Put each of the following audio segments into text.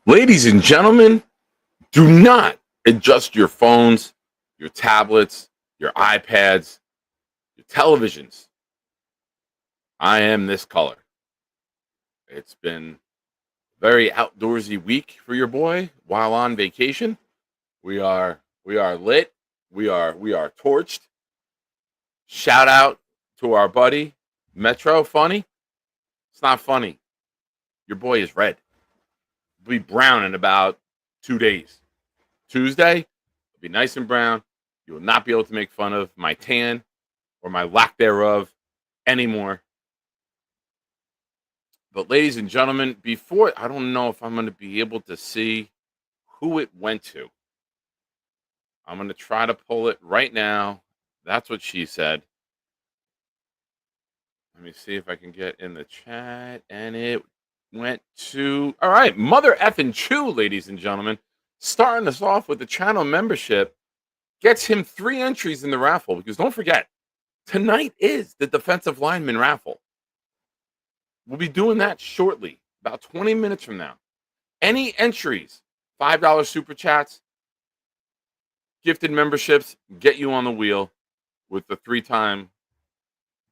Ladies and gentlemen, do not adjust your phones, your tablets, your iPads, your televisions. I am this color. It's been a very outdoorsy week for your boy while on vacation. We are lit. We are torched. Shout out to our buddy Metro. Funny? It's not funny. Your boy is red. It'll be brown in about 2 days. Tuesday, it'll be nice and brown. You will not be able to make fun of my tan or my lack thereof anymore. But ladies and gentlemen, I don't know if I'm going to be able to see who it went to. I'm going to try to pull it right now. That's what she said. Let me see if I can get in the chat. And it went to, all right, Mother Effin' Chew, ladies and gentlemen. Starting us off with the channel membership. Gets him 3 entries in the raffle. Because don't forget, tonight is the defensive lineman raffle. We'll be doing that shortly, about 20 minutes from now. Any entries, $5 super chats, gifted memberships, get you on the wheel with the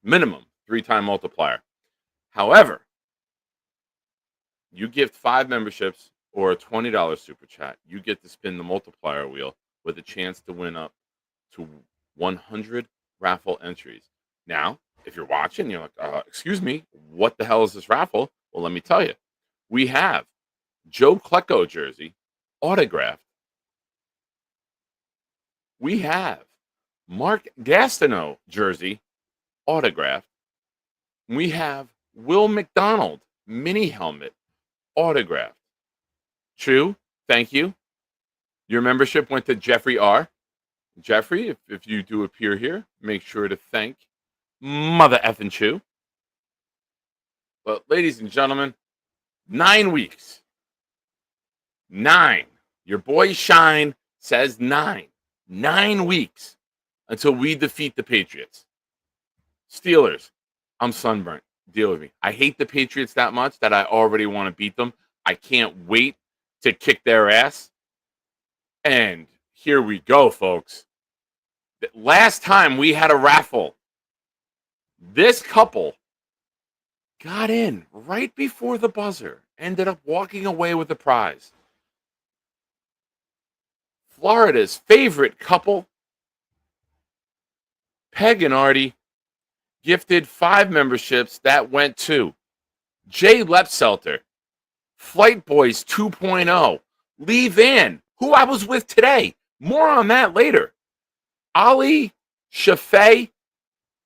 minimum 3-time multiplier. However, you gift 5 memberships or a $20 super chat, you get to spin the multiplier wheel with a chance to win up to 100 raffle entries. Now, if you're watching, you're like, excuse me, what the hell is this raffle? Well, let me tell you. We have Joe Klecko jersey, autographed. We have Mark Gastineau jersey, autographed. We have Will McDonald mini helmet, autographed. Chew, thank you. Your membership went to Jeffrey R. Jeffrey, if you do appear here, make sure to thank Mother Effin' Chew. But ladies and gentlemen, 9 weeks. 9. Your boy Shine says 9. 9 weeks until we defeat the Patriots. Steelers, I'm sunburnt. Deal with me. I hate the Patriots that much that I already want to beat them. I can't wait to kick their ass. And here we go, folks. Last time we had a raffle, this couple got in right before the buzzer, ended up walking away with the prize. Florida's favorite couple, Peg and Artie, gifted 5 memberships that went to Jay Lepselter, Flight Boys 2.0, Lee Van, who I was with today. More on that later. Ali, Shafay,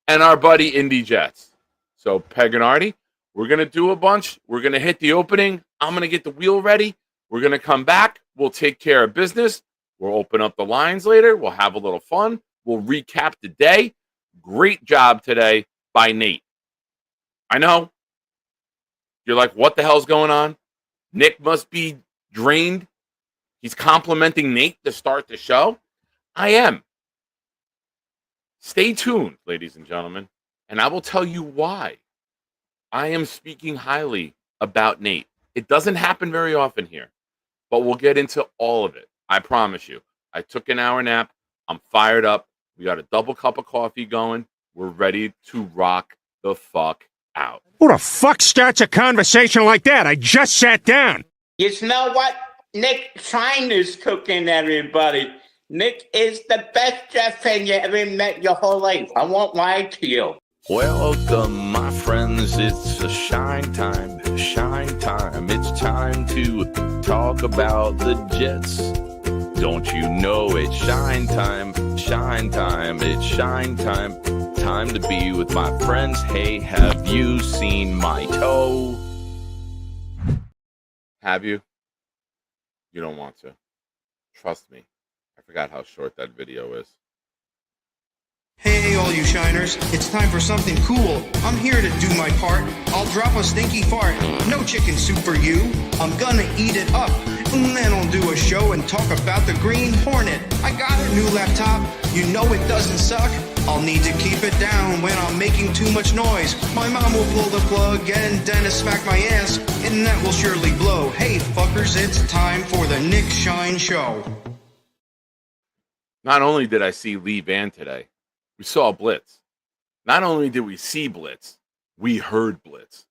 and our buddy Indy Jets. So Peg and Artie, we're going to do a bunch. We're going to hit the opening. I'm going to get the wheel ready. We're going to come back. We'll take care of business. We'll open up the lines later. We'll have a little fun. We'll recap the day. Great job today by Nate. I know. You're like, what the hell's going on? Nick must be drained. He's complimenting Nate to start the show. I am. Stay tuned, ladies and gentlemen, and I will tell you why I am speaking highly about Nate. It doesn't happen very often here, but we'll get into all of it. I promise you. I took an hour nap. I'm fired up. We got a double cup of coffee going. We're ready to rock the fuck out. Who the fuck starts a conversation like that? I just sat down. You know what? Nick Shine is cooking, everybody. Nick is the best chef you ever met your whole life. I won't lie to you. Welcome, my friends. It's a shine time. Shine time. It's time to talk about the Jets. Don't you know it's shine time? Shine time. It's shine time. Time to be with my friends. Hey, have you seen my toe? Have you? You don't want to. Trust me. I forgot how short that video is. Hey, all you shiners, it's time for something cool. I'm here to do my part. I'll drop a stinky fart. No chicken soup for you. I'm gonna eat it up. And then I'll do a show and talk about the Green Hornet. I got a new laptop. You know it doesn't suck. I'll need to keep it down when I'm making too much noise. My mom will pull the plug and Dennis smack my ass, and that will surely blow. Hey fuckers, it's time for the Nick Shine Show. Not only did I see Lee Van today, we saw Blitz. Not only did we see Blitz, we heard Blitz.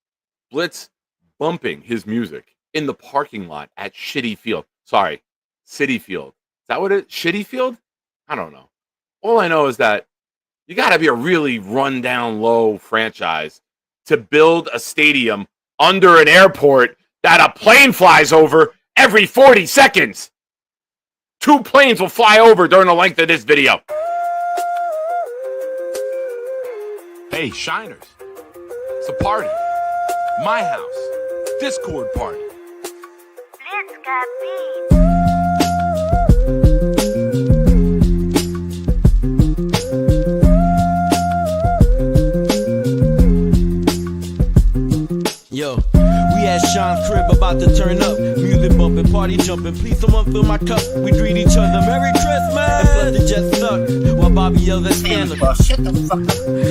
Blitz bumping his music in the parking lot at Shitty Field. Sorry, City Field. Is that what it is? Shitty Field? I don't know. All I know is that you got to be a really run-down low franchise to build a stadium under an airport that a plane flies over every 40 seconds. 2 planes will fly over during the length of this video. Hey, Shiners. It's a party. My house. Discord party. Blitz got beat. Yo, we at Sean's crib about to turn up. Music bumping, party jumping. Please someone fill my cup. We greet each other Merry Christmas. And flood the jet stuck while Bobby yells at scandal. Shut the fuck up.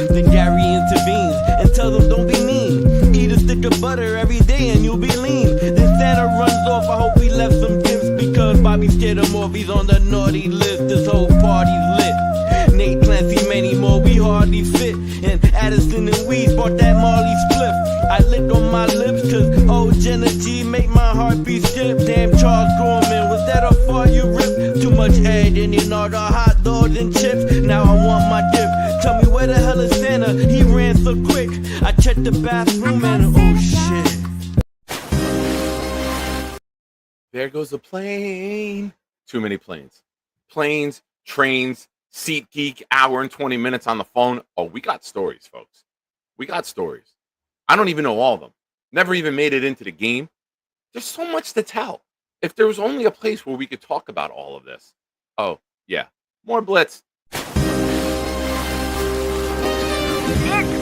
Then Gary intervenes and tells them don't be mean. Eat a stick of butter every day and you'll be lean. Then Santa runs off. I hope he left some gifts because Bobby scared him off. He's on the naughty list. This whole party's lit. Nate Clancy, many more, we hardly fit. And Addison and Weeds bought that Marley spliff. I licked on my lips cause old Jenna G make my heartbeat skip. Damn Charles Gorman, was that a fart you ripped? Too much head in it, all the hot dogs and chips. Now I want my dip. Tell me where the hell is Santa? He ran so quick. I checked the bathroom and oh shit. There goes the plane. Too many planes. Planes, trains, SeatGeek, hour and 20 minutes on the phone. Oh, we got stories, folks. We got stories. I don't even know all of them. Never even made it into the game. There's so much to tell. If there was only a place where we could talk about all of this. Oh, yeah. More Blitz. Blitz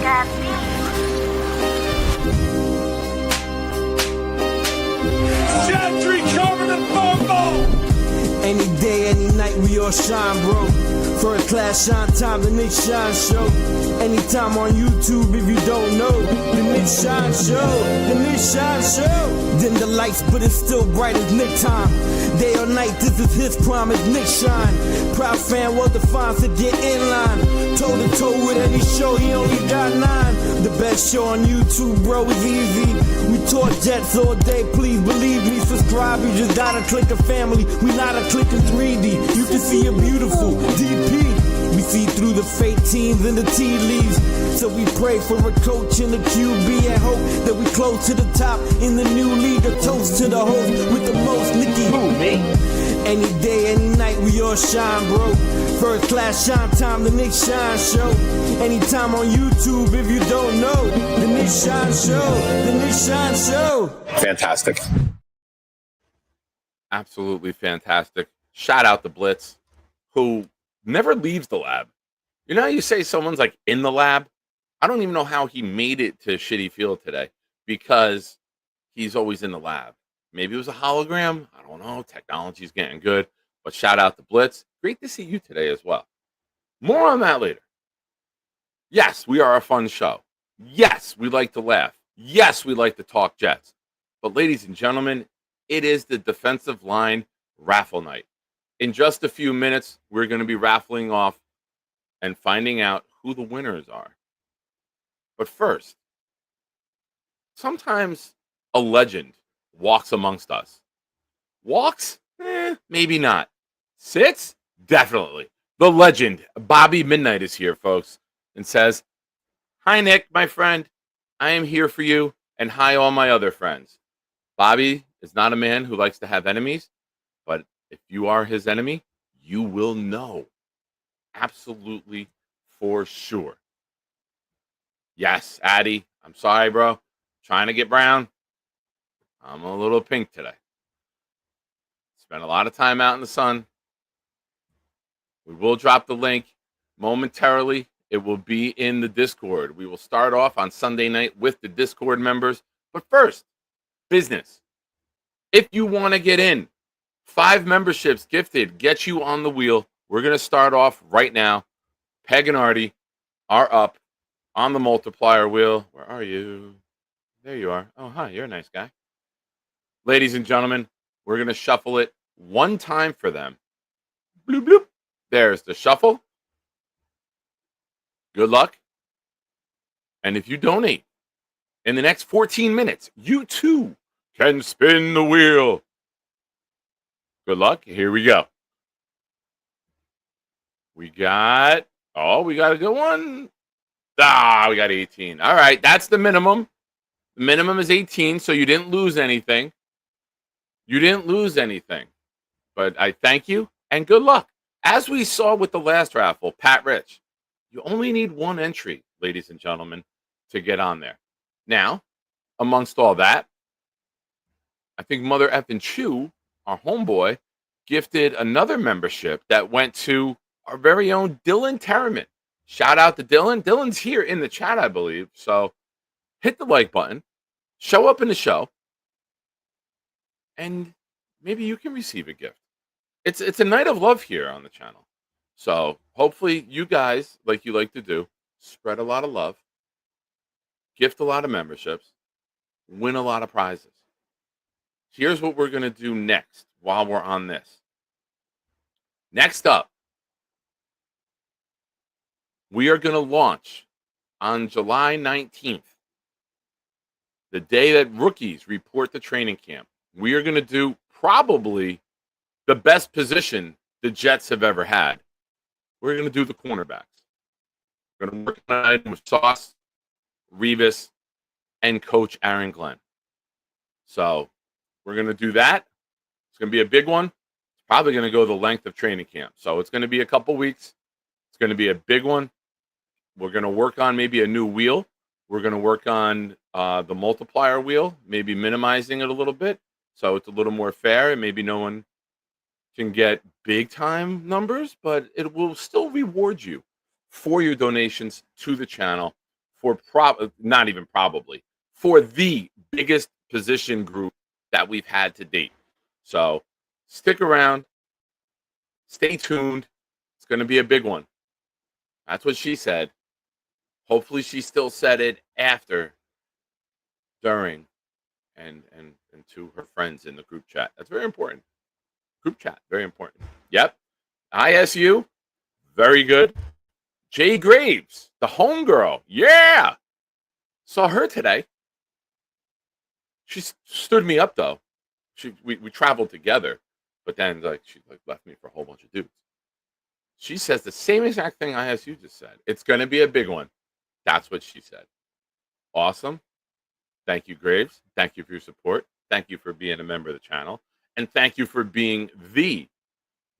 got beat. Gentry covered in bumble! Any day, any night, we all shine, bro. First class shine time, the Nick Shine Show. Anytime on YouTube if you don't know. The Nick Shine Show, the Nick Shine Show. Dim the lights, but it's still bright as Nick time. Day or night, this is his prime, it's Nick Shine. Proud fan, well defined to get in line. Toe to toe with any show, he only got 9. The best show on YouTube, bro, is easy. We talk Jets all day, please believe me. Subscribe, you just gotta click a family. We not a click in 3D. You can see a beautiful DP. We see through the fake teams and the tea leaves. So we pray for a coach and a QB and hope that we close to the top in the new league. A toast to the host with the most, Nicky. Who, me? Any day, any night, we all shine, bro. First class shine time, the Nick Shine Show. Anytime on YouTube if you don't know. The Nick Shine Show, the Nick Shine Show. Fantastic. Absolutely fantastic. Shout out to Blitz, who never leaves the lab. You know how you say someone's like in the lab? I don't even know how he made it to Shitty Field today because he's always in the lab. Maybe it was a hologram. I don't know. Technology's getting good. But shout out to Blitz. Great to see you today as well. More on that later. Yes, we are a fun show. Yes, we like to laugh. Yes, we like to talk Jets. But ladies and gentlemen, it is the defensive line raffle night. In just a few minutes, we're going to be raffling off and finding out who the winners are. But first, sometimes a legend walks amongst us. Walks? Maybe not. Sits? Definitely. The legend, Bobby Midnight, is here, folks, and says, "Hi, Nick, my friend. I am here for you, and hi, all my other friends." Bobby is not a man who likes to have enemies, but if you are his enemy, you will know. Absolutely, for sure. Yes, Addy, I'm sorry, bro. Trying to get brown. I'm a little pink today. Spent a lot of time out in the sun. We will drop the link momentarily. It will be in the Discord. We will start off on Sunday night with the Discord members. But first, business. If you want to get in, 5 memberships gifted, get you on the wheel. We're going to start off right now. Peg and Artie are up on the multiplier wheel. Where are you? There you are. Oh, hi. You're a nice guy. Ladies and gentlemen, we're going to shuffle it one time for them. Bloop, bloop. There's the shuffle. Good luck. And if you donate in the next 14 minutes, you too can spin the wheel. Good luck. Here we go. We got a good one. We got 18. All right, that's the minimum. The minimum is 18, so you didn't lose anything. You didn't lose anything. But I thank you and good luck. As we saw with the last raffle, Pat Rich, you only need one entry, ladies and gentlemen, to get on there. Now, amongst all that, I think Mother Effin' Chew, our homeboy, gifted another membership that went to our very own Dylan Terriman. Shout out to Dylan. Dylan's here in the chat, I believe. So hit the like button, show up in the show, and maybe you can receive a gift. It's a night of love here on the channel. So hopefully you guys, like you like to do, spread a lot of love, gift a lot of memberships, win a lot of prizes. Here's what we're going to do next while we're on this. Next up, we are going to launch on July 19th, the day that rookies report to training camp. We are going to do probably the best position the Jets have ever had. We're going to do the cornerbacks. We're going to work on it with Sauce, Revis, and Coach Aaron Glenn. So we're going to do that. It's going to be a big one. It's probably going to go the length of training camp. So it's going to be a couple weeks. It's going to be a big one. We're going to work on maybe a new wheel. We're going to work on the multiplier wheel, maybe minimizing it a little bit so it's a little more fair and maybe no one can get big time numbers, but it will still reward you for your donations to the channel for not even probably for the biggest position group that we've had to date. So stick around, stay tuned. It's going to be a big one. That's what she said. Hopefully she still said it after, during, and to her friends in the group chat. That's very important. Group chat, very important. Yep. ISU, very good. Jay Graves, the homegirl. Yeah. Saw her today. She stood me up though. We traveled together, but then she left me for a whole bunch of dudes. She says the same exact thing ISU just said. It's going to be a big one. That's what she said. Awesome. Thank you, Graves. Thank you for your support. Thank you for being a member of the channel. And thank you for being the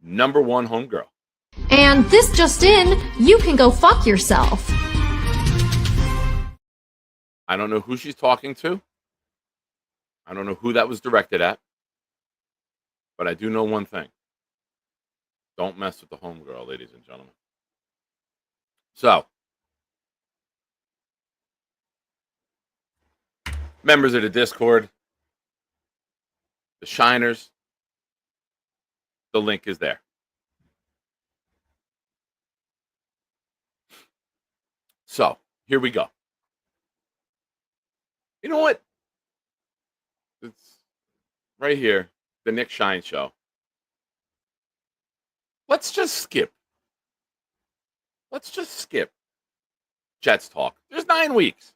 #1 homegirl. And this just in, you can go fuck yourself. I don't know who she's talking to. I don't know who that was directed at. But I do know one thing. Don't mess with the homegirl, ladies and gentlemen. So, members of the Discord, the Shiners, the link is there. So, here we go. You know what? It's right here, the Nick Shine Show. Let's just skip. Jets talk. There's 9 weeks.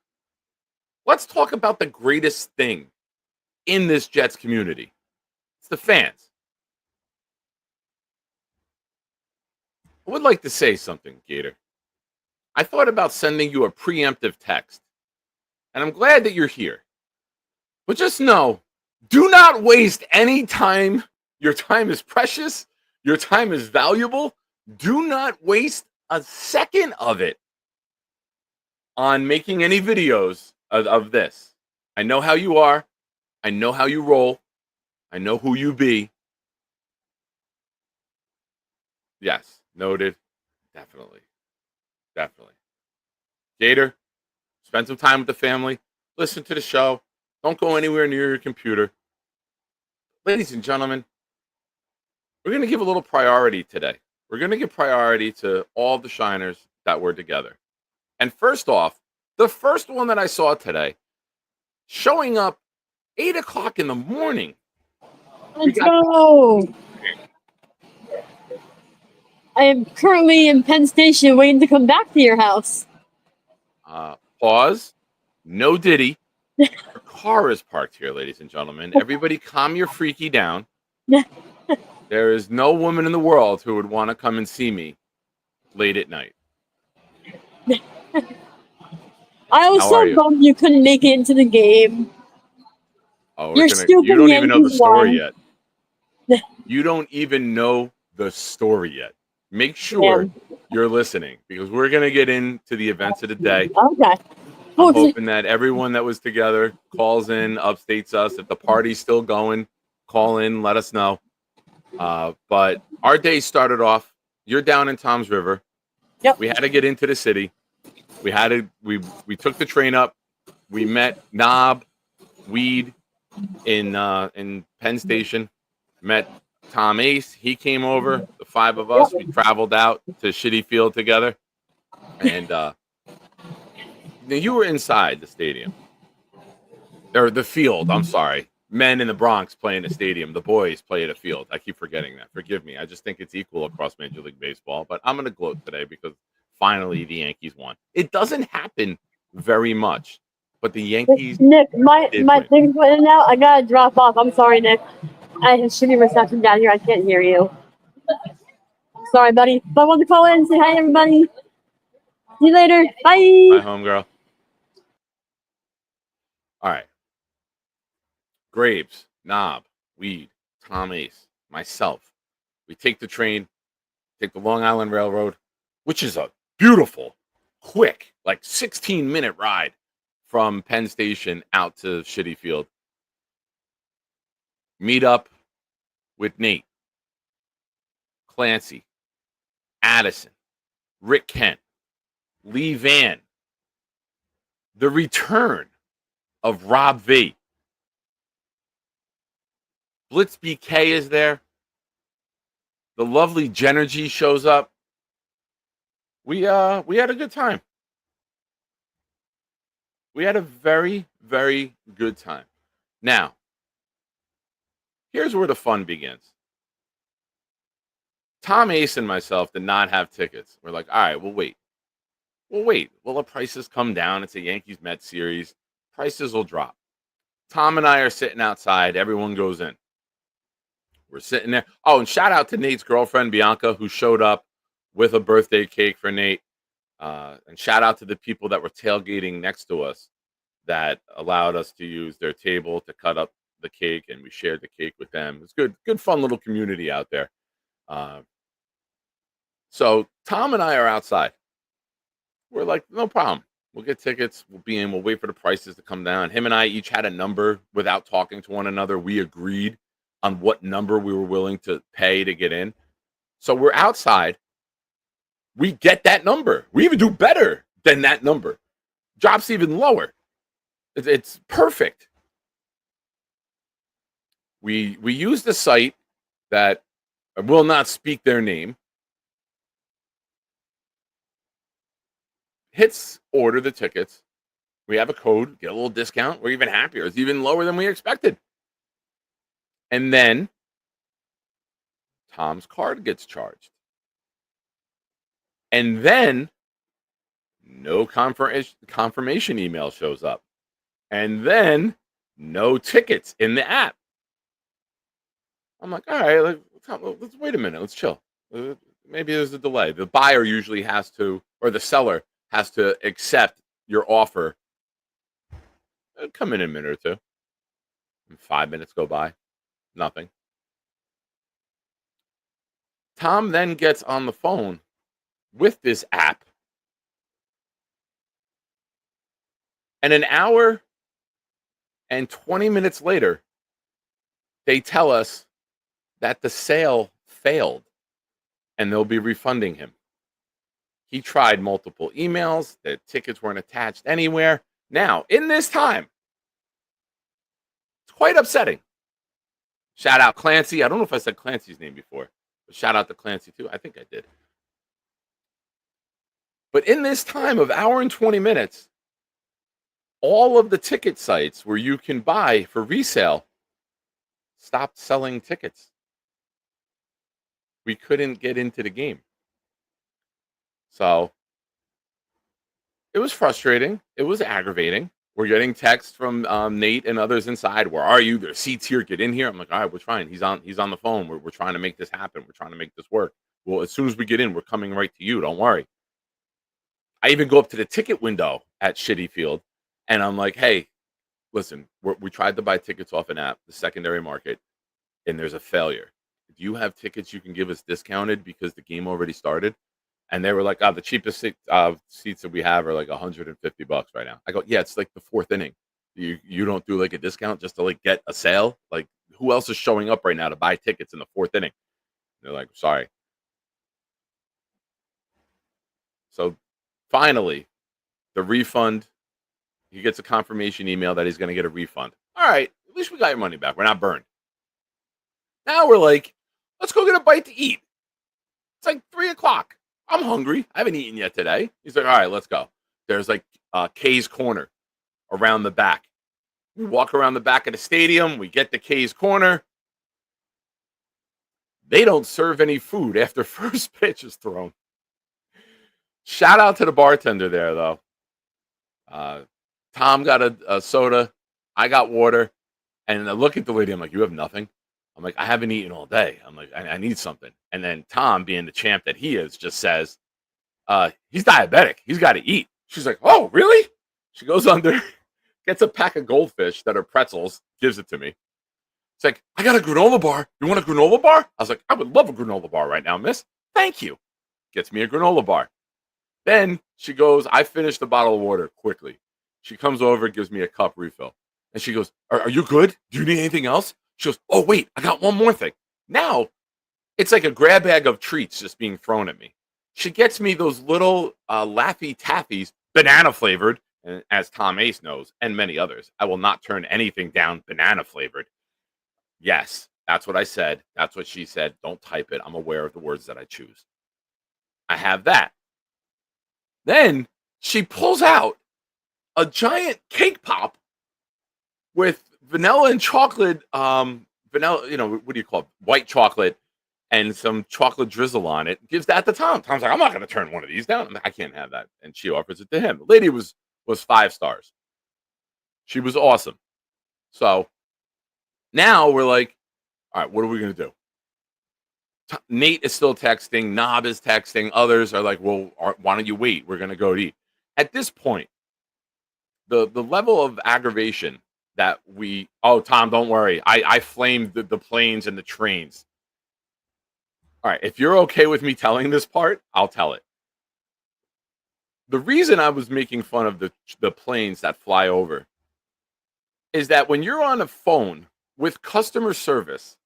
Let's talk about the greatest thing in this Jets community. It's the fans. I would like to say something, Gator. I thought about sending you a preemptive text, and I'm glad that you're here. But just know, do not waste any time. Your time is precious. Your time is valuable. Do not waste a second of it on making any videos of this. I know how you are. I know how you roll. I know who you be. Yes, noted. Definitely. Gator, spend some time with the family. Listen to the show. Don't go anywhere near your computer. Ladies and gentlemen, we're going to give a little priority today. We're going to give priority to all the Shiners that were together. And first off, the first one that I saw today, showing up 8 o'clock in the morning. Let's go. I am currently in Penn Station waiting to come back to your house. Pause. No Diddy. Your car is parked here, ladies and gentlemen. Everybody calm your freaky down. There is no woman in the world who would want to come and see me late at night. I was How are so you? bummed you couldn't make it into the game. Oh, Your stupid you don't even know the Yankees story won. yet. You don't even know the story yet. Make sure you're listening because we're going to get into the events of the day. Okay. I'm hoping that everyone that was together calls in, updates us. If the party's still going, call in, let us know. But our day started off. You're down in Toms River. Yep. We had to get into the city. We took the train up. We met Knob, Weed in Penn Station. Met Tom Ace. He came over. The 5 of us. We traveled out to Shitty Field together. And now you were inside the stadium. Or the field, I'm sorry. Men in the Bronx play in a stadium. The boys play at a field. I keep forgetting that. Forgive me. I just think it's equal across Major League Baseball. But I'm going to gloat today because finally the Yankees won. It doesn't happen very much. But the Yankees Nick, my win. thing's went out. I got to drop off. I'm sorry, Nick. I have shitty reception down here. I can't hear you. Sorry, buddy. But I want to call in and say hi, everybody. See you later. Bye. Bye, homegirl. All right. Graves, Knob, Weed, Tom Ace, myself. We take the train, take the Long Island Railroad, which is a beautiful, quick, like 16-minute ride from Penn Station out to Shitty Field. Meet up with Nate, Clancy, Addison, Rick Kent, Lee Van, the return of Rob V. Blitz BK is there. The lovely Genergy shows up. We had a good time. We had a very, very good time. Now, here's where the fun begins. Tom Ace and myself did not have tickets. We're like, all right, we'll wait. We'll wait. Will the prices come down? It's a Yankees-Mets series. Prices will drop. Tom and I are sitting outside. Everyone goes in. We're sitting there. Oh, and shout out to Nate's girlfriend, Bianca, who showed up with a birthday cake for Nate. And shout out to the people that were tailgating next to us that allowed us to use their table to cut up the cake, and we shared the cake with them. It's good, fun little community out there. So Tom and I are outside. We're like, no problem. We'll get tickets. We'll be in. We'll wait for the prices to come down. Him and I each had a number without talking to one another. We agreed on what number we were willing to pay to get in. So we're outside. We get that number. We even do better than that number. Drops even lower. It's perfect. We use the site that I will not speak their name. Hits order the tickets. We have a code, get a little discount. We're even happier. It's even lower than we expected. And then Tom's card gets charged. And then no confirmation email shows up. And then no tickets in the app. I'm like, all right, let's wait a minute. Let's chill. Maybe there's a delay. The buyer usually has to, or the seller has to accept your offer. It'll come in a minute or two. And 5 minutes go by. Nothing. Tom then gets on the phone with this app. And an hour and 20 minutes later, they tell us that the sale failed and they'll be refunding him. He tried multiple emails. The tickets weren't attached anywhere. Now, in this time, it's quite upsetting. Shout out Clancy. I don't know if I said Clancy's name before, but shout out to Clancy too. I think I did. But in this time of hour and 20 minutes, all of the ticket sites where you can buy for resale stopped selling tickets. We couldn't get into the game. So it was frustrating. It was aggravating. We're getting texts from Nate and others inside. Where are you? There's seats here. Get in here. I'm like, all right, we're trying. He's on the phone. We're trying to make this happen. We're trying to make this work. Well, as soon as we get in, we're coming right to you. Don't worry. I even go up to the ticket window at Shitty Field, and I'm like, hey, listen, we tried to buy tickets off an app, the secondary market, and there's a failure. Do you have tickets you can give us discounted because the game already started? And they were like, oh, the cheapest seats that we have are like $150 right now. I go, yeah, it's like the fourth inning. You don't do like a discount just to like get a sale? Like, who else is showing up right now to buy tickets in the fourth inning? And they're like, sorry. So finally, the refund, he gets a confirmation email that he's going to get a refund. All right, at least we got your money back. We're not burned. Now we're like, let's go get a bite to eat. It's like 3:00. I'm hungry. I haven't eaten yet today. He's like, all right, let's go. There's like K's Corner around the back. We walk around the back of the stadium. We get to K's Corner. They don't serve any food after first pitch is thrown. Shout out to the bartender there, though. Tom got a soda. I got water. And I look at the lady. I'm like, you have nothing? I'm like, I haven't eaten all day. I'm like, I need something. And then Tom, being the champ that he is, just says, he's diabetic. He's got to eat. She's like, oh, really? She goes under, gets a pack of goldfish that are pretzels, gives it to me. It's like, I got a granola bar. You want a granola bar? I was like, I would love a granola bar right now, miss. Thank you. Gets me a granola bar. Then she goes, I finished the bottle of water quickly. She comes over, gives me a cup refill. And she goes, are you good? Do you need anything else? She goes, oh, wait, I got one more thing. Now, it's like a grab bag of treats just being thrown at me. She gets me those little Laffy Taffies, banana flavored, and as Tom Ace knows, and many others, I will not turn anything down banana flavored. Yes, that's what I said. That's what she said. Don't type it. I'm aware of the words that I choose. I have that. Then she pulls out a giant cake pop with vanilla and chocolate, vanilla, what do you call it? White chocolate and some chocolate drizzle on it. Gives that to Tom. Tom's like, I'm not going to turn one of these down. I'm like, I can't have that. And she offers it to him. The lady was 5 stars. She was awesome. So now we're like, all right, what are we going to do? Nate is still texting. Knob is texting. Others are like, well, why don't you wait? We're going to go eat. At this point, the level of aggravation that Tom, don't worry. I flamed the planes and the trains. All right, if you're okay with me telling this part, I'll tell it. The reason I was making fun of the planes that fly over is that when you're on a phone with customer service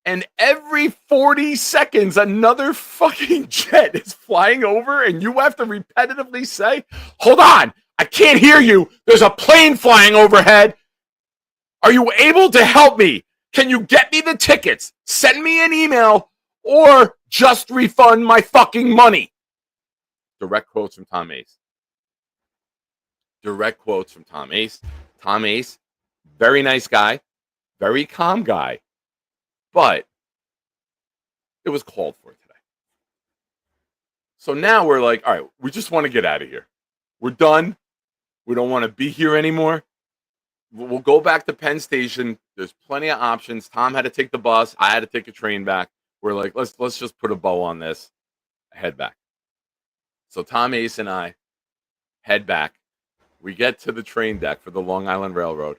and every 40 seconds another fucking jet is flying over and you have to repetitively say, hold on, I can't hear you. There's a plane flying overhead. Are you able to help me? Can you get me the tickets? Send me an email or just refund my fucking money. Direct quotes from Tom Ace. Direct quotes from Tom Ace. Tom Ace, very nice guy, very calm guy, but it was called for today. So now we're like, all right, we just want to get out of here. We're done. We don't want to be here anymore. We'll go back to Penn Station. There's plenty of options. Tom had to take the bus. I had to take a train back. We're like, let's just put a bow on this. Head back. So Tom Ace and I head back. We get to the train deck for the Long Island Railroad,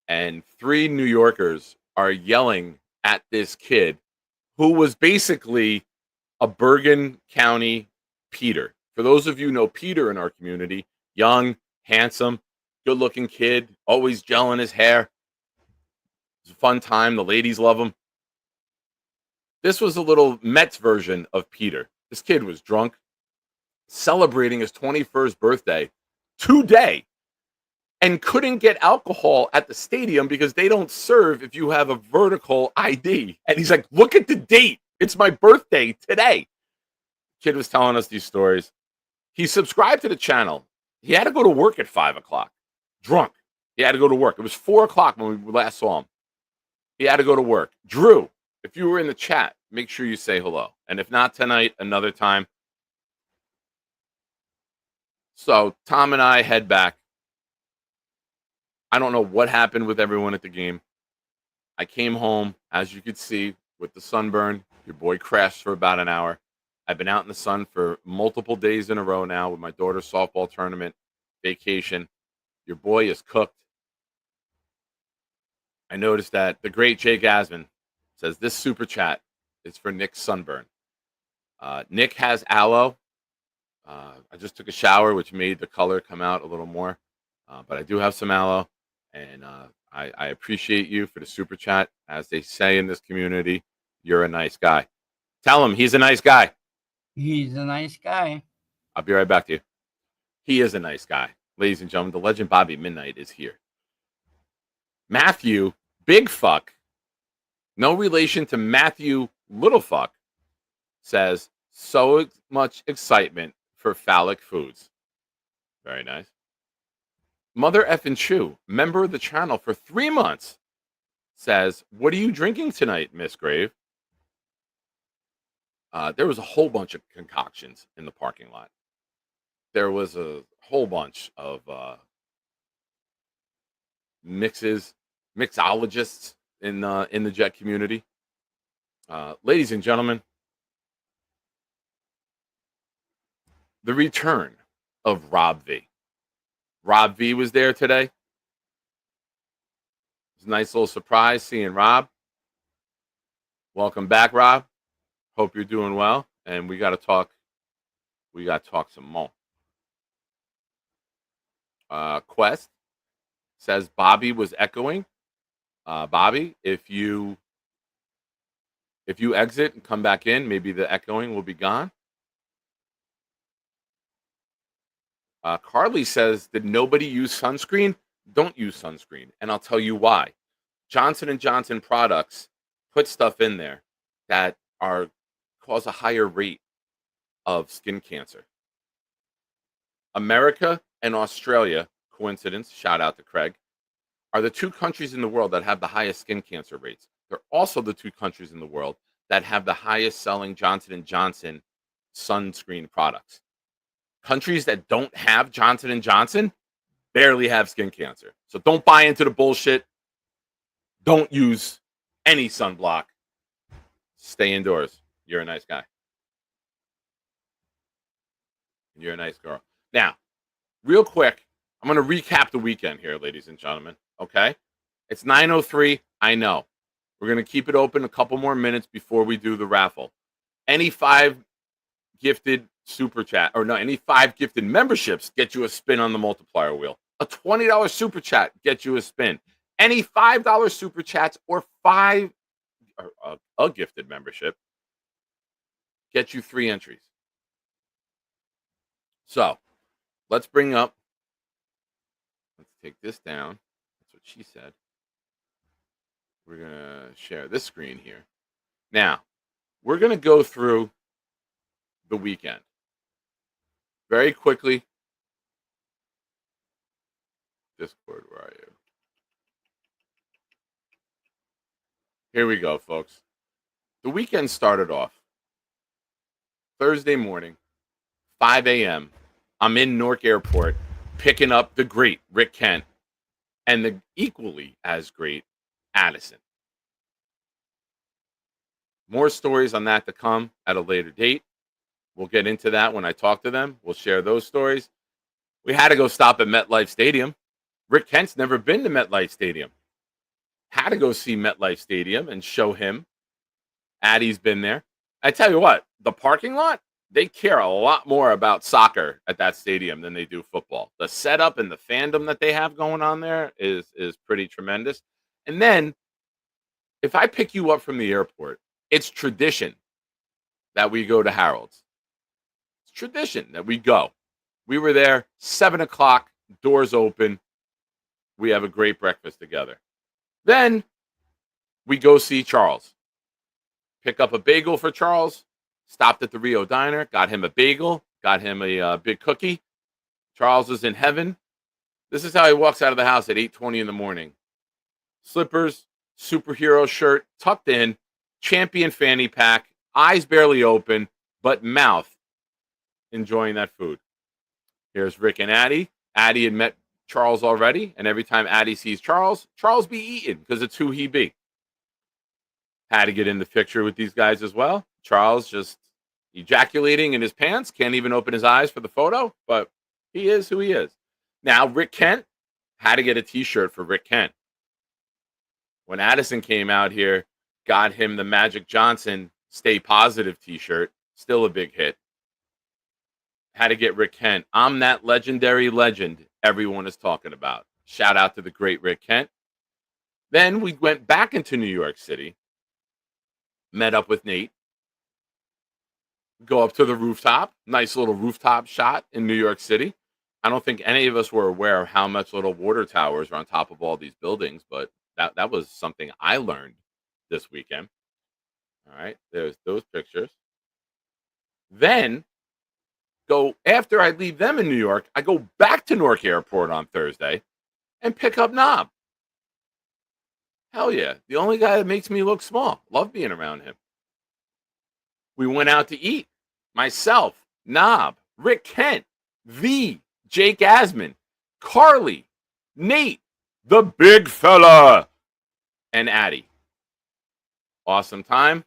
and 3 New Yorkers are yelling at this kid who was basically a Bergen County Peter. For those of you who know Peter in our community, young, handsome, good-looking kid, always gelling his hair. It's a fun time. The ladies love him. This was a little Mets version of Peter. This kid was drunk, celebrating his 21st birthday today, and couldn't get alcohol at the stadium because they don't serve if you have a vertical ID. And he's like, look at the date. It's my birthday today. Kid was telling us these stories. He subscribed to the channel. He had to go to work at 5 o'clock. Drunk. He had to go to work. It was 4 o'clock when we last saw him. He had to go to work. Drew, if you were in the chat, make sure you say hello. And if not tonight, another time. So Tom and I head back. I don't know what happened with everyone at the game. I came home, as you could see, with the sunburn. Your boy crashed for about an hour. I've been out in the sun for multiple days in a row now with my daughter's softball tournament, vacation. Your boy is cooked. I noticed that the great Jake Asman says this super chat is for Nick's sunburn. Nick has aloe. I just took a shower, which made the color come out a little more. But I do have some aloe, and I appreciate you for the super chat. As they say in this community, you're a nice guy. Tell him he's a nice guy. He's a nice guy. I'll be right back to you. He is a nice guy. Ladies and gentlemen, the legend Bobby Midnight is here. Matthew, big fuck, no relation to Matthew Little Fuck, says, so much excitement for phallic foods. Very nice. Mother Effin' Chew, member of the channel for 3 months, says, what are you drinking tonight, Miss Grave? There was a whole bunch of concoctions in the parking lot. There was a whole bunch of mixologists in the Jet community. Ladies and gentlemen, the return of Rob V. Rob V was there today. It was a nice little surprise seeing Rob. Welcome back, Rob. Hope you're doing well. And we got to talk. We got to talk some more. Quest says Bobby was echoing. Bobby, if you exit and come back in, maybe the echoing will be gone. Carly says, did nobody use sunscreen? Don't use sunscreen. And I'll tell you why. Johnson & Johnson products put stuff in there that cause a higher rate of skin cancer. America and Australia, coincidence, shout out to Craig, are the 2 countries in the world that have the highest skin cancer rates. They're also the 2 countries in the world that have the highest selling Johnson & Johnson sunscreen products. Countries that don't have Johnson & Johnson barely have skin cancer. So don't buy into the bullshit. Don't use any sunblock. Stay indoors. You're a nice guy. You're a nice girl. Now, real quick, I'm going to recap the weekend here, ladies and gentlemen. Okay? It's 9:03. I know. We're going to keep it open a couple more minutes before we do the raffle. Any 5 gifted super chat, or no, any 5 gifted memberships get you a spin on the multiplier wheel. A $20 super chat gets you a spin. Any $5 super chats or a gifted membership get you 3 entries. So let's take this down. That's what she said. We're going to share this screen here. Now, we're going to go through the weekend very quickly. Discord, where are you? Here we go, folks. The weekend started off Thursday morning, 5 a.m. I'm in Newark Airport picking up the great Rick Kent and the equally as great Addison. More stories on that to come at a later date. We'll get into that when I talk to them. We'll share those stories. We had to go stop at MetLife Stadium. Rick Kent's never been to MetLife Stadium. Had to go see MetLife Stadium and show him. Addie's been there. I tell you what, the parking lot, they care a lot more about soccer at that stadium than they do football. The setup and the fandom that they have going on there is pretty tremendous. And then, if I pick you up from the airport, it's tradition that we go to Harold's. It's tradition that we go. We were there, 7 o'clock, doors open. We have a great breakfast together. Then, we go see Charles. Pick up a bagel for Charles. Stopped at the Rio Diner, got him a bagel, got him a big cookie. Charles is in heaven. This is how he walks out of the house at 8:20 in the morning. Slippers, superhero shirt, tucked in, champion fanny pack, eyes barely open, but mouth enjoying that food. Here's Rick and Addie. Addie had met Charles already, and every time Addie sees Charles, Charles be eating because it's who he be. Had to get in the picture with these guys as well. Charles just ejaculating in his pants, can't even open his eyes for the photo, but he is who he is. Now, Rick Kent had to get a t-shirt for Rick Kent. When Addison came out here, got him the Magic Johnson Stay Positive t-shirt, still a big hit. Had to get Rick Kent. I'm that legendary legend everyone is talking about. Shout out to the great Rick Kent. Then we went back into New York City, met up with Nate, go up to the rooftop, nice little rooftop shot in New York City. I don't think any of us were aware of how much little water towers are on top of all these buildings, but that was something I learned this weekend. All right, there's those pictures. Then after I leave them in New York, I go back to Newark Airport on Thursday and pick up Knob. Hell yeah. The only guy that makes me look small. Love being around him. We went out to eat. Myself, Knob, Rick Kent, Jake Asman, Carly, Nate, the big fella, and Addie. Awesome time.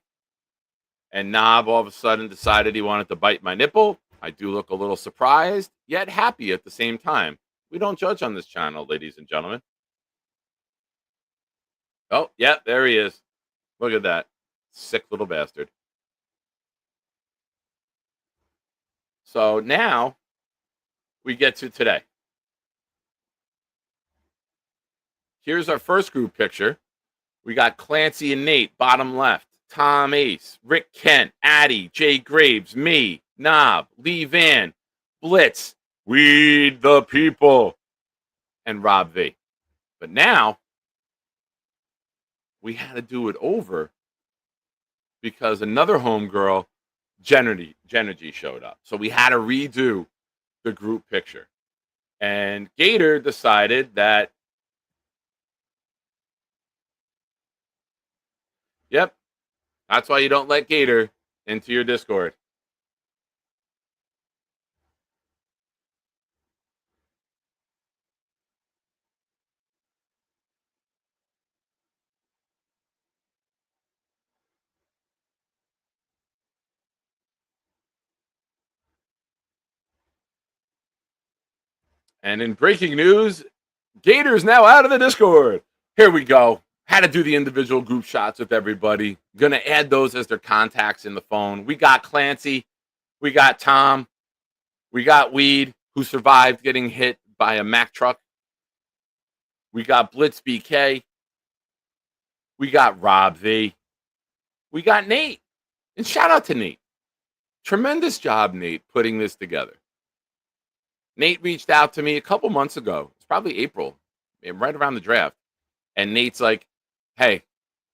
And Knob all of a sudden decided he wanted to bite my nipple. I do look a little surprised, yet happy at the same time. We don't judge on this channel, ladies and gentlemen. Oh, yeah, there he is. Look at that. Sick little bastard. So now we get to today. Here's our first group picture. We got Clancy and Nate, bottom left. Tom Ace, Rick Kent, Addie, Jay Graves, me, Knob, Lee Van, Blitz, Weed the People, and Rob V. But now we had to do it over because another homegirl, Genergy, showed up. So we had to redo the group picture. And Gator decided that, yep, that's why you don't let Gator into your Discord. And in breaking news, Gator's now out of the Discord. Here we go. Had to do the individual group shots with everybody. Gonna add those as their contacts in the phone. We got Clancy. We got Tom. We got Weed, who survived getting hit by a Mack truck. We got Blitz BK. We got Rob V. We got Nate. And shout out to Nate. Tremendous job, Nate, putting this together. Nate reached out to me a couple months ago. It's probably April, right around the draft. And Nate's like, hey,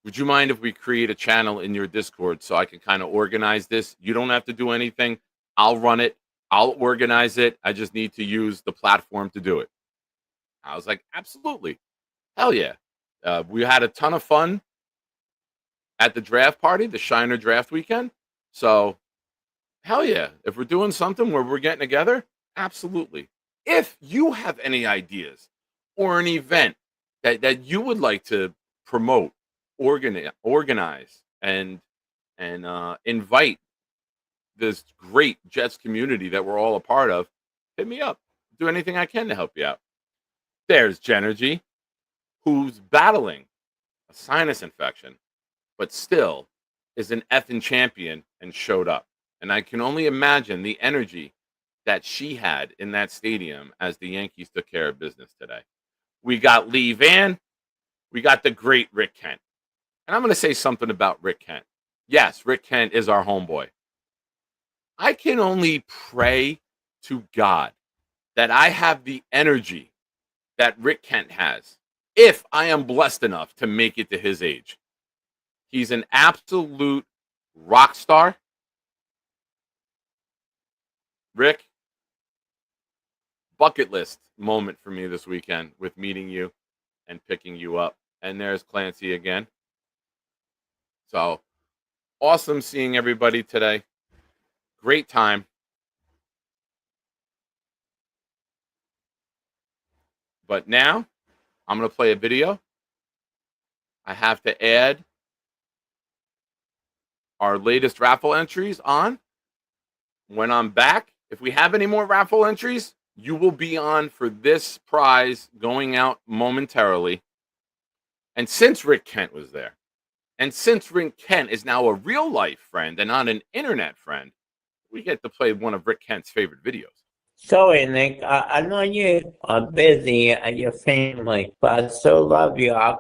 would you mind if we create a channel in your Discord so I can kind of organize this? You don't have to do anything. I'll run it. I'll organize it. I just need to use the platform to do it. I was like, absolutely. Hell yeah. We had a ton of fun at the draft party, the Shiner draft weekend. So, hell yeah. If we're doing something where we're getting together, absolutely. If you have any ideas or an event that you would like to promote, organize, and invite this great Jets community that we're all a part of, hit me up. Do anything I can to help you out. There's Genergy, who's battling a sinus infection, but still is an effing champion and showed up. And I can only imagine the energy that she had in that stadium as the Yankees took care of business today. We got Lee Van. We got the great Rick Kent. And I'm going to say something about Rick Kent. Yes, Rick Kent is our homeboy. I can only pray to God that I have the energy that Rick Kent has if I am blessed enough to make it to his age. He's an absolute rock star. Rick, bucket list moment for me this weekend with meeting you and picking you up. And there's Clancy again. So awesome seeing everybody today. Great time. But now I'm going to play a video. I have to add our latest raffle entries on. When I'm back, if we have any more raffle entries, you will be on for this prize going out momentarily. And since Rick Kent was there, and since Rick Kent is now a real life friend and not an internet friend, we get to play one of Rick Kent's favorite videos. Sorry, Nick. I know you are busy at your family, but I still love you. I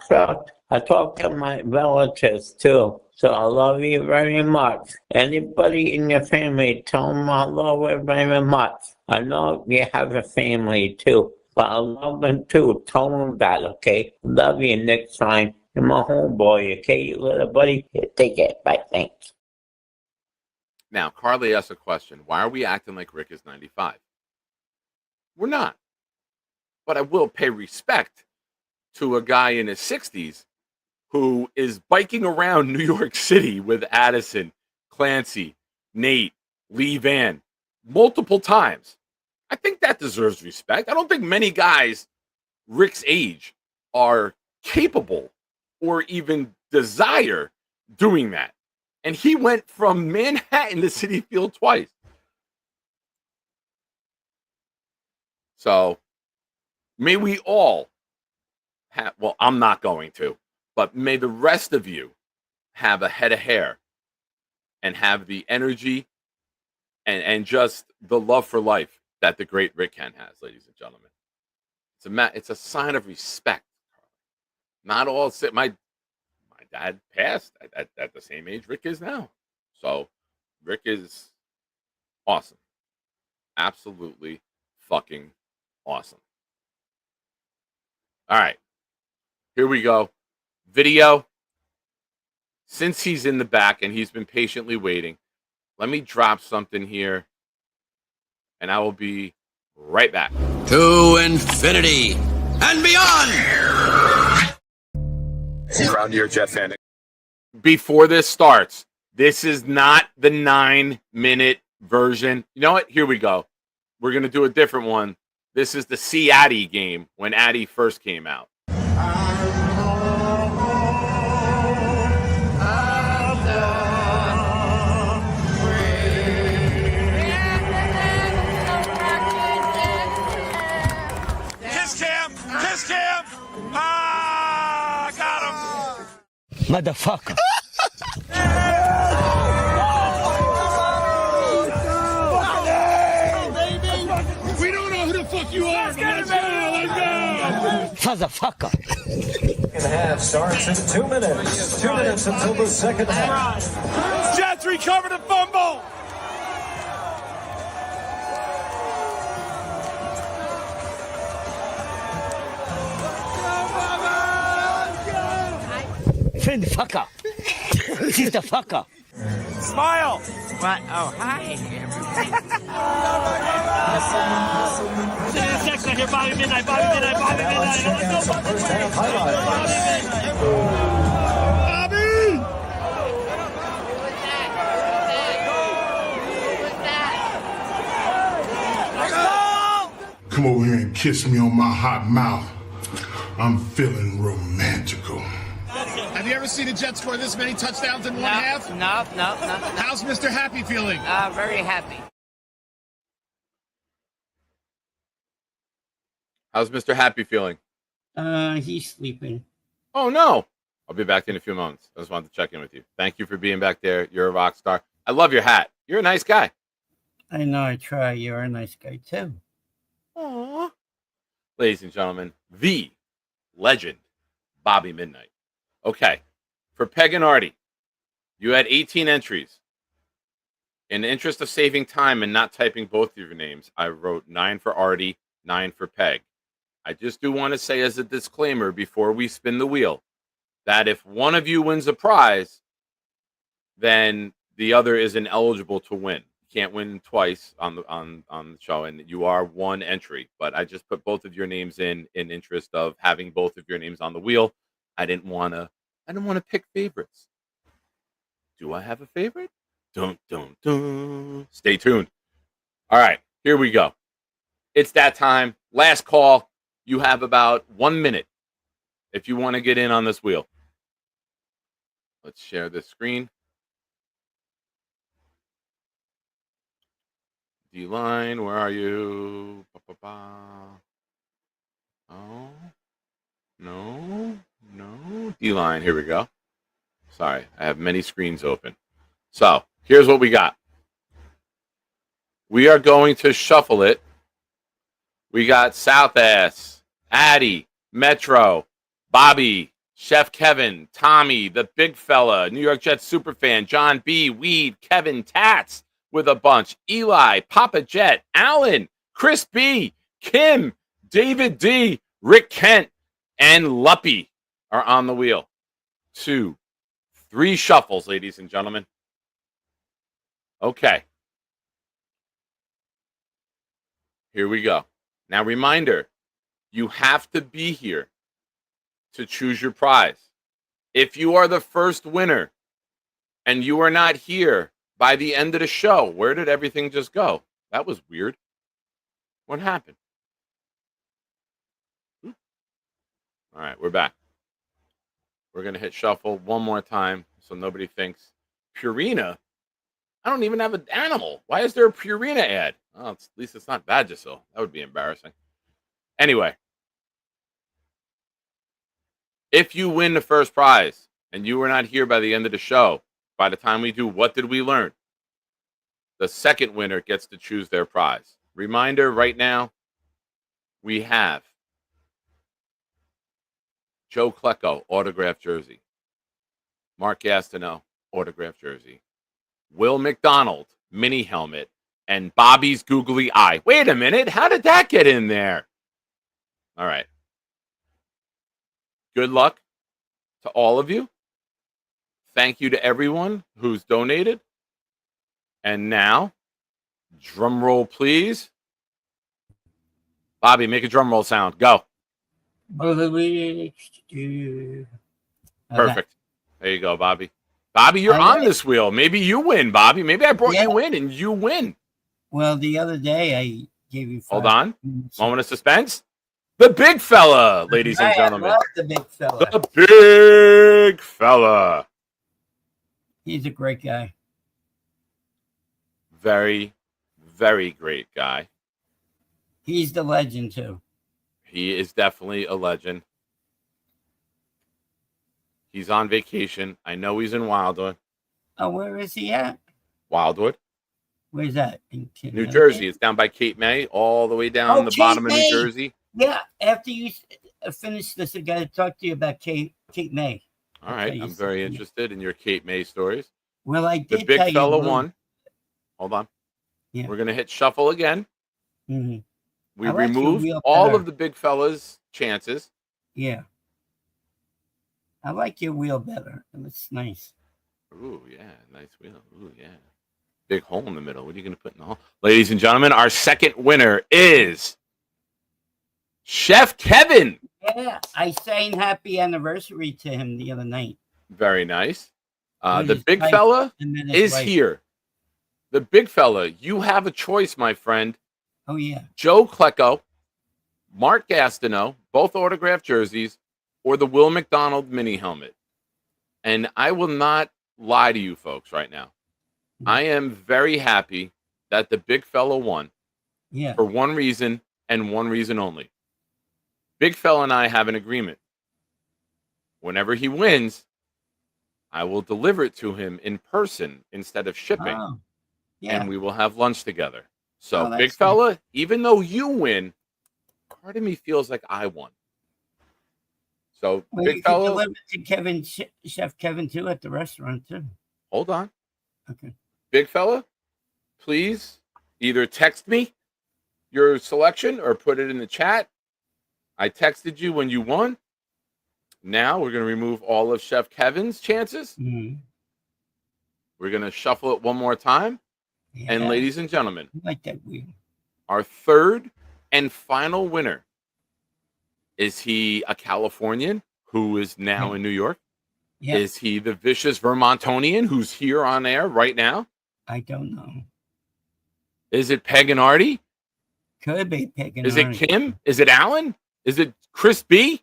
talk to my relatives too, so I love you very much. Anybody in your family, tell them I love you very much. I know you have a family too, but I love them too. Tell them that, okay? Love you, Nick Stein. You're my homeboy, okay, you little buddy? Here, take it. Bye, thanks. Now, Carly asked a question. Why are we acting like Rick is 95? We're not. But I will pay respect to a guy in his 60s who is biking around New York City with Addison, Clancy, Nate, Lee Van multiple times. I think that deserves respect. I don't think many guys Rick's age are capable or even desire doing that. And he went from Manhattan to Citi Field twice. So may we all have, well, I'm not going to, but may the rest of you have a head of hair and have the energy and just the love for life that the great Rick Kent has, ladies and gentlemen. It's a sign of respect. Not all my dad passed at the same age Rick is now. So Rick is awesome. Absolutely fucking awesome. All right. Here we go. Video. Since he's in the back and he's been patiently waiting, let me drop something here and I will be right back. To infinity and beyond! Around your Jet fan. Before this starts, this is not the 9-minute version. You know what? Here we go. We're going to do a different one. This is the See Addy game when Addy first came out. Kiss cam! Ah, got him! Motherfucker. We don't know who the fuck you are, but let's go! Motherfucker. Second half starts in 2 minutes. 2 minutes until the second half. Jets recovered a fumble! Friend fucker. Sister fucker. Smile! What? Oh, hi. Here, Bobby Midnight, Bobby Midnight, Bobby Midnight. Let's go, Bobby Midnight! Come over here and kiss me on my hot mouth. I'm feeling romantical. Have you ever seen the Jets score this many touchdowns in one half? No. How's Mr. Happy feeling? Very happy. How's Mr. Happy feeling? He's sleeping. Oh, no. I'll be back in a few moments. I just wanted to check in with you. Thank you for being back there. You're a rock star. I love your hat. You're a nice guy. I know, I try. You're a nice guy, too. Aww. Ladies and gentlemen, the legend, Bobby Midnight. Okay, for Peg and Artie, you had 18 entries. In the interest of saving time and not typing both of your names, I wrote 9 for Artie, 9 for Peg. I just do want to say as a disclaimer before we spin the wheel that if one of you wins a prize, then the other is ineligible to win. can't win twice on the show, and you are one entry. But I just put both of your names in interest of having both of your names on the wheel. I didn't want to pick favorites. Do I have a favorite? Dun dun dun. Stay tuned. All right, here we go. It's that time. Last call. You have about 1 minute if you want to get in on this wheel. Let's share this screen. D-Line, where are you? Oh, no. D-Line, here we go. Sorry, I have many screens open. So, here's what we got. We are going to shuffle it. We got South Ass, Addie, Metro, Bobby, Chef Kevin, Tommy, the big fella, New York Jets superfan, John B, Weed, Kevin Tats with a bunch, Eli, Papa Jet, Alan, Chris B, Kim, David D, Rick Kent, and Luppy are on the wheel. 2, 3 shuffles, ladies and gentlemen. Okay. Here we go. Now, reminder, you have to be here to choose your prize. If you are the first winner and you are not here by the end of the show, where did everything just go? That was weird. What happened? All right, we're back. We're going to hit shuffle one more time so nobody thinks Purina. I don't even have an animal. Why is there a Purina ad? Well, at least it's not Vagisil. That would be embarrassing. Anyway, if you win the first prize and you were not here by the end of the show, by the time we do What Did We Learn?, the second winner gets to choose their prize. Reminder right now, we have Joe Klecko, autographed jersey. Mark Gastineau, autographed jersey. Will McDonald, mini helmet. And Bobby's googly eye. Wait a minute. How did that get in there? All right. Good luck to all of you. Thank you to everyone who's donated. And now, drum roll, please. Bobby, make a drum roll sound. Go. Perfect. There you go, Bobby. Bobby, you're on this wheel. Maybe you win, Bobby. Maybe I brought you in and you win. Well, the other day I gave you 5 Hold on. Moment of suspense. The big fella, ladies and gentlemen. I love the big fella. The big fella. He's a great guy. Very, very great guy. He's the legend, too. He is definitely a legend. He's on vacation. I know he's in Wildwood. Oh, where is he at? Wildwood. Where's that? New Jersey. It's down by Cape May, all the way down the bottom of New Jersey. Yeah, after you finish this, I got to talk to you about Cape May. All right, I'm very interested in your Cape May stories. Well, I did. The big fella won. Hold on. Yeah. We're going to hit shuffle again. Mm-hmm. We remove all of the big fella's chances. Yeah. I like your wheel better. It's nice. Ooh, yeah. Nice wheel. Ooh, yeah. Big hole in the middle. What are you going to put in the hole? Ladies and gentlemen, our second winner is Chef Kevin. Yeah, I sang happy anniversary to him the other night. Very nice. The big fella is here. The big fella, you have a choice, my friend. Oh, yeah. Joe Klecko, Mark Gastineau, both autographed jerseys, or the Will McDonald mini helmet. And I will not lie to you folks right now. I am very happy that the big fella won. Yeah. For one reason and one reason only. Big fella and I have an agreement. Whenever he wins, I will deliver it to him in person instead of shipping. Oh, yeah. And we will have lunch together. So, Oh, big fella, even though you win, part of me feels like I won. So, Well, big you can fella, deliver to Kevin, Chef Kevin, too, at the restaurant, too. hold on. Okay. Big fella, please either text me your selection or put it in the chat. I texted you when you won. Now we're going to remove all of Chef Kevin's chances. Mm-hmm. We're going to shuffle it one more time. And ladies and gentlemen, I like that wheel. our third and final winner. Is he a Californian who is now in New York? Yeah. Is he the vicious Vermontonian who's here on air right now? I don't know. Is it Peg and Artie? Could be Peg and Is it Artie. Kim? Is it Alan? Is it Chris B?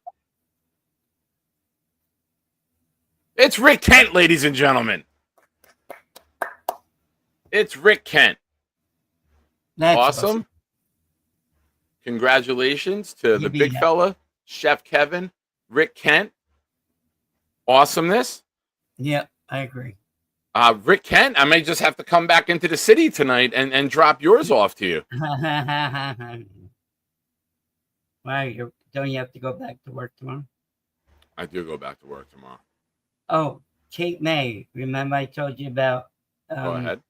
It's Rick Kent, ladies and gentlemen. It's Rick Kent. That's awesome. Congratulations to the big fella, Chef Kevin, Rick Kent. Awesomeness. Yeah, I agree. Rick Kent, I may just have to come back into the city tonight and drop yours off to you. Why? Don't you have to go back to work tomorrow? I do go back to work tomorrow. Oh, Cape May. Remember I told you about Go ahead.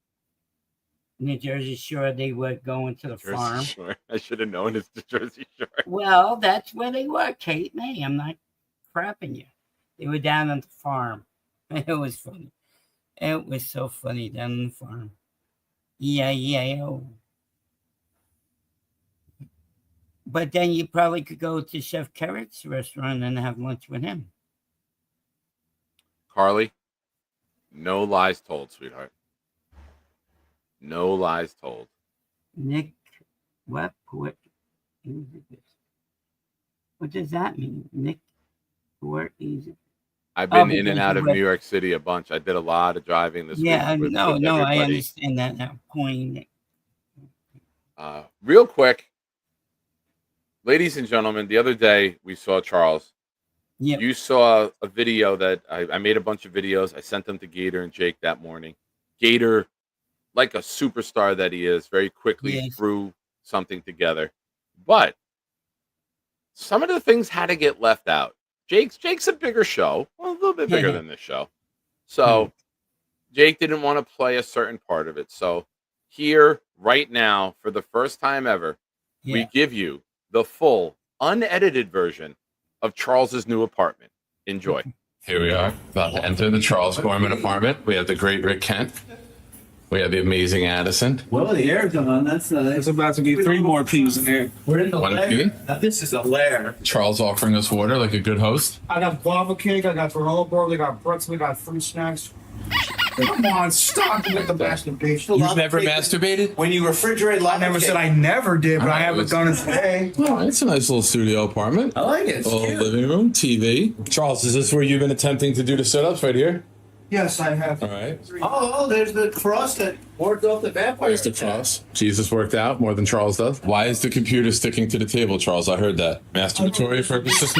New Jersey Shore? They were going to the farm. Shore. I should have known it's the Jersey Shore. Well, that's where they were, Cape May. I'm not crapping you. They were down on the farm. It was funny. It was so funny down on the farm. E-I-E-I-O. But then you probably could go to Chef Carrot's restaurant and have lunch with him. Carly, no lies told, sweetheart. No lies told. Nick, what does that mean? Nick, where is it? I've been in and out of New York City a bunch. I did a lot of driving this week. Yeah, with no, I everybody. understand that now. Point. Real quick, ladies and gentlemen, the other day we saw Charles. Yep. You saw a video that I made a bunch of videos. I sent them to Gator and Jake that morning. Gator, like a superstar that he is, very quickly threw something together. But some of the things had to get left out. Jake's a bigger show, well, a little bit bigger than this show. So Jake didn't want to play a certain part of it. So here, right now, for the first time ever, we give you the full, unedited version of Charles's new apartment. Enjoy. Here we are, about to enter the Charles Gorman apartment. We have the great Rick Kent. We have the amazing Addison. Well, the air's on. That's nice. There's about to be 3 more peas in here. We're in the One lair. pea. Now, this is a lair. Charles offering us water like a good host. I got guava cake. I got granola bar. We got pretzel. We got fruit snacks. Come on, stop with the masturbation. You've never masturbated? When you refrigerate, I never said I never did, but I haven't done it today. Oh, it's a nice little studio apartment. I like it. It's little cute. living room, TV. Charles, is this where you've been attempting to do the sit-ups right here? Yes, I have. All right. Oh, there's the cross that worked off the vampire. There's the cross. Jesus worked out more than Charles does. Why is the computer sticking to the table, Charles? I heard that. Masturbatory purposes.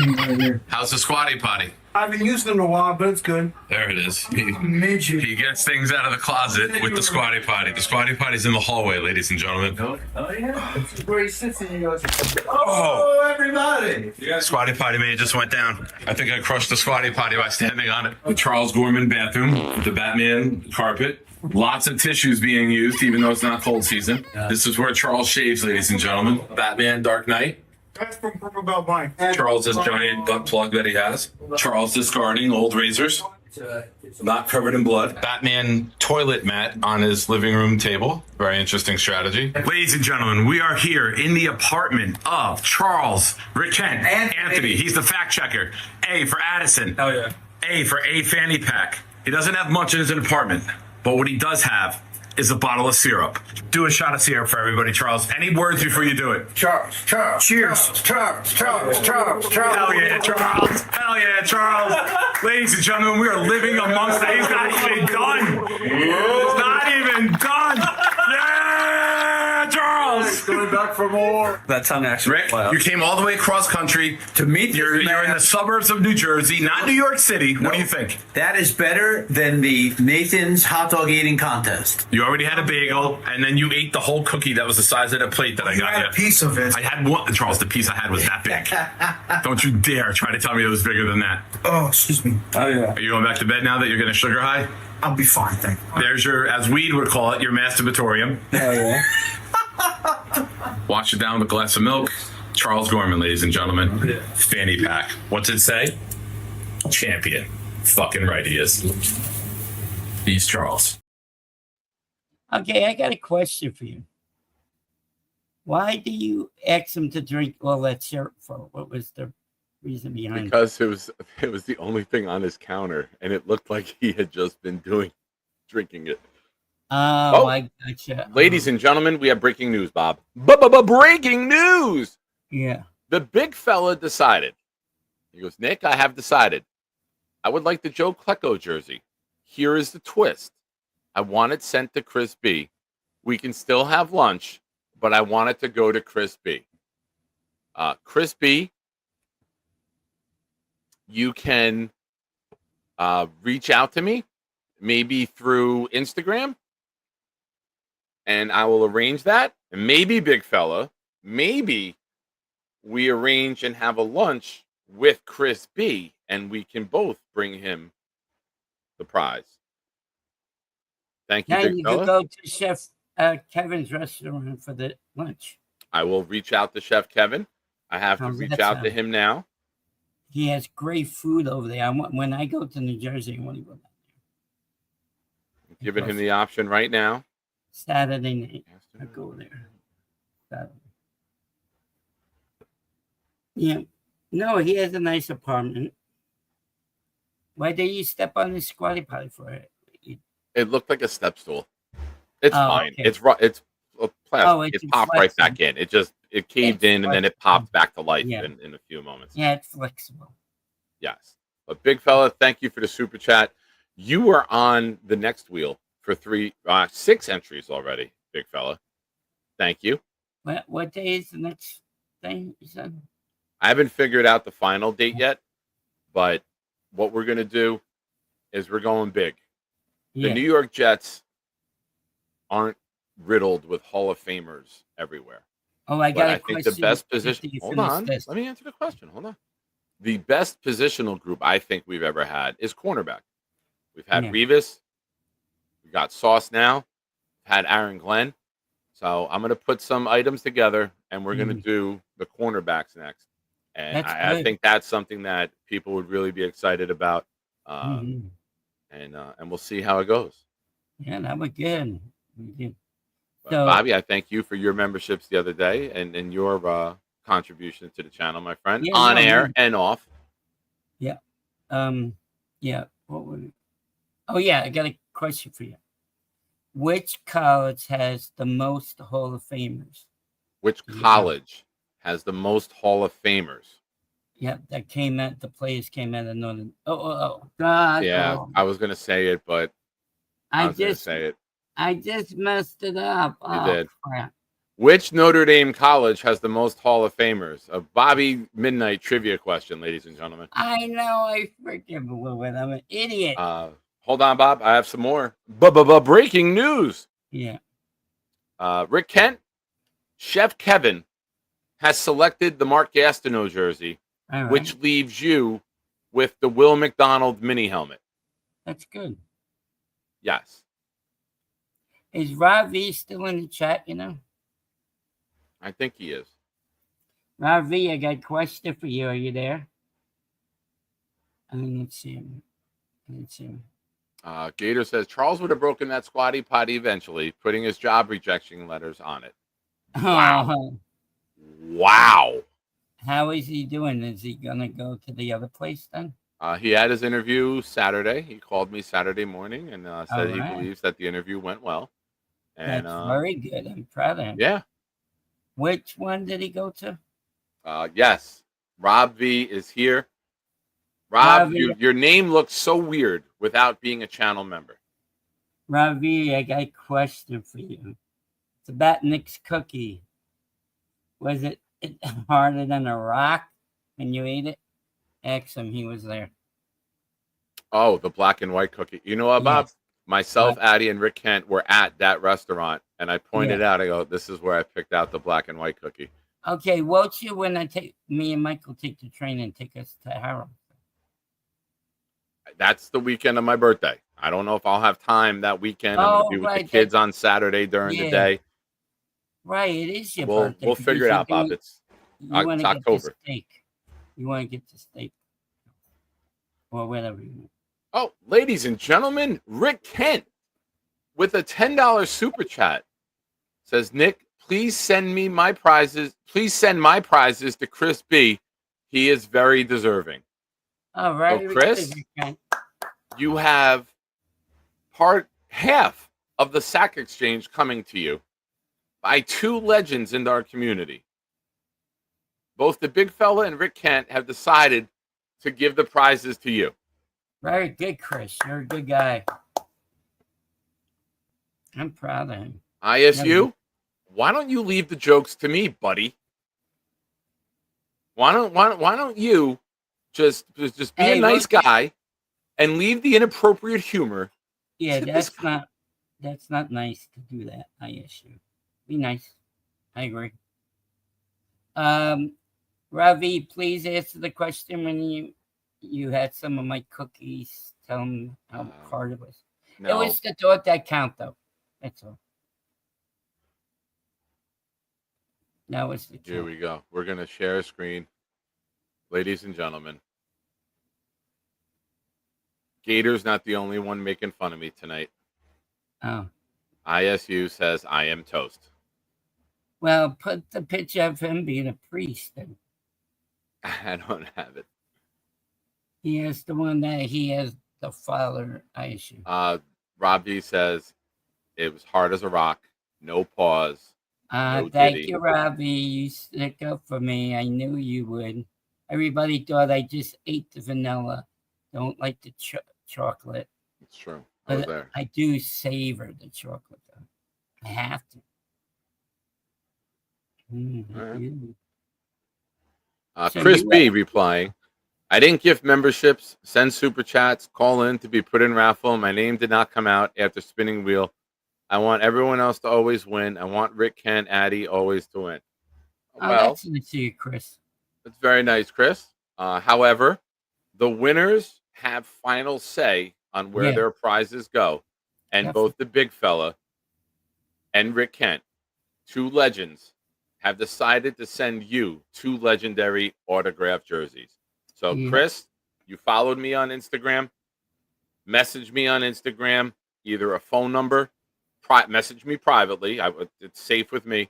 How's the squatty potty? I haven't used it in a while, but it's good. There it is. Midget. He gets things out of the closet with the squatty potty. The squatty potty's in the hallway, ladies and gentlemen. Oh, yeah. It's where he sits and he goes, oh, everybody. Squatty potty may have just went down. I think I crushed the squatty potty by standing on it. The Charles Gorman bathroom, the Batman carpet. Lots of tissues being used, even though it's not cold season. This is where Charles shaves, ladies and gentlemen. Batman Dark Knight. That's from Purple Belt Mine. Charles' giant butt plug that he has. Charles discarding old razors. Not covered in blood. Batman toilet mat on his living room table. Very interesting strategy. Ladies and gentlemen, we are here in the apartment of Charles, Rick Kent, and Anthony. He's the fact checker. A for Addison. Oh, yeah. A for a fanny pack. He doesn't have much in his apartment, but what he does have is a bottle of syrup. Do a shot of syrup for everybody, Charles. Any words before you do it? Charles. Cheers. Charles. Hell yeah, Charles. Hell yeah, Charles. Ladies and gentlemen, we are living amongst the... He's not even done. It's not even done. Yeah, Charles. Going back for more. That tongue action. Rick, you came all the way across country to meet you're in the suburbs of New Jersey, not New York City. What do you think? That is better than the Nathan's hot dog eating contest. You already had a bagel, and then you ate the whole cookie that was the size of the plate that I got you. A piece of it. I had one, Charles. The piece I had was that big. Don't you dare try to tell me it was bigger than that. Oh, excuse me. Oh, yeah. Are you going back to bed now that you're getting a sugar high? I'll be fine, thank you. There's your, as weed would call it, your masturbatorium. Oh, yeah. Wash it down with a glass of milk. Charles Gorman, ladies and gentlemen. Fanny pack. What's it say? Champion. Fucking right he is. He's Charles. Okay, I got a question for you. Why do you ask him to drink all that syrup for? What was the reason behind it? Because it was the only thing on his counter, and it looked like he had just been drinking it. Oh, I gotcha. Ladies and gentlemen, we have breaking news, Bob. Breaking news! Yeah. The big fella decided. He goes, Nick, I have decided. I would like the Joe Klecko jersey. Here is the twist. I want it sent to Chris B. We can still have lunch, but I want it to go to Chris B. Chris B, you can reach out to me, maybe through Instagram, and I will arrange that. And maybe, big fella, maybe we arrange and have a lunch with Chris B, and we can both bring him the prize. Thank you, Now big you fella. could go to Chef Kevin's restaurant for the lunch. I will reach out to Chef Kevin. I have to How's reach that out to sound? him now. He has great food over there. When I go to New Jersey, I want to go down I'm giving him the option right now. Saturday night. I go there. Saturday. Yeah. No, he has a nice apartment. Why did you step on his squatty potty for it? It looked like a step stool. It's fine. Okay. It's plastic. Oh, it it's popped right flexible. back in. It caved in and then it popped back to life in a few moments. Yeah, it's flexible. Yes. But big fella, thank you for the super chat. You were on the next wheel for 6 entries already, big fella. Thank you. What day is the next thing you said? I haven't figured out the final date yet, but what we're going to do is we're going big. The Yeah. New York Jets aren't riddled with Hall of Famers everywhere. Oh, I But got I a think question the best after position. you Hold finish on. this. Let me answer the question. Hold on. The best positional group I think we've ever had is cornerback. We've had Yeah. Revis. We got Sauce now. Had Aaron Glenn. So I'm going to put some items together, and we're going to do the cornerbacks next. And That's I good. think that's something that people would really be excited about. Mhm. And we'll see how it goes. Yeah, that was good. But So, Bobby, I thank you for your memberships the other day and your contribution to the channel, my friend, Yeah, on no, air man. and off. Yeah. Yeah. What would it? Oh, yeah. I got a question for you. Which college has the most Hall of Famers? Which college has the most Hall of Famers? Yeah, that came at the players came out of Northern. Oh, God. Yeah, oh. I was going to say it, but I was going to say it. I just messed it up. You did. Crap. Which Notre Dame college has the most Hall of Famers? A Bobby Midnight trivia question, ladies and gentlemen. I know. I freaking blew it. I'm an idiot. Hold on, Bob. I have some more. Breaking news. Yeah. Rick Kent, Chef Kevin has selected the Mark Gastineau jersey, All right. which leaves you with the Will McDonald mini helmet. That's good. Yes. Is Rob V still in the chat, you know? I think he is. Rob V, I got a question for you. Are you there? I didn't see him. Gator says Charles would have broken that squatty potty eventually, putting his job rejection letters on it. Wow. Wow. How is he doing? Is he going to go to the other place then? He had his interview Saturday. He called me Saturday morning and said he Alright. believes that the interview went well. And That's very good. I'm proud of him. yeah. Which one did he go to? Yes. Rob V is here. Rob, Rob V. your name looks so weird without being a channel member. Rob V, I got a question for you. It's about Nick's cookie. Was it harder than a rock when you ate it? Ask him. He was there. Oh, the black and white cookie. You know what, Bob? Yes. Myself, Addie, and Rick Kent were at that restaurant, and I pointed Yeah. out, I go, this is where I picked out the black and white cookie. Okay, won't you, when me and Michael take the train and take us to Harold? That's the weekend of my birthday. I don't know if I'll have time that weekend. I'm Oh, going to be with right, the kids on Saturday during the yeah. day. Right, it is your We'll birthday. figure it because out, Bob. you It's want to get the October. steak. You want to get the steak. Or whatever you want. Oh, ladies and gentlemen, Rick Kent. with a $10 super chat says, Nick, please send my prizes to Chris B. He is very deserving. All right. So, Chris, you have half of the sack exchange coming to you by two legends in our community. Both the big fella and Rick Kent have decided to give the prizes to you. Very good, Chris. You're a good guy. I'm proud of him. ISU, why don't you leave the jokes to me, buddy? Why don't you just be a nice guy and leave the inappropriate humor? Yeah, that's not nice to do that. ISU, be nice. I agree. Ravi, please answer the question when you had some of my cookies. Tell them how hard it was. No. It was the thought that count, though. That's all. That was the Here we go. We're going to share a screen. Ladies and gentlemen, Gator's not the only one making fun of me tonight. Oh. ISU says I am toast. Well, put the picture of him being a priest. Then. I don't have it. He has the one that he has the father, ISU. Robbie says it was hard as a rock. No pause. No Thank ditty. you, Robbie. You stick up for me. I knew you would. Everybody thought I just ate the vanilla. Don't like the chocolate. It's true. I was But there. I do savor the chocolate, though. I have to. So Chris you- B replying, I didn't gift memberships, send super chats, call in to be put in raffle. My name did not come out after spinning wheel. I want everyone else to always win. I want Rick, Ken, Addy always to win. Oh, Well, that's nice to you, Chris. that's very nice, Chris. However, the winners have final say on where Yeah. their prizes go. And Definitely. both the big fella and Rick Kent, two legends, have decided to send you two legendary autographed jerseys. So, Yeah. Chris, you followed me on Instagram. Message me on Instagram, either a phone number, message me privately. It's safe with me.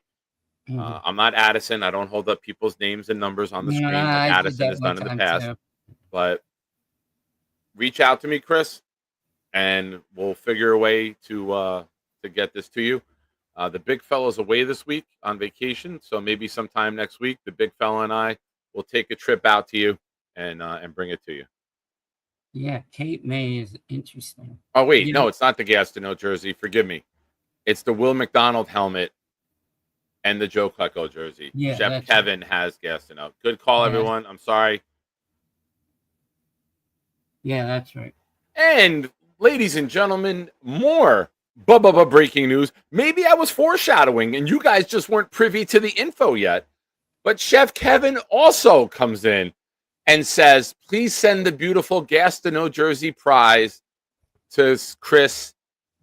I'm not Addison. I don't hold up people's names and numbers on the screen Nah, like I did Addison that has one done in the time, past. too. But reach out to me, Chris, and we'll figure a way to get this to you. The big fella's away this week on vacation, so maybe sometime next week, the big fella and I will take a trip out to you and bring it to you. Yeah, Cape May is interesting. Oh wait, You no, know- it's not the Gastineau jersey. Forgive me. It's the Will McDonald helmet and the Joe Klecko jersey. Yeah, Chef that's Kevin has Gastineau. Good call, Yeah. everyone. I'm sorry. Yeah, that's right. And ladies and gentlemen, more Bubba breaking news. Maybe I was foreshadowing and you guys just weren't privy to the info yet. But Chef Kevin also comes in and says, please send the beautiful Gastineau jersey prize to Chris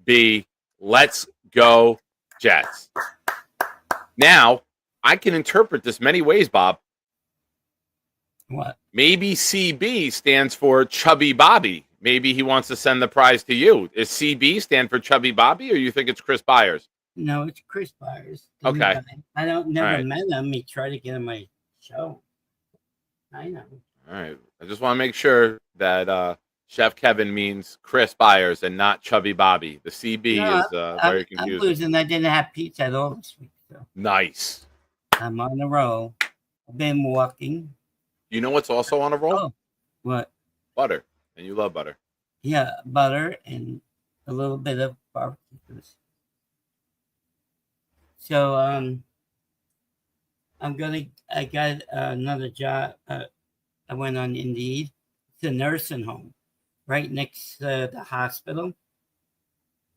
B. Let's go, Jets. Now, I can interpret this many ways, Bob. What? Maybe CB stands for Chubby Bobby. Maybe he wants to send the prize to you. Is CB stand for Chubby Bobby, or you think it's Chris Byers? No, it's Chris Byers. Okay. I never All right. met him. He tried to get on my show. I know. All right. I just want to make sure that Chef Kevin means Chris Byers and not Chubby Bobby. The CB No, is very I'm confusing. losing. I didn't have pizza at all this week. So Nice. I'm on a roll. I've been walking. You know what's also on a roll? Oh, what? Butter. And you love butter. Yeah, butter and a little bit of barbecue sauce. So I got another job. I went on Indeed. It's a nursing home right next to the hospital.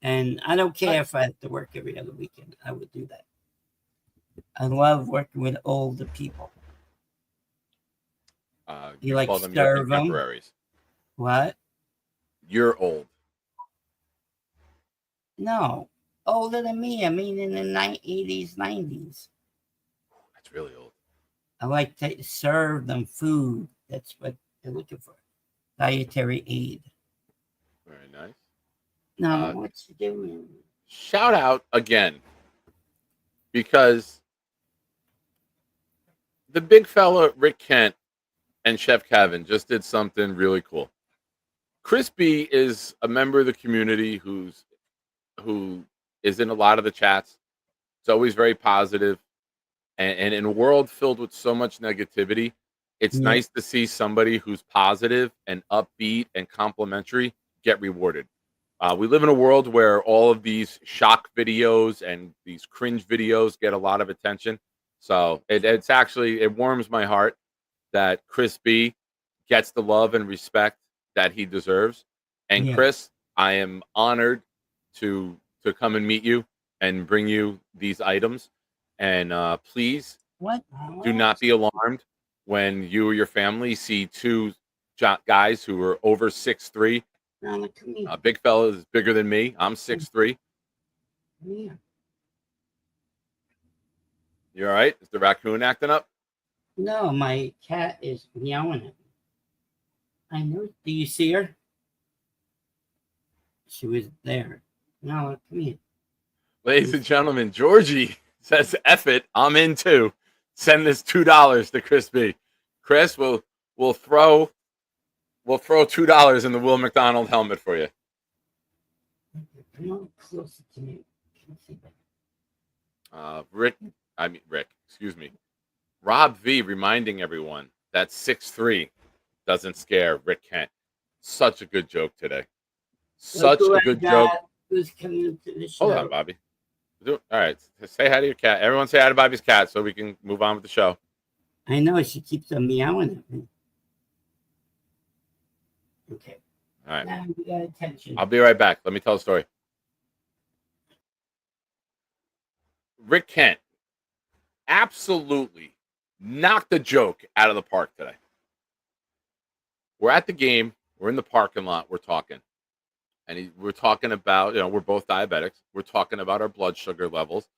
And I don't care if I have to work every other weekend. I would do that. I love working with older people. You like call them your serve 'em? contemporaries. What? You're old. No, older than me. I mean, in the 80s, 90s. That's really old. I like to serve them food. That's what they're looking for. Dietary aid. Very nice. No, what you doing? shout out again because the big fella Rick Kent and Chef Kevin just did something really cool. Chris B is a member of the community who is in a lot of the chats. It's always very positive. And in a world filled with so much negativity, it's Yeah. nice to see somebody who's positive and upbeat and complimentary get rewarded. We live in a world where all of these shock videos and these cringe videos get a lot of attention. So it warms my heart that Chris B gets the love and respect that he deserves. And Yeah. Chris, I am honored to come and meet you and bring you these items. And please What? do not be alarmed when you or your family see two guys who are over 6'3". No, look, come here. Big fella is bigger than me. I'm 6'3". Come here. You all right? Is the raccoon acting up? No, my cat is meowing at me. I know. Do you see her? She was there. No, look, come here. Ladies and gentlemen, Georgie says, F it, I'm in too. Send this $2 to Chris B. Chris, we'll throw $2 in the Will McDonald helmet for you. Come on closer to me. Rick, excuse me. Rob V reminding everyone that 6'3" doesn't scare Rick Kent. Such a good joke today. Such a good joke. Who's coming to the show? Hold on, Bobby. All right. Say hi to your cat. Everyone say hi to Bobby's cat so we can move on with the show. I know. She keeps on meowing at me. Okay. All right. Now we got attention. I'll be right back. Let me tell a story. Rick Kent absolutely knocked a joke out of the park today. We're at the game. We're in the parking lot. We're talking. And we're talking about, we're both diabetics. We're talking about our blood sugar levels.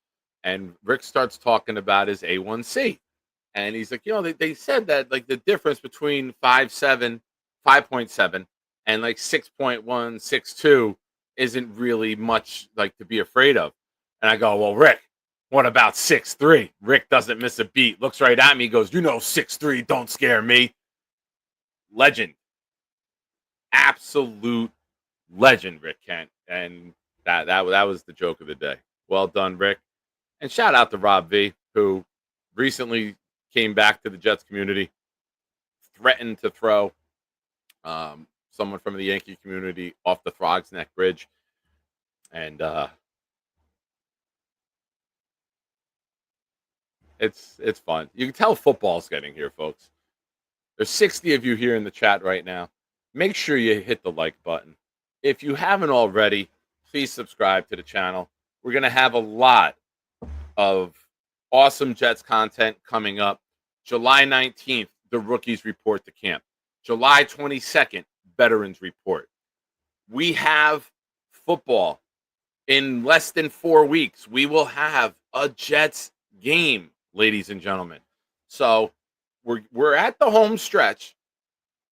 And Rick starts talking about his A1C. And he's like, they said that like the difference between 5.7 and like 6.1, 6.2 isn't really much like to be afraid of. And I go, well, Rick, what about 6'3"? Rick doesn't miss a beat. Looks right at me, goes, 6'3", don't scare me. Legend. Absolute legend, Rick Kent. And that was the joke of the day. Well done, Rick. And shout out to Rob V, who recently came back to the Jets community, threatened to throw someone from the Yankee community off the Frog's Neck Bridge. And it's fun. You can tell football's getting here, folks. There's 60 of you here in the chat right now. Make sure you hit the like button. If you haven't already, please subscribe to the channel. We're going to have a lot of awesome Jets content coming up. July 19th, the rookies report to camp. July 22nd, veterans report. We have football in less than 4 weeks. We will have a Jets game, ladies and gentlemen. So we're at the home stretch,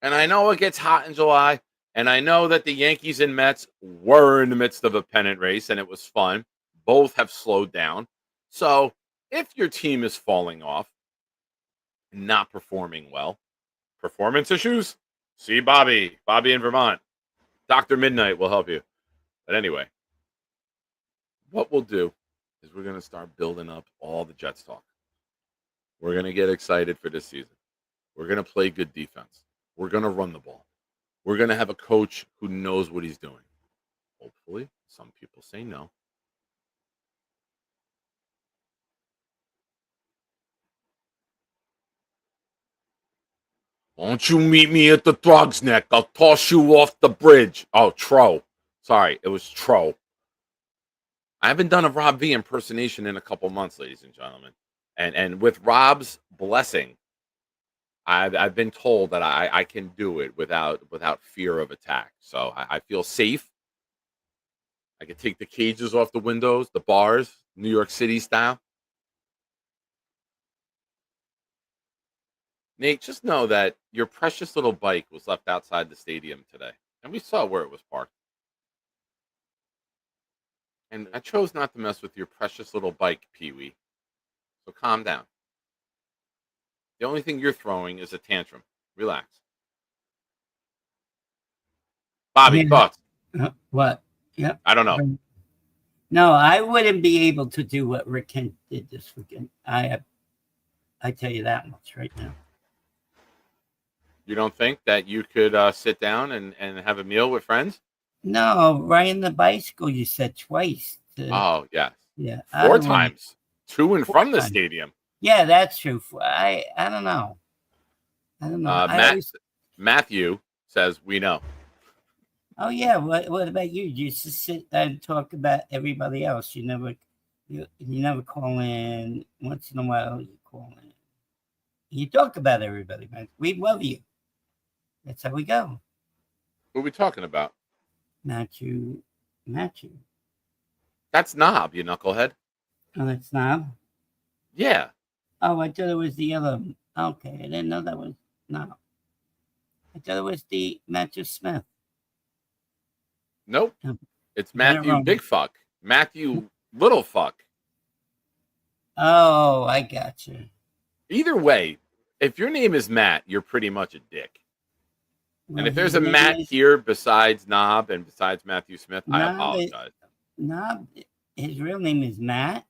and I know it gets hot in July, and I know that the Yankees and Mets were in the midst of a pennant race, and it was fun. Both have slowed down. So if your team is falling off, not performing well, performance issues, see Bobby in Vermont. Dr. Midnight will help you. But anyway, what we'll do is we're going to start building up all the Jets talk. We're going to get excited for this season. We're going to play good defense. We're going to run the ball. We're going to have a coach who knows what he's doing. Hopefully, some people say no. Won't you meet me at the Frog's Neck? I'll toss you off the bridge. Oh, Tro. Sorry, it was Tro. I haven't done a Rob V impersonation in a couple months, ladies and gentlemen. And with Rob's blessing, I've been told that I can do it without fear of attack. So I feel safe. I can take the cages off the windows, the bars, New York City style. Nate, just know that your precious little bike was left outside the stadium today, and we saw where it was parked. And I chose not to mess with your precious little bike, Pee-wee. So calm down. The only thing you're throwing is a tantrum. Relax. Bobby, Yeah. thoughts? What? Yep. I don't know. No, I wouldn't be able to do what Rick Kent did this weekend. I tell you that much right now. You don't think that you could sit down and have a meal with friends? No, riding the bicycle, you said twice. Oh, yes. Yeah. 4 times. To and from the stadium. Yeah, that's true. I don't know. I don't know. Matthew says, we know. Oh, yeah. What about you? You just sit and talk about everybody else. You never call in. Once in a while, you call in. You talk about everybody, man. We love you. That's how we go. What are we talking about? Matthew. That's Knob, you knucklehead. Oh, that's Knob? Yeah. Oh, I thought it was the other. Okay, I didn't know that was Knob. I thought it was the Matthew Smith. Nope. It's Matthew Big Fuck. Matthew Little Fuck. Oh, I got you. Either way, if your name is Matt, you're pretty much a dick. Well, and if there's a Matt here besides Knob and besides Matthew Smith, I apologize. Knob, his real name is Matt?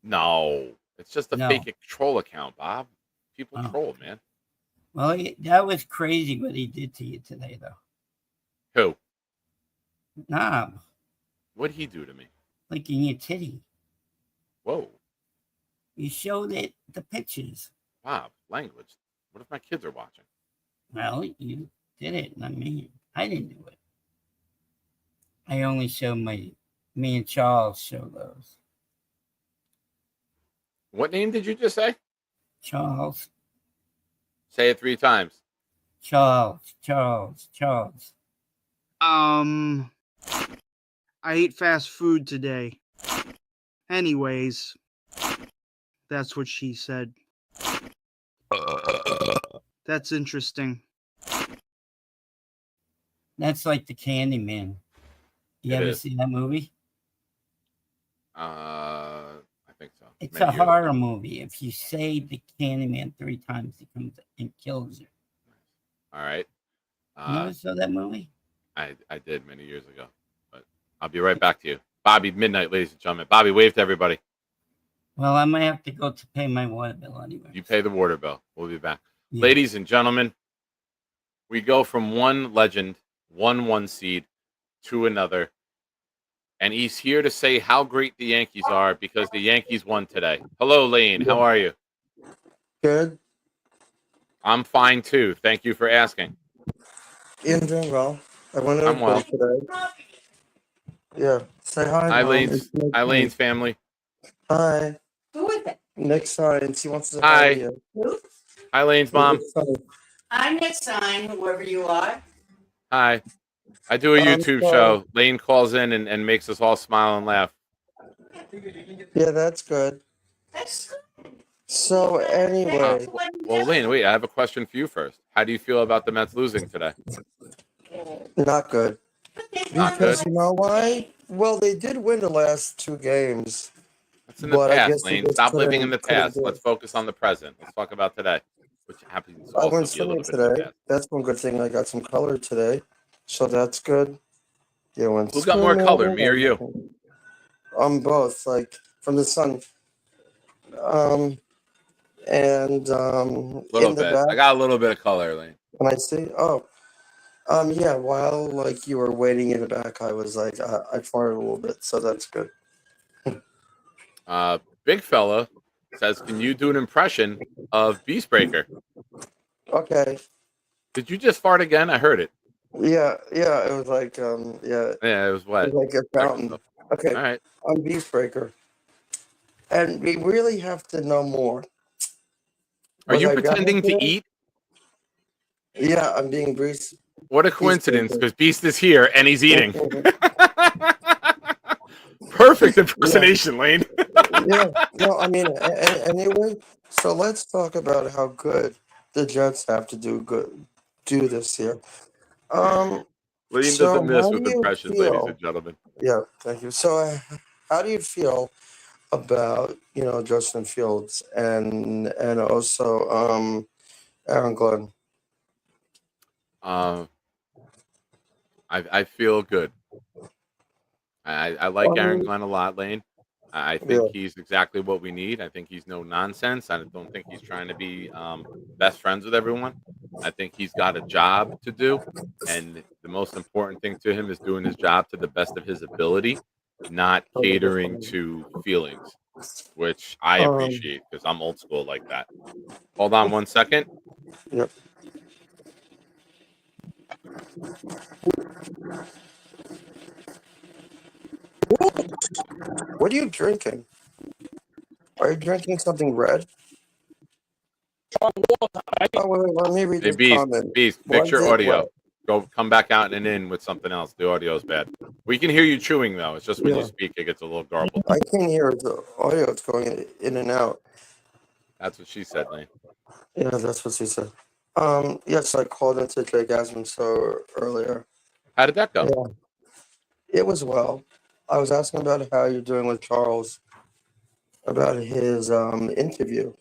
No. It's just a fake troll account, Bob. People troll, man. Well, that was crazy what he did to you today, though. Who? Knob. What'd he do to me? Like in your titty. Whoa. You showed it, the pictures. Bob, language. What if my kids are watching? Well, you did it, not me. I didn't do it. I only show me and Charles show those. What name did you just say? Charles. Say it 3 times. Charles. I ate fast food today. Anyways, that's what she said. That's interesting. That's like the Candyman. You ever seen that movie? I think so. It's a horror movie. If you say the Candyman 3 times, he comes and kills you. All right. You never saw that movie? I did many years ago, but I'll be right back to you. Bobby, midnight, ladies and gentlemen. Bobby, wave to everybody. Well, I might have to go to pay my water bill anyway. You pay the water bill. We'll be back. Yeah. Ladies and gentlemen, we go from one legend, one seed, to another. And he's here to say how great the Yankees are because the Yankees won today. Hello, Lane. How are you? Good. I'm fine, too. Thank you for asking. Ian doing well. I went I'm well. today. Yeah. Say hi. Hi, Mom. Lane's family. Hi. Who is it? Nick Science. He wants to Hi. hi you. Who? Hi, Lane's mom. I'm Nick Sign, whoever you are. Hi. I do a YouTube show. Lane calls in and makes us all smile and laugh. Yeah, that's good. So anyway. Well, Lane, wait. I have a question for you first. How do you feel about the Mets losing today? Not good. Not Because good. you know why? Well, they did win the last 2 games. That's in the but I past, guess they Lane. just Stop living in the couldn't past. do it. Let's focus on the present. Let's talk about today, which happens I also went to be a little swimming bit in the today. past. That's one good thing. I got some color today. So that's good. Yeah, went Who got more swimming, color, me or you? Both, like from the sun. A In little the bit. back, I got a little bit of color, Lane. can I see? Yeah, while like you were waiting in the back, I was like, I farted a little bit, so that's good. Big fella says, can you do an impression of Beastbreaker? Okay. Did you just fart again? I heard it. Yeah, it was like, yeah. Yeah, it was wet. It was like a fountain. Okay. All right. I'm Beastbreaker. And we really have to know more. Are you Was I pretending to today? eat? Yeah, I'm being Beast. What a coincidence, because Beast is here and he's eating. Yeah. Perfect impersonation, Lane. Yeah, no, I mean, anyway, so let's talk about how good the Jets have to do this year. Lane So doesn't miss how with do you impressions, ladies feel? and gentlemen. Yeah, thank you. So, how do you feel about Justin Fields and also Aaron Glenn? Uh, I feel good. I like Aaron Um, Glenn a lot, Lane. I think yeah. he's exactly what we need. I think he's no nonsense. I don't think he's trying to be best friends with everyone. I think he's got a job to do, and the most important thing to him is doing his job to the best of his ability, not catering to feelings, which I Um, appreciate because I'm old school like that. Hold on one second. yep. What are you drinking? Are you drinking something red? Oh, wait, let me read Hey, this Beast, comment. Beast, fix One your did audio. what? Come back out and in with something else. The audio is bad. We can hear you chewing though. It's just when you Yeah. speak, it gets a little garbled. I can't hear the audio. It's going in and out. That's what she said, Lane. Yeah, that's what she said. Yes, I called into Jake Asman so earlier. How did that go? Yeah, it was well. I was asking about how you're doing with Charles, about his interview.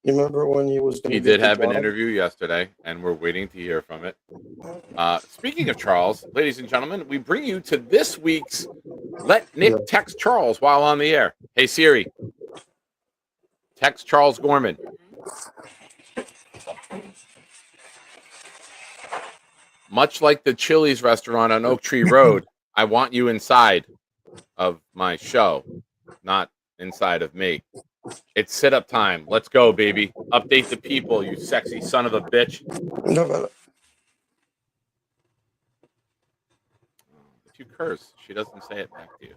You remember when he was going He to get did the have an job? interview yesterday, and we're waiting to hear from it. Speaking of Charles, ladies and gentlemen, we bring you to this week's Let Nick Text Charles while on the air. Hey, Siri, text Charles Gorman. Much like the Chili's restaurant on Oak Tree Road, I want you inside of my show, not inside of me. It's sit up time. Let's go, baby. Update the people, you sexy son of a bitch. No, but If you curse, she doesn't say it back to you.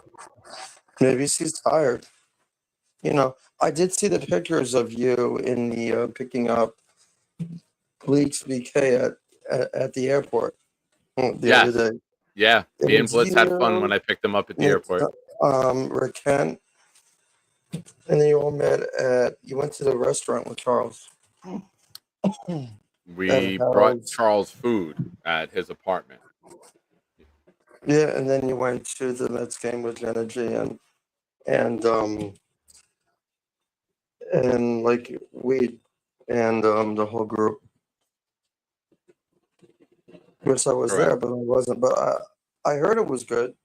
maybe she's tired. I did see the pictures of you in the picking up Bleaks BK at the airport the other Yes. day. Yeah. It Me and was Blitz had fun when you, I picked them up at the Nick, airport. Rick Kent, and then you all met you went to the restaurant with Charles. We And brought Charles food at his apartment. yeah, and then you went to the Mets game with Energy and like weed and the whole group. Wish I was Correct. there, but I wasn't. But I heard it was good.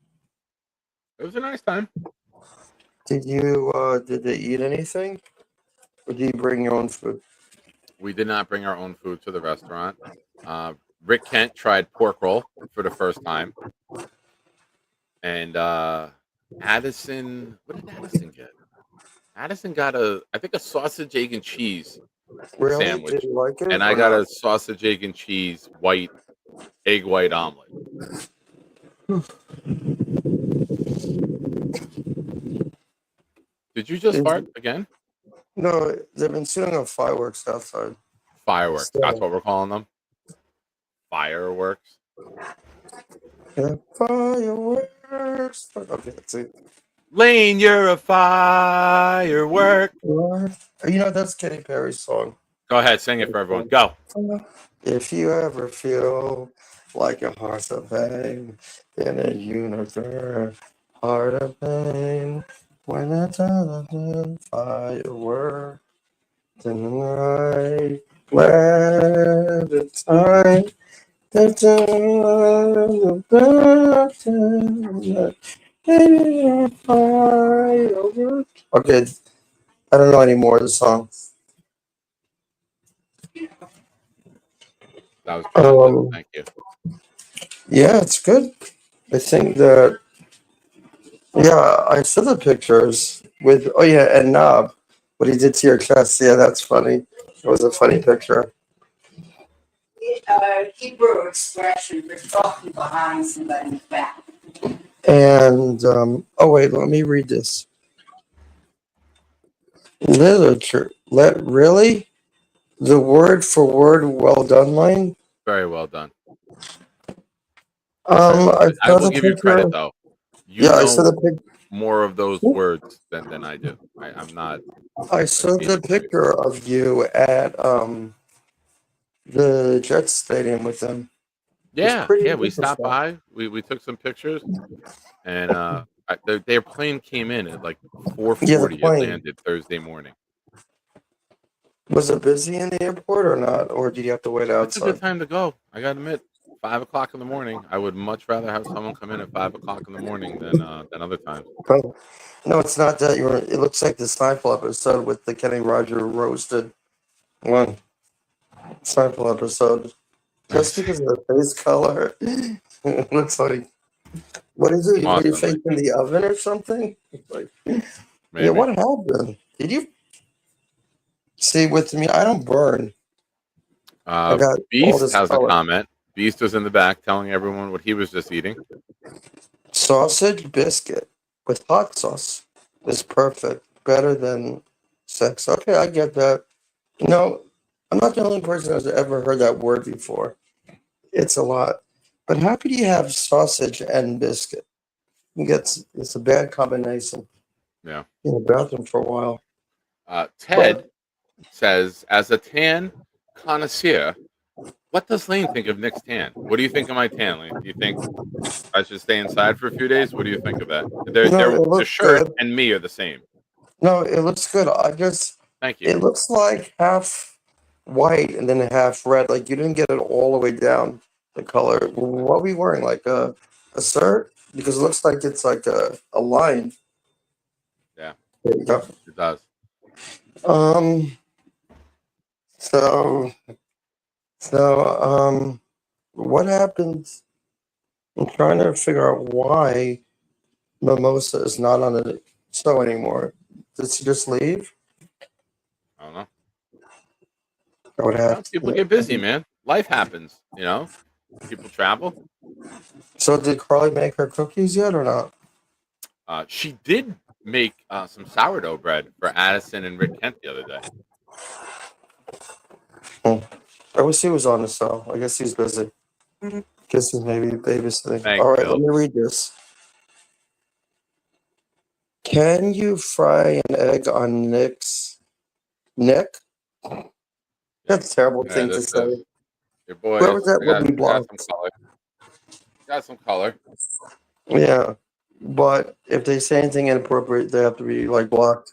It was a nice time. Did they eat anything? Or did you bring your own food? We did not bring our own food to the restaurant. Rick Kent tried pork roll for the first time. And Addison, what did Addison get? Addison got I think a sausage, egg, and cheese Really? sandwich. Did you like it And I or got not? a sausage, egg, and cheese egg white omelet. Did you just fart again? No, they've been shooting off fireworks outside. Fireworks. So- That's what we're calling them. Fireworks. Yeah, fireworks. Okay, that's it. Lane, you're a firework. That's Katy Perry's song. Go ahead, sing it for everyone. Go. If you ever feel like your heart's a pain in a universe, heart of pain, when it's a firework, tonight, let it's time. The firework. Okay, I don't know any more of the song. That was tremendous. Thank you. Yeah, it's good. I think that. Yeah, I saw the pictures with. Oh yeah, and Knob, what he did to your chest. Yeah, that's funny. It was a funny picture. Hebrew expression for talking behind somebody's back. And oh wait, let me read this. Literature. Really the word for word well done line. Very well done. I I saw will the give you picture. credit though. I saw the picture. More of those words than I do. I'm not. I saw the picture of you at the Jets stadium with them. Yeah, pretty yeah. We interesting. stopped by. We took some pictures, and their plane came in at like Yeah, the 4:40. It plane. landed Thursday morning. Was it busy in the airport or not? Or did you have to wait It's a good outside? time to go. I gotta admit, 5 o'clock in the morning. I would much rather have someone come in at 5 o'clock in the morning than other times. Oh, no, it's not that. It looks like the Seinfeld episode with the Kenny Roger roasted one. Seinfeld episode. Just because of the face color, it looks like. What is it? Were you Awesome. face in the oven or something? Like, yeah, Maybe. what happened? Did you see with me? I don't burn. I got all Beast this has a color. comment. Beast was in the back telling everyone what he was just eating. Sausage biscuit with hot sauce is perfect. Better than sex. Okay, I get that. No, I'm not the only person who's ever heard that word before. It's a lot. But how could you have sausage and biscuit? It's a bad combination. Yeah. In the bathroom for a while. Ted says, as a tan connoisseur, what does Lane think of Nick's tan? What do you think of my tan, Lane? Do you think I should stay inside for a few days? What do you think of that? It The looks shirt good. and me are the same. No, it looks good. Thank you. It looks like half white and then half red. Like you didn't get it all the way down the color. What were you wearing? Like a shirt? Because it looks like it's like a line. Yeah. There you go. It does. So, what happened? I'm trying to figure out why Mimosa is not on the show anymore. Did she just leave? I don't know. I would have People get busy, man. Life happens, you know? People travel. So did Carly make her cookies yet or not? She did make some sourdough bread for Addison and Rick Kent the other day. I wish he was on the show. I guess he's busy. Guess he's maybe babysitting. Thanks, All right, Bill. let me read this. Can you fry an egg on Nick's neck? That's a terrible thing to say. Your boy. Whoever that would be got blocked. some color. Got some color. Yeah, but if they say anything inappropriate, they have to be like blocked.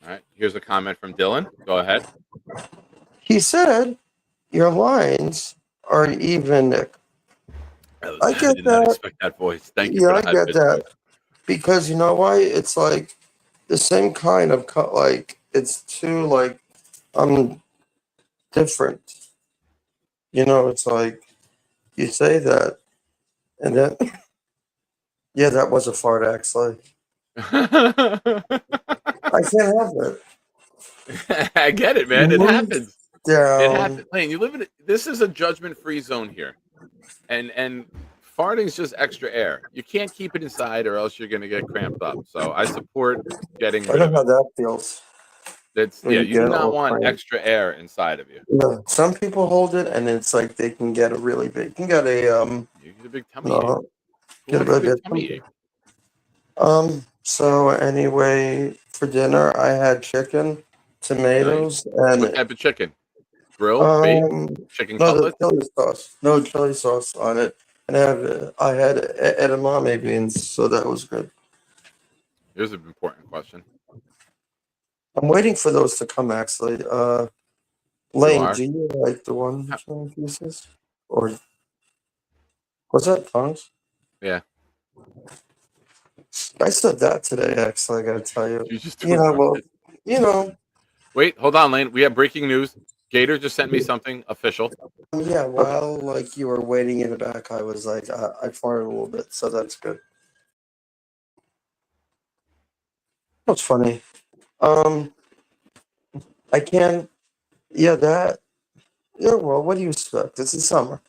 All right. Here's a comment from Dylan. Go ahead. He said, "Your lines are even, Nick." I get did not that. expect that voice. Thank you Yeah, for I that. get that. Because you know why? It's like the same kind of like it's too like different. You know, it's like you say that, and then yeah, that was a fart actually. I can't help it. I get it, man. It happens. Down. It happens. Lane, you live in. This is a judgment-free zone here, and farting's just extra air. You can't keep it inside, or else you're going to get cramped up. So I support getting I rid know of how it. that feels. You do get not all want cramped. extra air inside of you. No, some people hold it, and it's like they can get a really big. You can get a You get a big tummy ache. get a Who wants really a big tummy ache? So anyway, for dinner I had chicken, tomatoes, What and type of chicken? Grilled, baked, chicken no, the cutlets. chili sauce. No chili sauce on it, and I had edamame beans, so that was good. Here's an important question. I'm waiting for those to come actually. You Lane, are? do you like the one chicken pieces, or what's that, tongues? Yeah. I said that today. Actually, I gotta tell you. You just You know, well, Wait, hold on, Lane. We have breaking news. Gator just sent me something official. yeah. While like you were waiting in the back, I was like, I farted a little bit, so that's good. That's funny. I can. Yeah, that. Yeah. Well, what do you expect? It's the summer.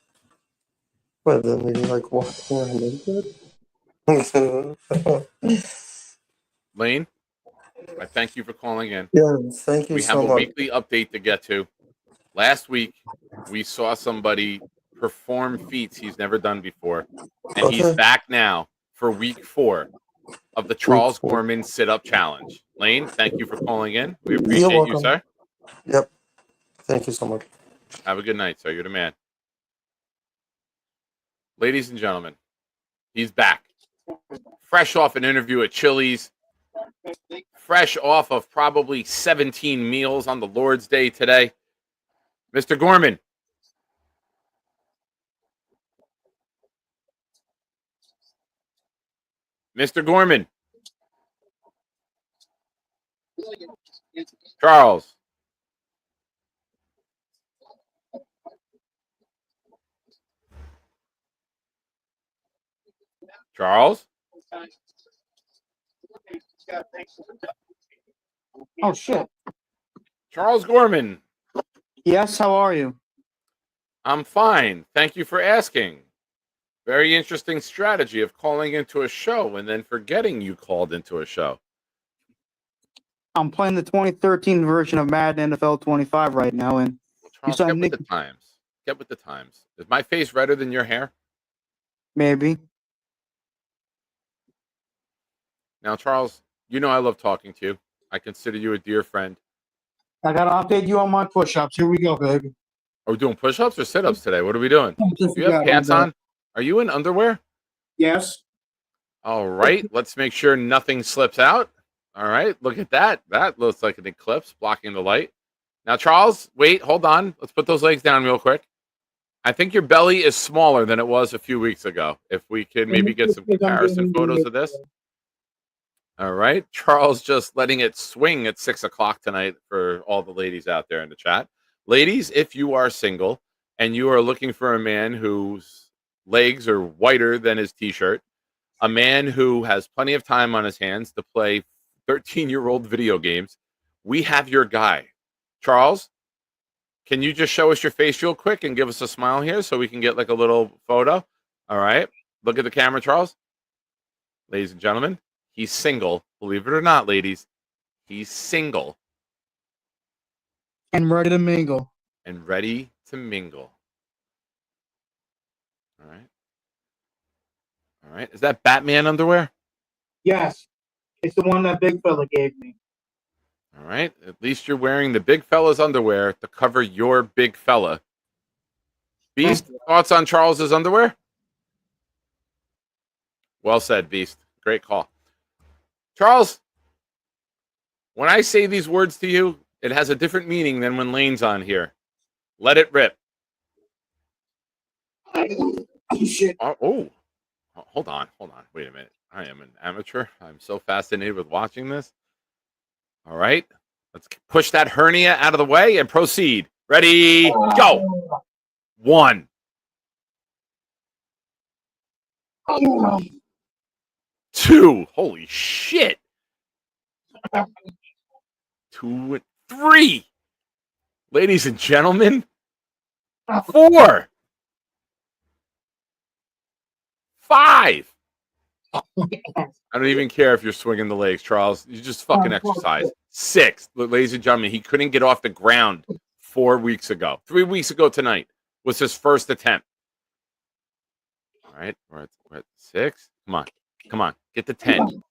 What then? Maybe like walking around naked. Lane, I thank you for calling in. Yeah, thank you We have so a much. weekly update to get to. Last week, we saw somebody perform feats he's never done before, and he's Okay. back now for week 4 of the Charles Gorman Sit-Up Challenge. Lane, thank you for calling in. We appreciate you, welcome. sir. Yep. Thank you so much. Have a good night, sir. You're the man. Ladies and gentlemen, he's back. Fresh off an interview at Chili's. Fresh off of probably 17 meals on the Lord's Day today. Mr. Gorman. Mr. Gorman. Charles. Charles. Oh shit. Charles Gorman. Yes, how are you? I'm fine. Thank you for asking. Very interesting strategy of calling into a show and then forgetting you called into a show. I'm playing the 2013 version of Madden NFL 25 right now, and Charles, get with the times. Get with the times. Is my face redder than your hair? Maybe. Now, Charles, you know I love talking to you. I consider you a dear friend. I gotta update you on my push-ups. Here we go, baby. Are we doing push-ups or sit-ups today? What are we doing? Do you have pants on? Are you in underwear? Yes. All right. Let's make sure nothing slips out. All right. Look at that. That looks like an eclipse blocking the light. Now, Charles, wait. Hold on. Let's put those legs down real quick. I think your belly is smaller than it was a few weeks ago. If we could maybe get some comparison photos of this. All right. Charles just letting it swing at 6 o'clock tonight for all the ladies out there in the chat. Ladies, if you are single and you are looking for a man whose legs are whiter than his t-shirt, a man who has plenty of time on his hands to play 13-year-old video games, we have your guy. Charles, can you just show us your face real quick and give us a smile here so we can get like a little photo? All right. Look at the camera, Charles. Ladies and gentlemen, he's single. Believe it or not, ladies, he's single. And ready to mingle. And ready to mingle. All right. All right. Is that Batman underwear? Yes. It's the one that big fella gave me. All right. At least you're wearing the big fella's underwear to cover your big fella. Beast, thoughts on Charles's underwear? Well said, Beast. Great call. Charles, when I say these words to you, it has a different meaning than when Lane's on here. Let it rip. Oh, shit. Oh, hold on. Wait a minute. I am an amateur. I'm so fascinated with watching this. All right. Let's push that hernia out of the way and proceed. Ready, go. 1. 2. Holy shit. 2, 3. Ladies and gentlemen. 4. 5. I don't even care if you're swinging the legs, Charles. You just fucking exercise. 6. Ladies and gentlemen, he couldn't get off the ground 4 weeks ago. 3 weeks ago tonight was his first attempt. All right, we're at 6. Come on. Get to 10.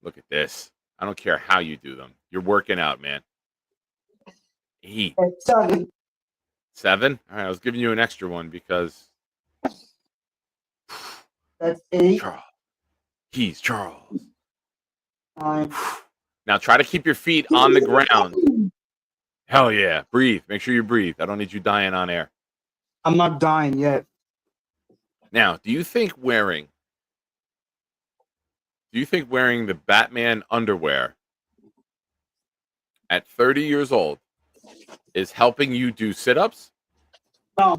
Look at this. I don't care how you do them. You're working out, man. 8. 7. All right, I was giving you an extra one because that's 8. He's Charles. Now try to keep your feet on the ground. Hell yeah. Breathe. Make sure you breathe. I don't need you dying on air. I'm not dying yet. Now, do you think wearing the Batman underwear at 30 years old is helping you do sit-ups? No.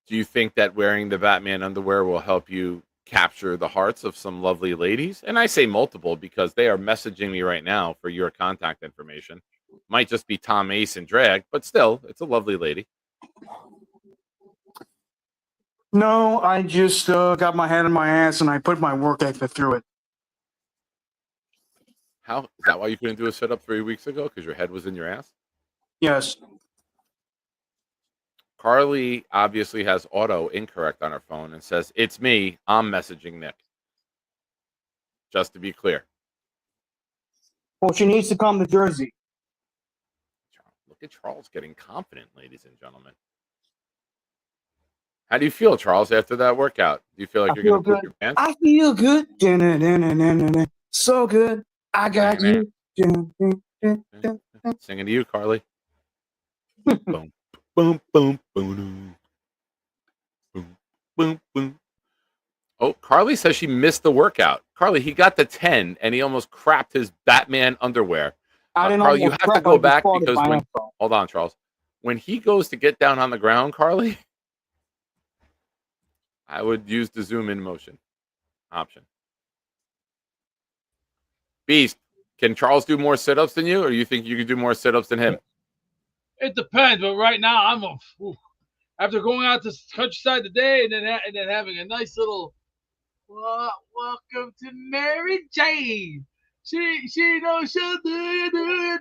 Do you think that wearing the Batman underwear will help you capture the hearts of some lovely ladies? And I say multiple because they are messaging me right now for your contact information. Might just be Tom Ace and drag, but still, it's a lovely lady. No, I just got my head in my ass and I put my work ethic through it. How is that why you couldn't do a sit-up 3 weeks ago? Because your head was in your ass? Yes. Carly obviously has auto incorrect on her phone and says, "It's me. I'm messaging Nick." Just to be clear. Well, she needs to come to Jersey. Look at Charles getting confident, ladies and gentlemen. How do you feel, Charles, after that workout? Do you feel like I you're feel going to poop good. your pants? I feel good. Da-na-na-na-na-na. So good. I got you. Singing to you, Carly. Boom, boom, boom, boom, boom, boom, boom. Oh, Carly says she missed the workout. Carly, he got to 10 and he almost crapped his Batman underwear. I didn't Carly, you almost have to crap, go I just back farted because my when ass off. hold on, Charles. When he goes to get down on the ground, Carly, I would use the zoom in motion option. Beast, can Charles do more sit-ups than you, or you think you could do more sit-ups than him? It depends, but right now after going out to countryside today and then having a nice little welcome to Mary Jane. She knows she'll do ya.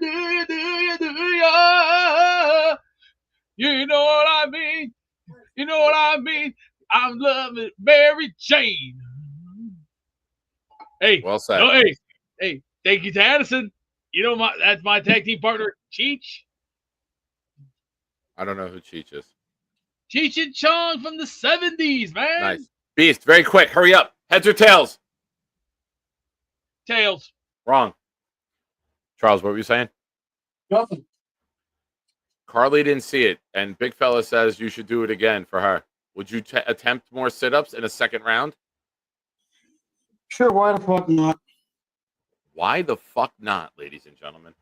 You know what I mean? You know what I mean? I'm loving Mary Jane. Hey, well said. No, hey, thank you to Addison. You know that's my tag team partner, Cheech. I don't know who Cheech is. Cheech and Chong from the 70s, man. Nice. Beast, very quick. Hurry up. Heads or tails? Tails. Wrong. Charles, what were you saying? Nothing. Carly didn't see it, and Big Fella says you should do it again for her. Would you attempt more sit-ups in a second round? Sure, why the fuck not? Why the fuck not, ladies and gentlemen?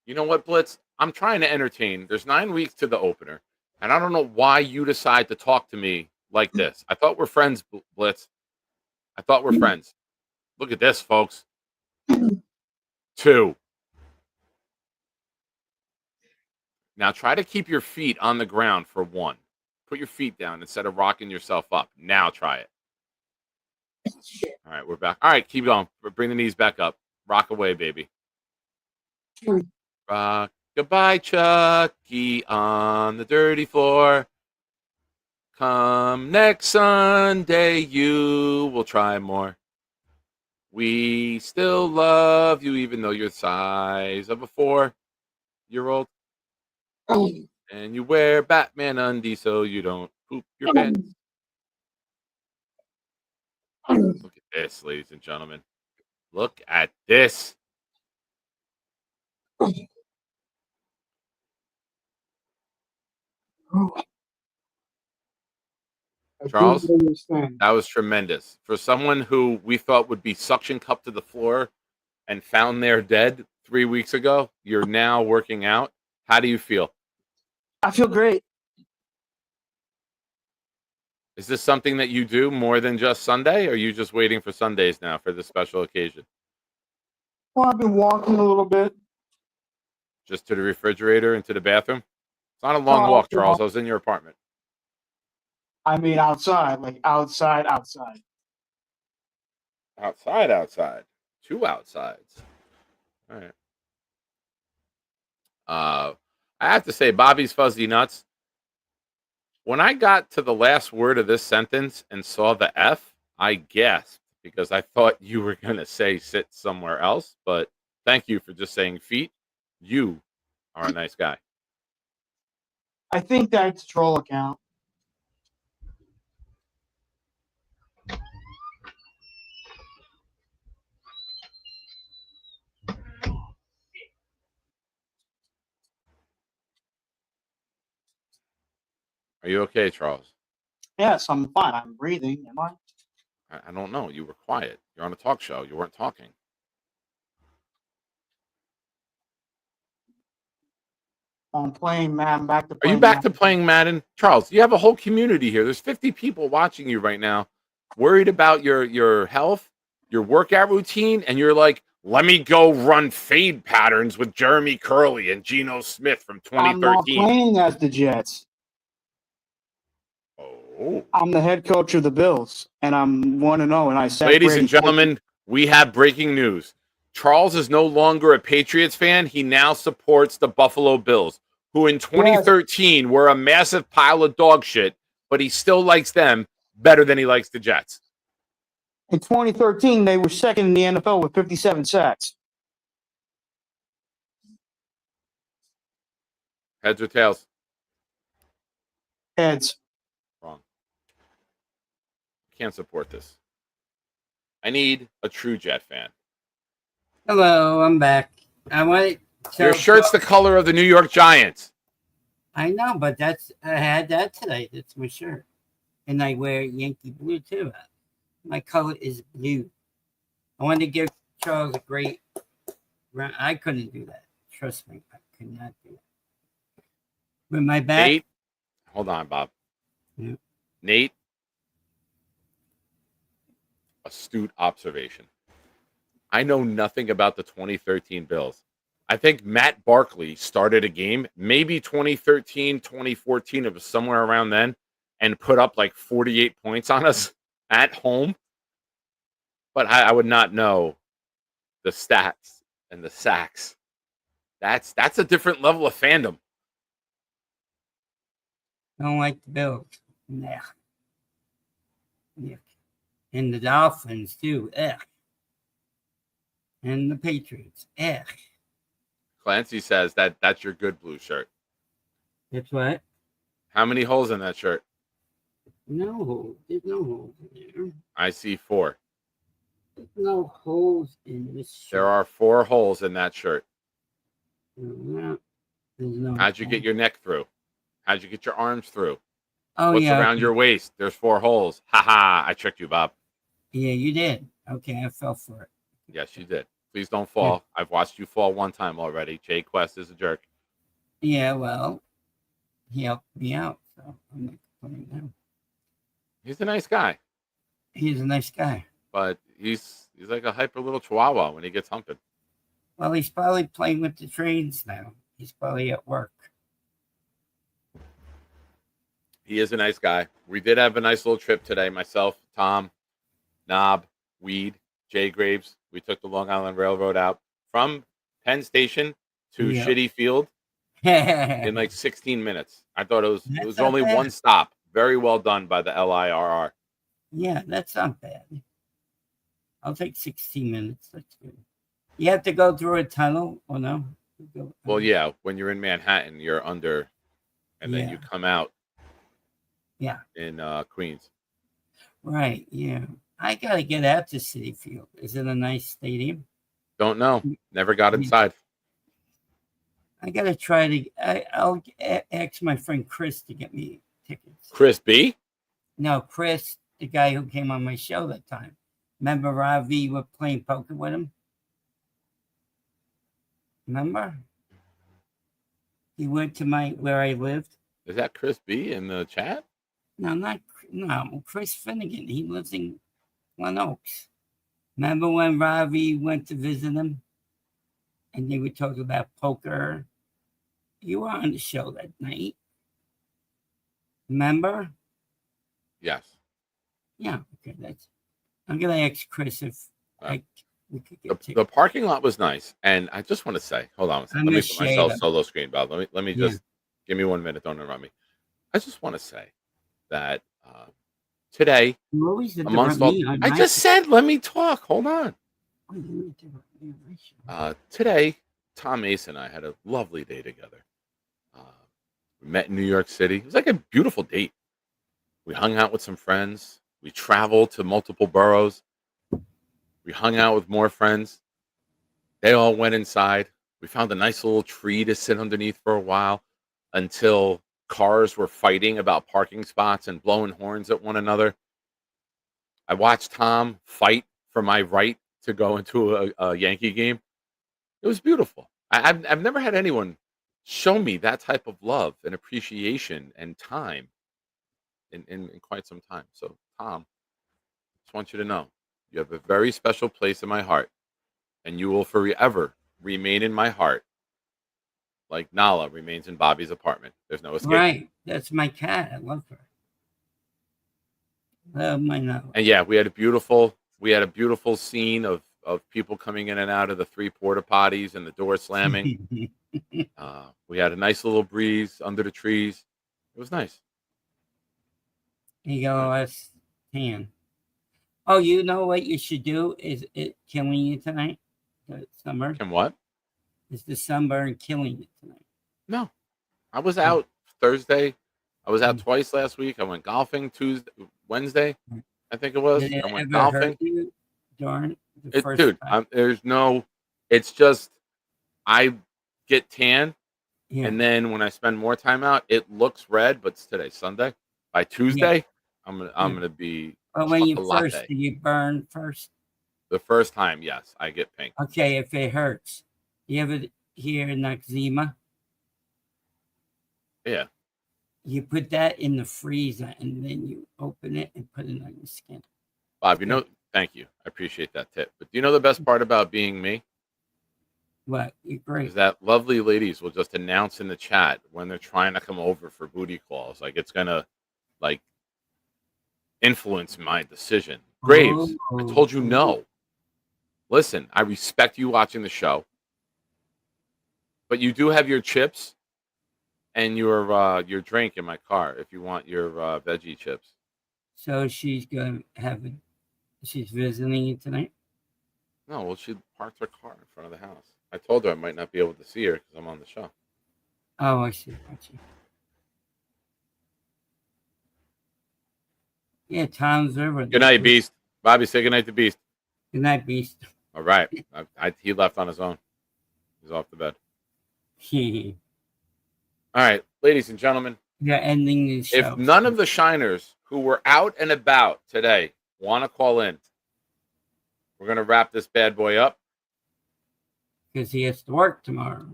You know what, Blitz? I'm trying to entertain. There's 9 weeks to the opener, and I don't know why you decide to talk to me like this. I thought we're friends, Blitz. I thought we're friends. Look at this, folks. 2. Now try to keep your feet on the ground for 1. Put your feet down instead of rocking yourself up. Now try it. All right, we're back. All right, keep going. Bring the knees back up. Rock away, baby. Rock. Goodbye, Chucky, on the dirty floor. Come next Sunday, you will try more. We still love you, even though you're the size of a 4-year-old. And you wear Batman undies so you don't poop your pants. Look at this, ladies and gentlemen. Look at this. Charles, that was tremendous. For someone who we thought would be suction cupped to the floor and found there dead 3 weeks ago, you're now working out. How do you feel? I feel great. Is this something that you do more than just Sunday, or are you just waiting for Sundays now for this special occasion? Well, I've been walking a little bit. Just to the refrigerator and to the bathroom? It's not a long walk, Charles. I was in your apartment. I mean outside, like outside. Outside. 2 outsides. All right. I have to say, Bobby's Fuzzy Nuts, when I got to the last word of this sentence and saw the F, I gasped because I thought you were going to say sit somewhere else. But thank you for just saying feet. You are a nice guy. I think that's a troll account. Are you okay, Charles? Yes, I'm fine. I'm breathing. Am I? I don't know. You were quiet. You're on a talk show. You weren't talking. I'm playing Madden. Back to Are playing you back Madden. to playing Madden? Charles, you have a whole community here. There's 50 people watching you right now, worried about your health, your workout routine, and you're like, let me go run fade patterns with Jeremy Curley and Geno Smith from 2013. I'm not playing as the Jets. Oh. I'm the head coach of the Bills, and I'm 1-0, and I said, Ladies and gentlemen, we have breaking news. Charles is no longer a Patriots fan. He now supports the Buffalo Bills, who in 2013 were a massive pile of dog shit, but he still likes them better than he likes the Jets. In 2013, they were second in the NFL with 57 sacks. Heads or tails? Heads. Wrong. Can't support this. I need a true Jet fan. Hello, I'm back. I want Your shirt's the color of the New York Giants. I know, but I had that today. That's my shirt, and I wear Yankee blue too. My color is blue. I wanted to give Charles a great. I couldn't do that. Trust me, I could not do it. With my back. Nate, hold on, Bob. Yeah. Nate, astute observation. I know nothing about the 2013 Bills. I think Matt Barkley started a game, maybe 2013, 2014, it was somewhere around then, and put up like 48 points on us at home. But I would not know the stats and the sacks. That's a different level of fandom. I don't like the Bills. Nah. Yeah. And the Dolphins too. Ugh. And the Patriots. Ugh. Clancy says that's your good blue shirt. That's what? How many holes in that shirt? No, there's no holes in there. I see 4. There's no holes in this shirt. There are 4 holes in that shirt. No, there's no. How'd you get your neck through? How'd you get your arms through? Oh, What's yeah. around your waist? There's 4 holes. Ha ha! I tricked you, Bob. Yeah, you did. Okay, I fell for it. Yes, you did. Please don't fall. I've watched you fall one time already. Jay Quest is a jerk. Yeah, well, he helped me out, so I'm not complaining now. He's a nice guy. He's a nice guy. But he's like a hyper little chihuahua when he gets humping. Well, he's probably playing with the trains now. He's probably at work. He is a nice guy. We did have a nice little trip today. Myself, Tom, Knob, Weed, Jay Graves. We took the Long Island Railroad out from Penn Station to Shitty Field in like 16 minutes. I thought it was only one stop. Very well done by the LIRR. Yeah, that's not bad. I'll take 16 minutes. That's good. You have to go through a tunnel or no? Well, yeah. When you're in Manhattan, you're under, and then you come out. Yeah. In Queens. Right. Yeah. I gotta get out to Citi Field. Is it a nice stadium? Don't know. Never got inside. I gotta try to. I'll ask my friend Chris to get me tickets. Chris B? No, Chris, the guy who came on my show that time. Remember Ravi were playing poker with him? Remember? He went to where I lived. Is that Chris B in the chat? No, Chris Finnegan. He lives in Glen Oaks. Remember when Ravi went to visit him? And they were talking about poker. You were on the show that night. Remember? Yes. Yeah, okay. I'm gonna ask Chris if we could get the parking lot was nice, and I just want to say, hold on a second. Let me put myself solo screen, Bob. Let me just give me 1 minute. Don't interrupt me. I just want to say that today, amongst all, I just said, let me talk. Hold on. Today, Tom Mason and I had a lovely day together. We met in New York City. It was like a beautiful date. We hung out with some friends. We traveled to multiple boroughs. We hung out with more friends. They all went inside. We found a nice little tree to sit underneath for a while until cars were fighting about parking spots and blowing horns at one another. I watched Tom fight for my right to go into a Yankee game. It was beautiful. I've never had anyone show me that type of love and appreciation and time in quite some time. So, Tom, just want you to know you have a very special place in my heart, and you will forever remain in my heart like Nala remains in Bobby's apartment. There's no escape. Right. That's my cat. I love her. Love my Nala. And yeah, we had a beautiful scene of people coming in and out of the 3 porta potties and the door slamming. We had a nice little breeze under the trees. It was nice. You got a last tan. Oh, you know what you should do? Is it killing you tonight? The sunburn? And what? Is the sunburn killing you tonight? No. I was out Thursday. I was out twice last week. I went golfing Wednesday, I think it was. Did it I went ever golfing. hurt you during the first Dude, time? there's no. It's just I get tan, Yeah. and then when I spend more time out, it looks red. But it's today, Sunday. By Tuesday, I'm gonna be. But when you chocolate. first, do you burn first? The first time, yes, I get pink. Okay, if it hurts, you ever hear eczema? Yeah. You put that in the freezer and then you open it and put it on your skin. Bob, thank you. I appreciate that tip. But do you know the best part about being me? What? You're great. Is that lovely ladies will just announce in the chat when they're trying to come over for booty calls. Like it's gonna influence my decision. Graves, I told you no. Listen, I respect you watching the show, but you do have your chips and your drink in my car if you want your veggie chips. So she's going to have it. She's visiting you tonight? No, well, she parked her car in front of the house. I told her I might not be able to see her because I'm on the show. Oh, I see. Yeah, Tom's over. Good night, Beast. Bobby, say good night to Beast. Good night, Beast. All right. He left on his own. He's off the bed. All right, ladies and gentlemen. You're ending the show. If none of the shiners who were out and about today want to call in, we're going to wrap this bad boy up. Because he has to work tomorrow.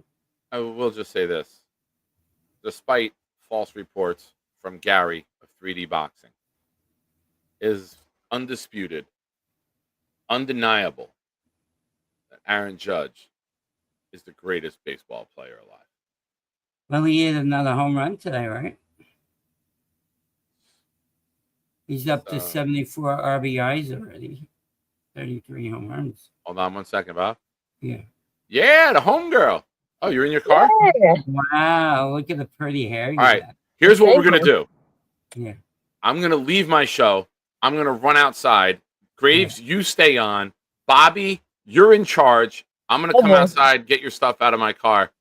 I will just say this. Despite false reports from Gary of 3D Boxing, it is undisputed, undeniable that Aaron Judge is the greatest baseball player alive. Well, he hit another home run today, right? He's up to 74 RBIs already. 33 home runs. Hold on one second, Bob. Yeah. Yeah, the home girl. Oh, you're in your car? Yeah. Wow, look at the pretty hair. All right, here's what we're going to do. Yeah. I'm going to leave my show. I'm going to run outside. Graves, you stay on. Bobby, you're in charge. I'm going to come outside, get your stuff out of my car,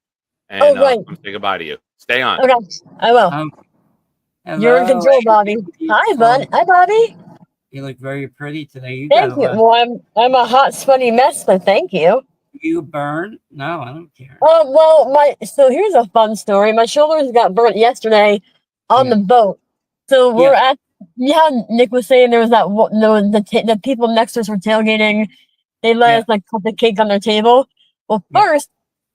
and I'm going to say goodbye to you. Stay on. Okay, I will. You're in control, Bobby. Hi, bud. Hi, Bobby. You look very pretty today. Thank you. Well, I'm a hot, sweaty mess, but thank you. You burn? No, I don't care. So here's a fun story. My shoulders got burnt yesterday on the boat. So we're at. Nick was saying there was the people next to us were tailgating. They let us put the cake on their table. Well, first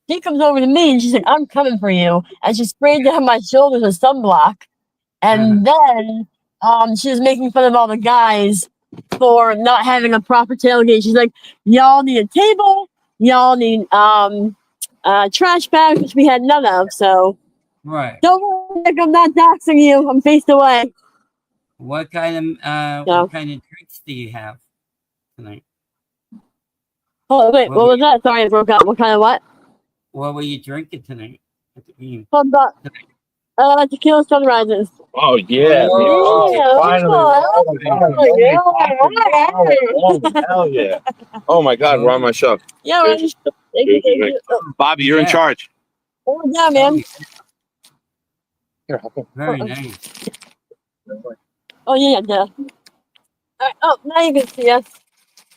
she comes over to me and she's like, "I'm coming for you," and she sprayed down my shoulders with sunblock. And then she was making fun of all the guys for not having a proper tailgate. She's like, "Y'all need a table. Y'all need trash bags," which we had none of. So don't worry, Nick, I'm not doxing you. I'm faced away. What kind of drinks do you have tonight? Oh wait, what was that? Sorry, I broke up. What kind of what? What were you drinking tonight at the game? Tequila Sunrises. Oh yeah! Finally! Hell yeah! Oh my God, we're on my show. Yeah, we're just. Bobby, you're in charge. Oh yeah, man. Very nice. Oh yeah. All right. Oh, now you can see us.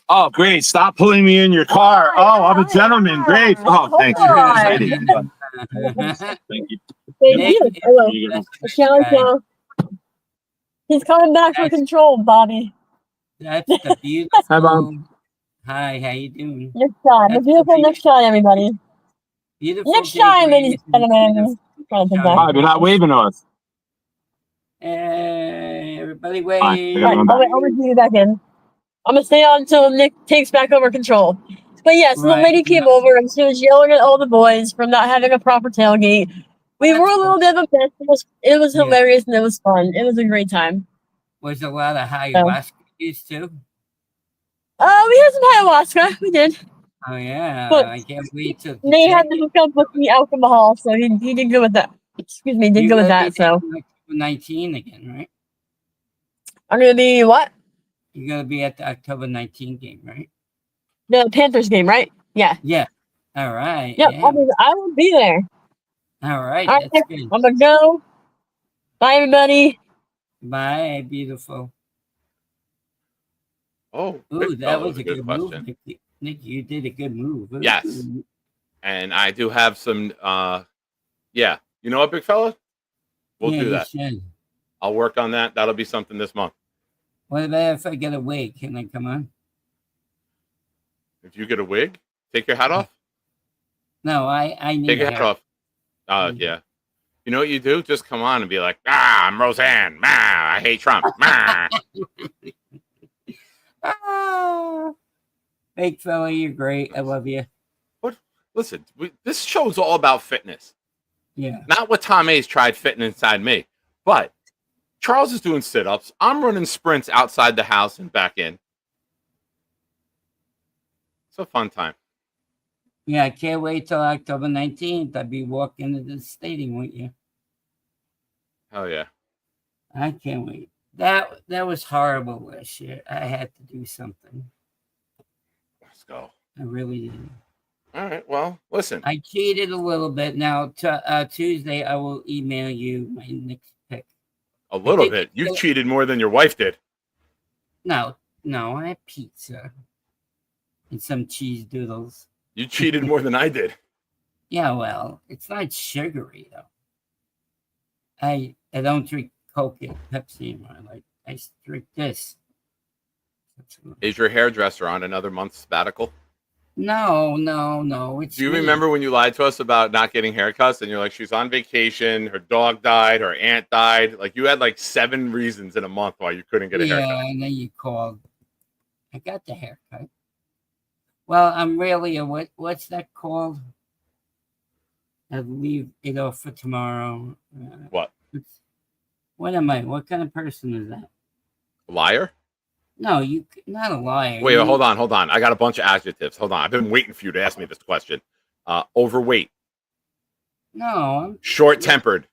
Oh, great. Stop pulling me in your car. Oh, I'm a gentleman. Great. Oh, thank you. Thank you. Hello. He's coming back for control, Bobby. That's the beautiful. Hi, Bob. Hi, how you doing? Next time. The beautiful next time, everybody. Beautiful. Next time, ladies and gentlemen. Bob, you're not waving to us. Everybody wave. I'll bring you back in. I'm going to stay on until Nick takes back over control. But yes, the lady came over and she was yelling at all the boys for not having a proper tailgate. We were a little bit of a mess. It was hilarious and it was fun. It was a great time. Was a lot of ayahuasca used too? We had some ayahuasca. We did. Oh yeah, but I can't wait to. They had to hook up with the alcohol, so he did good with that. Excuse me, did good with that. So 19 again, right? I'm gonna be what? You're gonna be at the October 19 game, right? The Panthers game, right? Yeah. Yeah. All right. Yep. Yeah. I will be there. All right. All right, That's good. I'm gonna go. Bye, everybody. Bye, beautiful. Oh, Ooh, Big that Fella was a good good question. move, Nick. Nick, you did a good move. Ooh. Yes. And I do have some, yeah. You know what, Big Fella? We'll Yeah, do you that. should. I'll work on that. That'll be something this month. What about if I get a wig? Can I come on? If you get a wig, take your hat off. No, I need Take your a hat hair. off. Yeah. You know what you do? Just come on and be like, I'm Roseanne. I hate Trump. Ah, Big Fella, you're great. I love you. What? Listen, this show's all about fitness. Yeah. Not what Tom A's tried fitting inside me, but Charles is doing sit-ups. I'm running sprints outside the house and back in. It's a fun time. Yeah, I can't wait till October 19th. I'll be walking to the stadium with you. Hell yeah. I can't wait. That was horrible last year. I had to do something. Let's go. I really did. All right. Well, listen. I cheated a little bit. Now, Tuesday, I will email you my next pick. A little bit. You've cheated more than your wife did. No, I had pizza and some cheese doodles. You cheated more than I did. Yeah, well, it's not sugary though. I don't drink Coke and Pepsi anymore. I drink this. Is your hairdresser on another month's sabbatical? No. It's Do you me. remember when you lied to us about not getting haircuts and you're like, she's on vacation, her dog died, her aunt died? Like you had like 7 reasons in a month why you couldn't get a haircut. Yeah, and then you called. I got the haircut. Well, I'm really what's that called? I leave it off for tomorrow. What? What am I? What kind of person is that? Liar? No, you not a liar. Wait, hold on. I got a bunch of adjectives. Hold on. I've been waiting for you to ask me this question. Overweight. No. Short-tempered.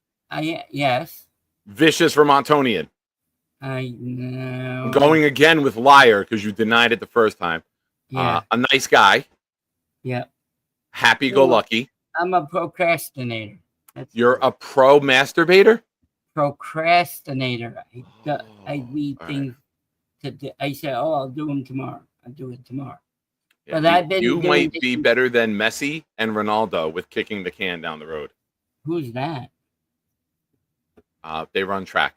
Yes. Vicious Vermontonian. No. Going again with liar because you denied it the first time. Yeah. A nice guy. Yeah. Happy-go-lucky. I'm a procrastinator. You're a pro masturbator? Procrastinator. I leave things to do. I say, I'll do them tomorrow. I'll do it tomorrow. Yeah, But you might be better than Messi and Ronaldo with kicking the can down the road. Who's that? They run track.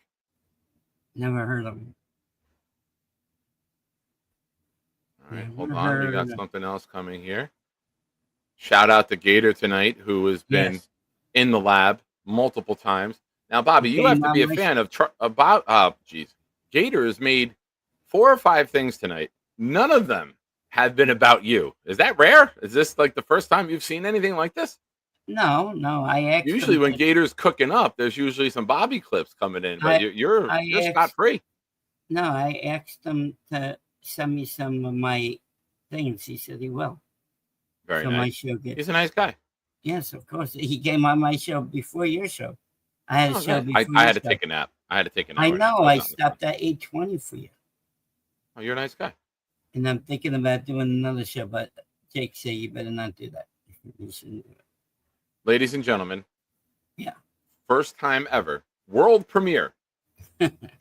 Never heard of him. All right, hold on. We got something else coming here. Shout out to Gator tonight, who has been in the lab multiple times. Now, Bobby, you have to be a fan of Gator has made 4 or 5 things tonight. None of them have been about you. Is that rare? Is this like the first time you've seen anything like this? No. I asked usually when Gator's cooking up, there's usually some Bobby clips coming in, but you're scot free. No, I asked him to send me some of my things. He said he will. Very so nice. My show He's a nice guy. Yes, of course. He came on my show before your show. I had a show before. I had to take a nap. I know. I stopped at 8:20 for you. Oh, you're a nice guy. And I'm thinking about doing another show, but Jake said you better not do that. You shouldn't do it. Ladies and gentlemen. Yeah. First time ever. World premiere.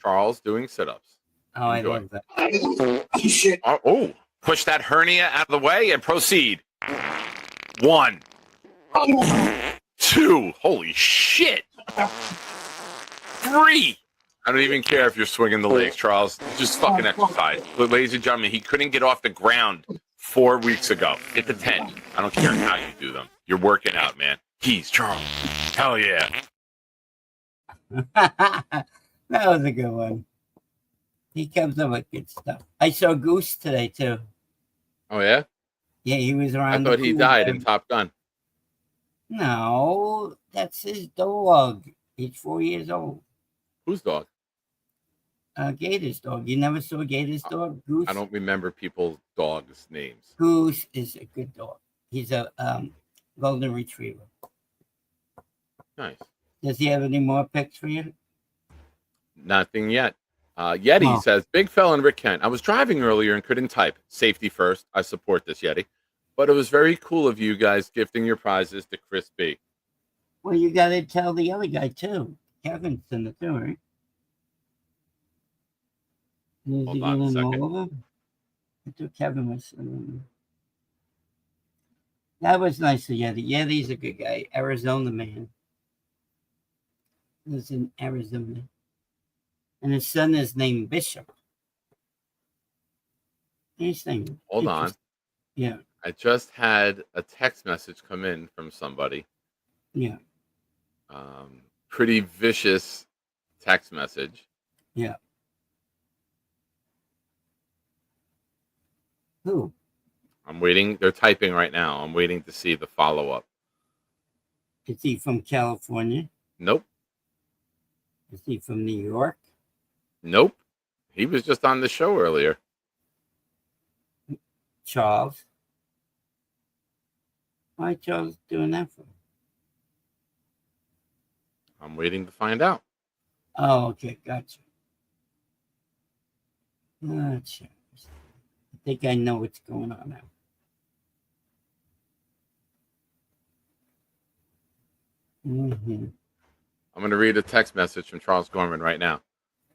Charles doing sit-ups. Oh, Enjoy. I love that. Oh, push that hernia out of the way and proceed. 1, 2. Holy shit. 3. I don't even care if you're swinging the legs, Charles. Just fucking exercise. But ladies and gentlemen, he couldn't get off the ground 4 weeks ago. Get to 10. I don't care how you do them. You're working out, man. He's Charles. Hell yeah. That was a good one. He comes up with good stuff. I saw Goose today, too. Oh, yeah? Yeah, he was around. I thought he died in Top Gun. No, that's his dog. He's 4 years old. Whose dog? Gator's dog. You never saw Gator's dog? Goose? I don't remember people's dogs' names. Goose is a good dog. He's a golden retriever. Nice. Does he have any more picks for you? Nothing yet. Yeti says, Big Fella and Rick Kent. I was driving earlier and couldn't type. Safety first. I support this, Yeti. But it was very cool of you guys gifting your prizes to Chris B. Well, you got to tell the other guy, too. Kevin's in it too, right? Is Hold he on a in second. all of them? I thought Kevin was. That was nice of Yeti. Yeti's a good guy. Arizona man. Lives in Arizona. And his son is named Bishop. His name. Hold on. Yeah. I just had a text message come in from somebody. Yeah. Pretty vicious text message. Yeah. Who? I'm waiting. They're typing right now. I'm waiting to see the follow up. Is he from California? Nope. Is he from New York? Nope. He was just on the show earlier. Charles? Why Charles doing that for? I'm waiting to find out. Oh, okay, gotcha. Gotcha. I think I know what's going on now. Mm-hmm. I'm going to read a text message from Charles Gorman right now.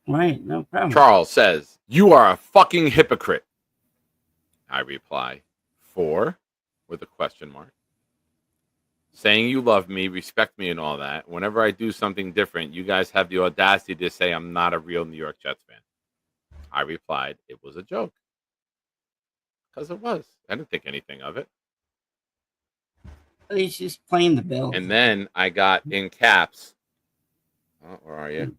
Right, no problem. Charles says, "You are a fucking hypocrite." I reply, "For?" with a question mark. "Saying you love me, respect me, and all that. Whenever I do something different, you guys have the audacity to say I'm not a real New York Jets fan." I replied, "It was a joke." Because it was. I didn't think anything of it. He's just playing the bill. And then I got in caps. Oh, where are you?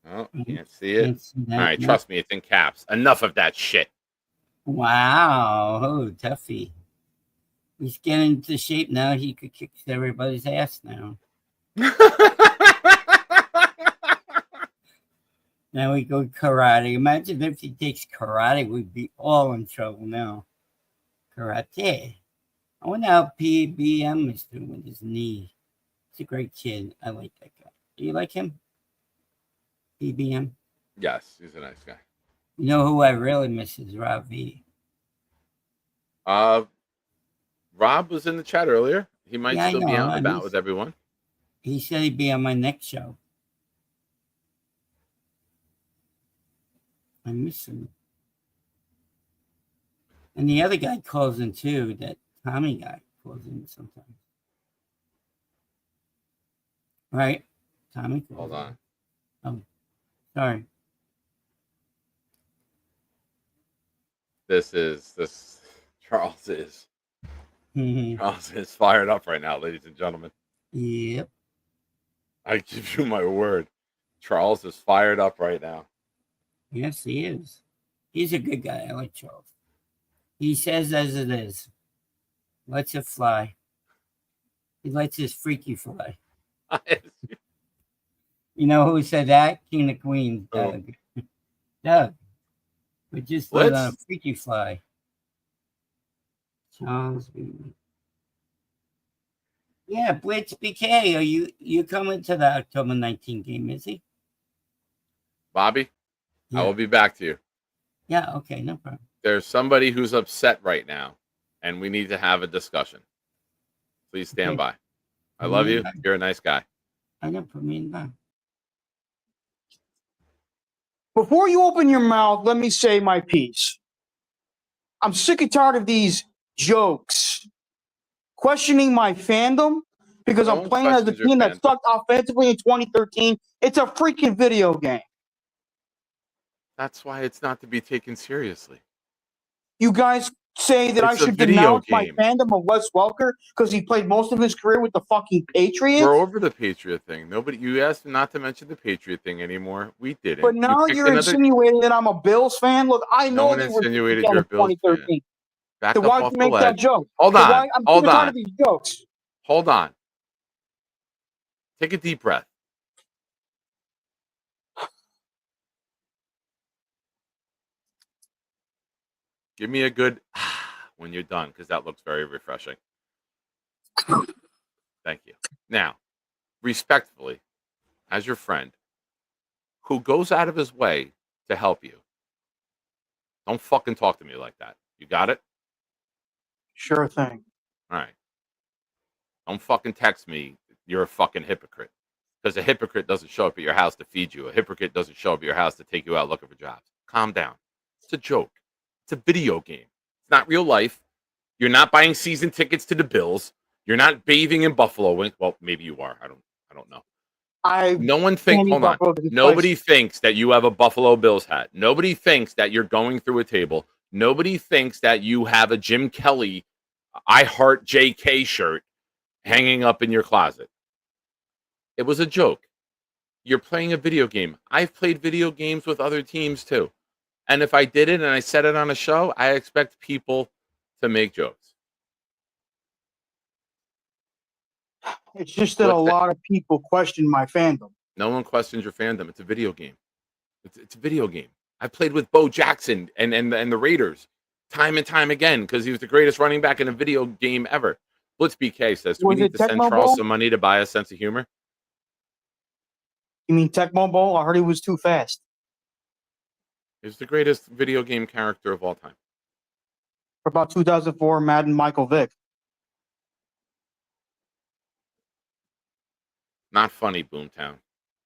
Oh, can't see it. Can't see that, All right, no. trust me, it's in caps. Enough of that shit. Wow. Oh, Tuffy. He's getting into shape now. He could kick everybody's ass now. Now we go karate. Imagine if he takes karate, we'd be all in trouble now. Karate. I wonder how PBM is doing with his knee. He's a great kid. I like that guy. Do you like him? PBM? Yes, he's a nice guy. You know who I really miss is Rob V. Rob was in the chat earlier. He might Yeah, I still be know. out and I about miss- with everyone. He said he'd be on my next show. I miss him. And the other guy calls in too. That Tommy guy calls in sometimes. Right? Tommy calls Hold on. in. Oh, sorry. This Charles is Charles is fired up right now, ladies and gentlemen. Yep. I give you my word. Charles is fired up right now. Yes, he is. He's a good guy. I like Charles. He says as it is. Lets it fly. He lets his freaky fly. You know who said that? King of Queens, Doug. Doug. We just let on a freaky fly. Charles. Yeah, Blitz BK. Are you coming to the October 19 game, is he? Bobby, Yeah. I will be back to you. Yeah, okay, no problem. There's somebody who's upset right now, and we need to have a discussion. Please stand Okay. by. I Put love me in you. back. You're a nice guy. I know, put me in back. Before you open your mouth, let me say my piece. I'm sick and tired of these jokes questioning my fandom because No I'm one playing as a questions your team that fandom. sucked offensively in 2013. It's a freaking video game. That's why it's not to be taken seriously. You guys say that I It's a should video denounce my game. fandom of Wes Welker because he played most of his career with the fucking Patriots. We're over the Patriot thing. Nobody. You asked not to mention the Patriot thing anymore. We didn't. But now picked you're insinuating that I'm a Bills fan. Look, I No know one they were insinuated in you're a Bills fan. 2013. Back Then up why'd off you the make that ledge. joke? Hold Then on. why- I'm Hold sick and tired on. of these jokes. Hold on. Take a deep breath. Give me a good when you're done, because that looks very refreshing. Thank you. Now, respectfully, as your friend who goes out of his way to help you, don't fucking talk to me like that. You got it? Sure thing. All right. Don't fucking text me. You're a fucking hypocrite. Because a hypocrite doesn't show up at your house to feed you. A hypocrite doesn't show up at your house to take you out looking for jobs. Calm down. It's a joke. It's a video game. It's not real life. You're not buying season tickets to the Bills. You're not bathing in Buffalo Wings. Well, maybe you are. I don't know. No one thinks. Hold on. Nobody thinks that you have a Buffalo Bills hat. Nobody thinks that you're going through a table. Nobody thinks that you have a Jim Kelly I Heart JK shirt hanging up in your closet. It was a joke. You're playing a video game. I've played video games with other teams too. And if I did it and I said it on a show, I expect people to make jokes. It's just that a lot of people question my fandom. No one questions your fandom. It's a video game. It's a video game. I played with Bo Jackson and the Raiders time and time again because he was the greatest running back in a video game ever. Blitz BK says, do we need to send Charles some money to buy a sense of humor? You mean Tecmo Bowl? I heard he was too fast. He's the greatest video game character of all time. What about 2004 Madden Michael Vick? Not funny, Boomtown.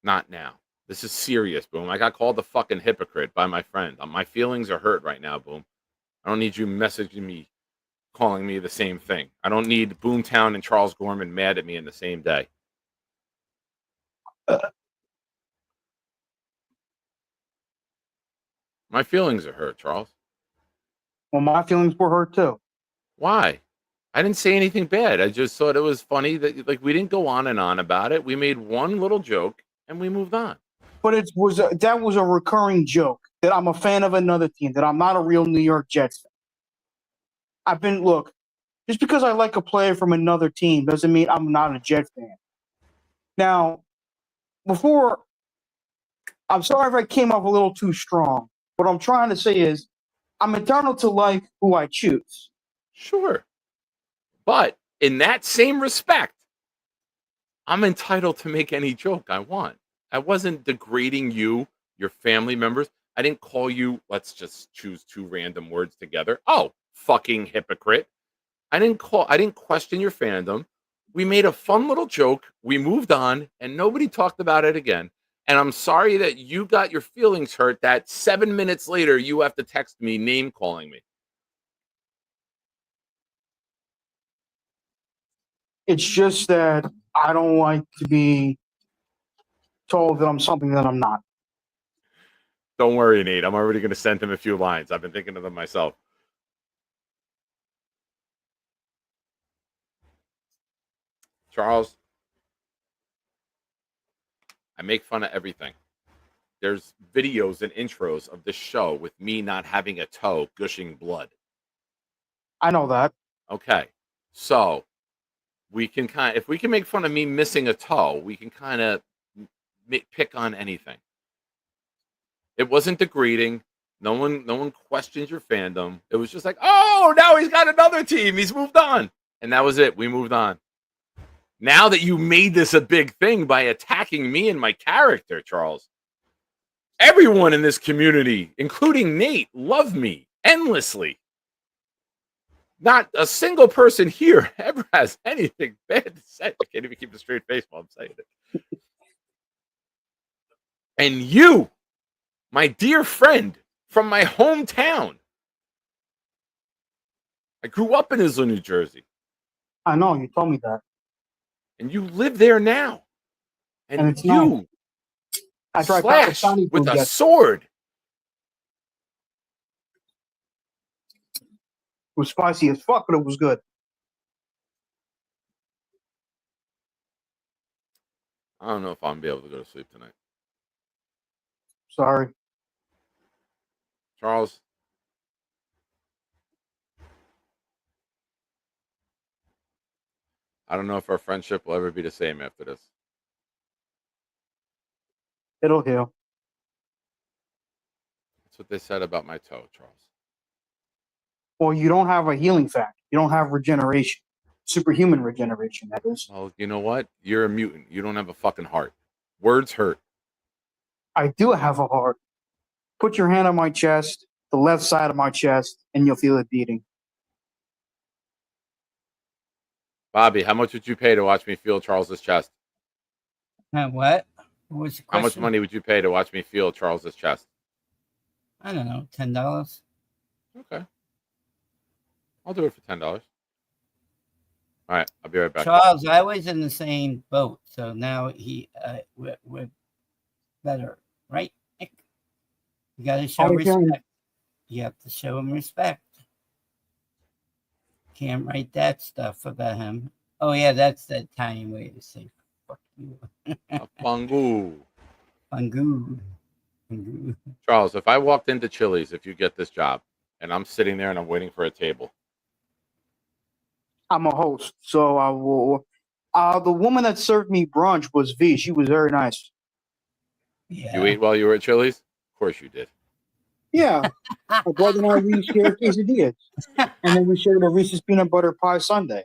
Not now. This is serious, Boom. I got called a fucking hypocrite by my friend. My feelings are hurt right now, Boom. I don't need you messaging me, calling me the same thing. I don't need Boomtown and Charles Gorman mad at me in the same day. My feelings are hurt, Charles. Well, my feelings were hurt too. Why? I didn't say anything bad. I just thought it was funny that we didn't go on and on about it. We made one little joke and we moved on. But that was a recurring joke that I'm a fan of another team, that I'm not a real New York Jets fan. Look, just because I like a player from another team doesn't mean I'm not a Jet fan. Now, I'm sorry if I came off a little too strong. What I'm trying to say is I'm entitled to like who I choose. Sure. But in that same respect, I'm entitled to make any joke I want. I wasn't degrading you, your family members. I didn't call you, let's just choose two random words together. Oh, fucking hypocrite. I didn't question your fandom. We made a fun little joke. We moved on and nobody talked about it again. And I'm sorry that you got your feelings hurt that 7 minutes later you have to text me name calling me. It's just that I don't like to be told that I'm something that I'm not. Don't worry, Nate. I'm already going to send him a few lines. I've been thinking of them myself. Charles, I make fun of everything. There's videos and intros of this show with me not having a toe gushing blood. I know that. Okay. So we can if we can make fun of me missing a toe, we can kind of pick on anything. It wasn't degrading. No one questions your fandom. It was just like, oh, now he's got another team. He's moved on. And that was it. We moved on. Now that you made this a big thing by attacking me and my character, Charles, everyone in this community, including Nate, love me endlessly. Not a single person here ever has anything bad to say. I can't even keep a straight face while I'm saying it. And you, my dear friend from my hometown. I grew up in Isla, New Jersey. I know, you told me that. And you live there now. And it's you slash with a sword. It was spicy as fuck, but it was good. I don't know if I'm going to be able to go to sleep tonight. Sorry. Charles. I don't know if our friendship will ever be the same after this. It'll heal. That's what they said about my toe, Charles. Well, you don't have a healing factor. You don't have regeneration. Superhuman regeneration, that is. Well, you know what? You're a mutant. You don't have a fucking heart. Words hurt. I do have a heart. Put your hand on my chest, the left side of my chest, and you'll feel it beating. Bobby, how much would you pay to watch me feel Charles's chest? What? What was the How question? much money would you pay to watch me feel Charles's chest? I don't know, $10. Okay. I'll do it for $10. All right, I'll be right back. Charles, I was in the same boat, so now we're better, right, Nick? You got to show respect. You have to show him respect. Can't write that stuff about him. Oh yeah, that's the Italian way to say fuck you. Fangu. Fangu. Charles, if I walked into Chili's, if you get this job, and I'm sitting there and I'm waiting for a table. I'm a host, so I will. The woman that served me brunch was V. She was very nice. Yeah. You ate while you were at Chili's? Of course you did. Yeah. My brother and I, we shared quesadillas. And then we shared a Reese's peanut butter pie sundae.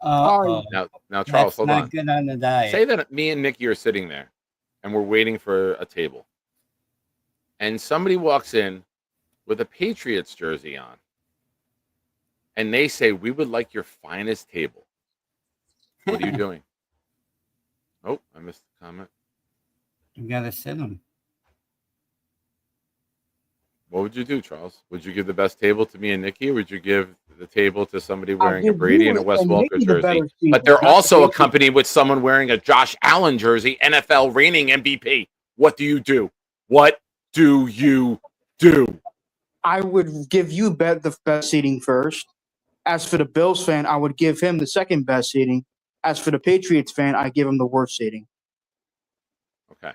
Now, Charles, That's hold not on. good on the diet. Say that me and Nikki are sitting there, and we're waiting for a table. And somebody walks in with a Patriots jersey on. And they say, we would like your finest table. What are you doing? Oh, I missed the comment. You gotta sit him. What would you do, Charles? Would you give the best table to me and Nikki, or would you give the table to somebody wearing a Brady and a Wes Welker jersey? But they're also accompanied with someone wearing a Josh Allen jersey, NFL reigning MVP. What do you do? What do you do? I would give you the best seating first. As for the Bills fan, I would give him the second best seating. As for the Patriots fan, I give him the worst seating. Okay.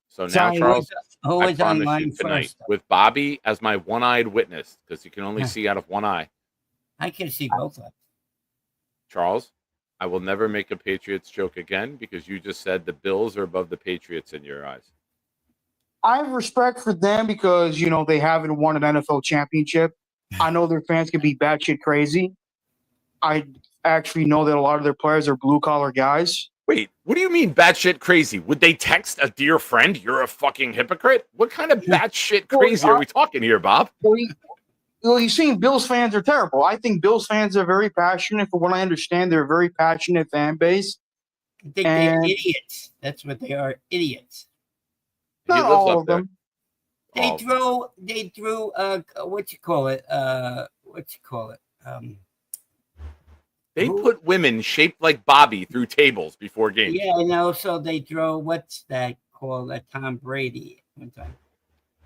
So now, Charles, I promise you tonight, first? with Bobby as my one-eyed witness, because you can only see out of one eye. I can see both of them. Charles, I will never make a Patriots joke again because you just said the Bills are above the Patriots in your eyes. I have respect for them because, they haven't won an NFL championship. I know their fans can be batshit crazy. I actually know that a lot of their players are blue-collar guys. Wait, what do you mean batshit crazy? Would they text a dear friend, you're a fucking hypocrite? What kind of batshit crazy are we talking here, Bob? Well, you're saying Bills fans are terrible. I think Bills fans are very passionate. From what I understand, they're a very passionate fan base. I think they're idiots. That's what they are, idiots. Not all of them. They threw what you call it? They put women shaped like Bobby through tables before games. Yeah, I know. So they throw what's that called? Tom Brady one time.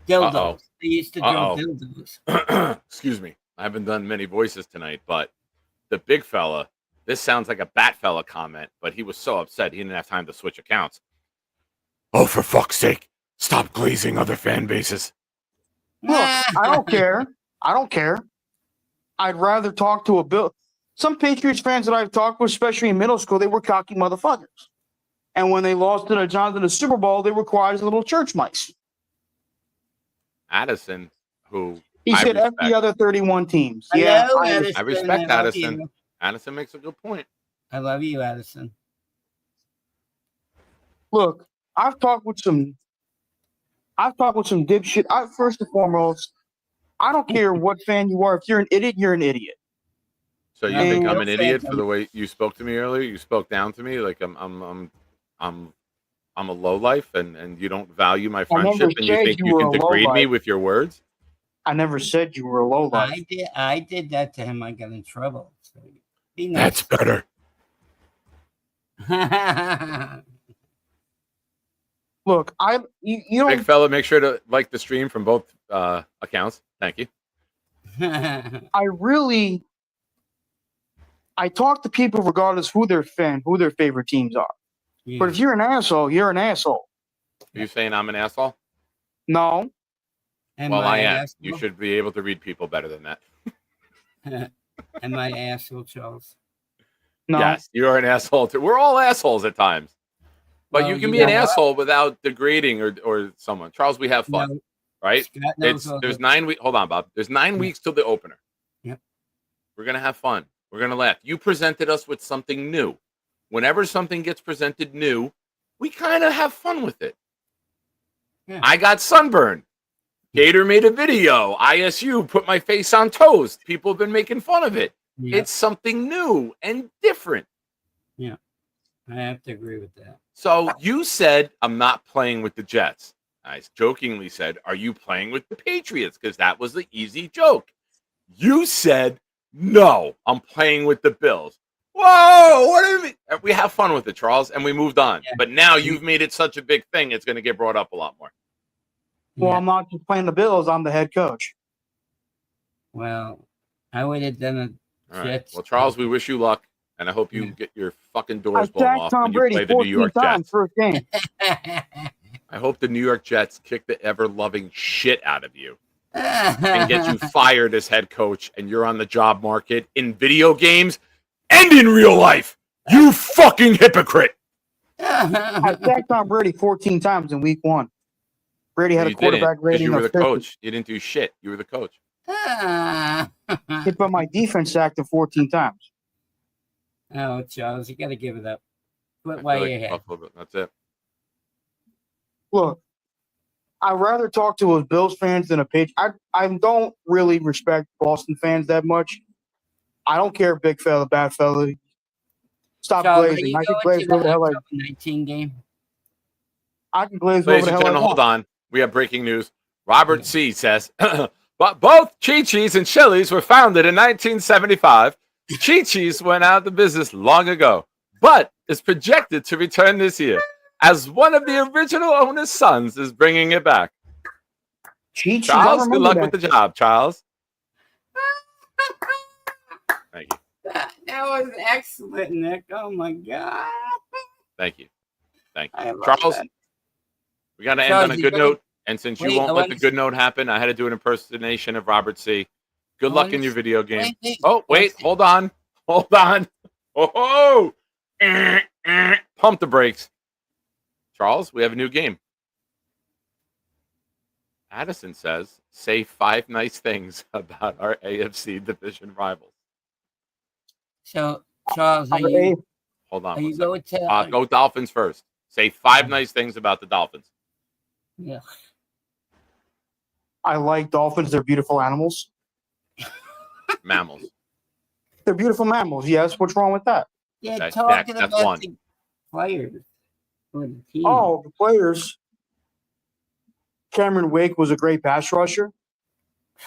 Dildos. Uh-oh. They used to throw dildos. Excuse me. I haven't done many voices tonight, but the big fella, this sounds like a bat fella comment, but he was so upset he didn't have time to switch accounts. Oh, for fuck's sake. Stop glazing other fan bases. Look, I don't care. I'd rather talk to a Bill. Some Patriots fans that I've talked with, especially in middle school, they were cocky motherfuckers. And when they lost to the Giants in the Super Bowl, they were quiet as little church mice. Addison, who he said F the other 31 teams. Yeah, I respect Addison. Addison makes a good point. I love you, Addison. Look, I've talked with some dipshit. First and foremost, I don't care what fan you are. If you're an idiot, you're an idiot. So you think I'm an idiot for the way you spoke to me earlier? You spoke down to me like I'm a lowlife, and you don't value my friendship, and you think you can degrade me with your words. I never said you were a lowlife. I did that to him. I got in trouble. So be nice. That's better. Look, you don't. Big fella, make sure to like the stream from both accounts. Thank you. I talk to people regardless who their favorite teams are. Yeah. But if you're an asshole, you're an asshole. Are you saying I'm an asshole? No. Well, I am. You should be able to read people better than that. Am I an asshole, Charles? No. Yes, you're an asshole too. We're all assholes at times. But you can be an asshole without degrading or someone. Charles, we have fun, right? There's 9 weeks. Hold on, Bob. There's 9 weeks till the opener. Yep. We're going to have fun. We're going to laugh. You presented us with something new. Whenever something gets presented new, we kind of have fun with it. Yeah. I got sunburned. Gator made a video. ISU put my face on toast. People have been making fun of it. Yeah. It's something new and different. Yeah. I have to agree with that. So you said, I'm not playing with the Jets. I jokingly said, are you playing with the Patriots? Because that was the easy joke. You said, no, I'm playing with the Bills. Whoa, what do you mean? We have fun with it, Charles, and we moved on. Yeah. But now you've made it such a big thing, it's going to get brought up a lot more. Well, I'm not just playing the Bills. I'm the head coach. Well, I would have done it. All right. Well, Charles, we wish you luck, and I hope you get your fucking doors blown off Tom when you Brady play the New York Jets. First game. I hope the New York Jets kick the ever-loving shit out of you and get you fired as head coach, and you're on the job market in video games and in real life. You fucking hypocrite. I sacked Tom Brady 14 times in week 1. Brady had a quarterback rating you were of the 50. coach. You didn't do shit. You were the coach. But my defense sacked him 14 times. Oh, Charles, you got to give it up. Quit while you're ahead. That's it. Look, I'd rather talk to a Bills fans than a Patriot. I don't really respect Boston fans that much. I don't care, big fella, bad fella. Stop Charles, glazing. I can glaze over the hell 19 game. I can glaze Ladies over the and hell gentlemen, hold on. We have breaking news. Robert C. says, but both Chi-Chi's and Chili's were founded in 1975. Chi-Chi's went out of business long ago, but is projected to return this year, as one of the original owner's sons is bringing it back. Chi-Chi's, Charles, good luck with the job, Charles. Thank you. That was excellent, Nick. Oh, my God. Thank you. Thank you. Charles, we got to end on a good note. And since you won't let the good note happen, I had to do an impersonation of Robert C. Good luck in your video game. Wait, hold on. Hold on. Oh, pump the brakes. Charles, we have a new game. Addison says, say 5 nice things about our AFC division rivals. So, Charles, are you... Hold on. Are you going to... go Dolphins first. Say 5 nice things about the Dolphins. Yeah. I like dolphins. They're beautiful animals. Mammals. They're beautiful mammals. Yes. What's wrong with that? Yeah, talking about the players. Or the team. Oh, the players. Cameron Wake was a great pass rusher.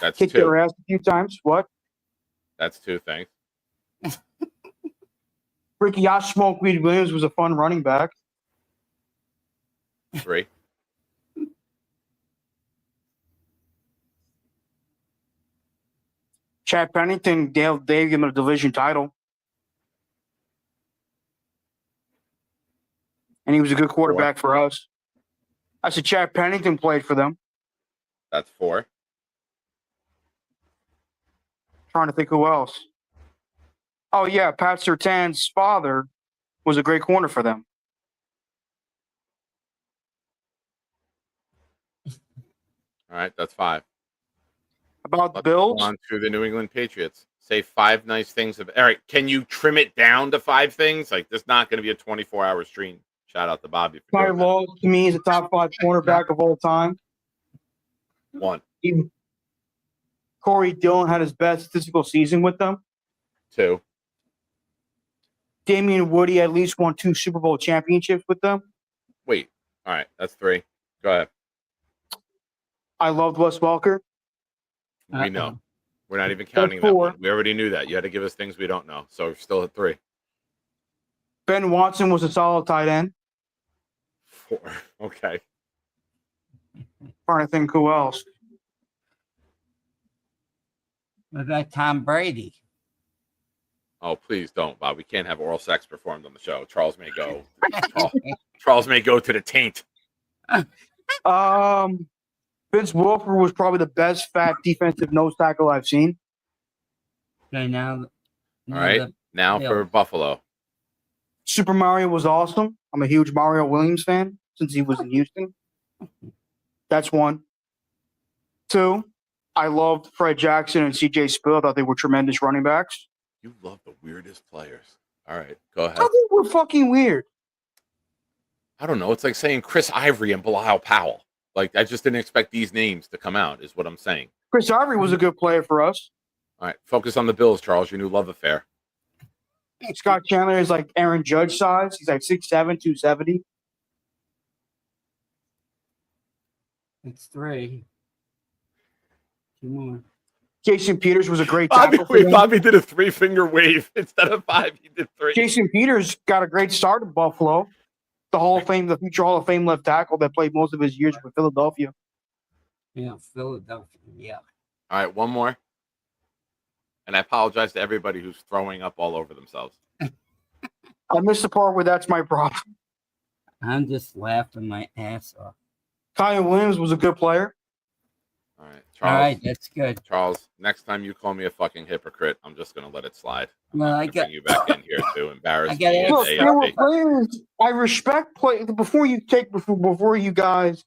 That's Kicked 2. their ass a few times. What? That's 2 things. Ricky Yash Smoke Weed Williams was a fun running back. 3. Chad Pennington, Dave gave him a division title. And he was a good quarterback for us. I said Chad Pennington played for them. That's 4. Trying to think who else. Oh, yeah, Pat Surtain's father was a great corner for them. All right, that's 5. About the Bills? On to the New England Patriots. Say 5 nice things. All right, can you trim it down to 5 things? Like, there's not going to be a 24-hour stream. Shout out to Bobby. Ty Law, to me, is a top 5 cornerback of all time. 1. Corey Dillon had his best statistical season with them. 2. Damian Woody at least won 2 Super Bowl championships with them. Wait. All right, that's 3. Go ahead. I loved Wes Welker. We know. We're not even counting that one. We already knew that. You had to give us things we don't know. So we're still at 3. Ben Watson was a solid tight end. 4. Okay. Trying to think who else. What about Tom Brady? Oh, please don't, Bob. We can't have oral sex performed on the show. Charles may go. Charles may go to the taint. Vince Wilfer was probably the best fat defensive nose tackle I've seen. Okay, now all right. Now for Buffalo. Super Mario was awesome. I'm a huge Mario Williams fan since he was in Houston. That's 1. 2, I loved Fred Jackson and C.J. Spill. I thought they were tremendous running backs. You love the weirdest players. All right, go ahead. I think we're fucking weird. I don't know. It's like saying Chris Ivory and Bilal Powell. Like, I just didn't expect these names to come out, is what I'm saying. Chris Ivory was a good player for us. All right, focus on the Bills, Charles, your new love affair. Scott Chandler is like Aaron Judge size. He's like 6'7", 270. It's 3. 2 more. Jason Peters was a great tackle. Bobby did a 3-finger wave instead of 5. He did 3. Jason Peters got a great start in Buffalo. The Hall of Fame, the future Hall of Fame left tackle that played most of his years with Philadelphia. Yeah, Philadelphia. Yeah. All right, one more. And I apologize to everybody who's throwing up all over themselves. I missed the part where that's my problem. I'm just laughing my ass off. Kyle Williams was a good player. All right, Charles. All right, that's good. Charles, next time you call me a fucking hypocrite, I'm just going to let it slide. Well, I bring you back in here to embarrass got me. Look, there were players. I respect play before you guys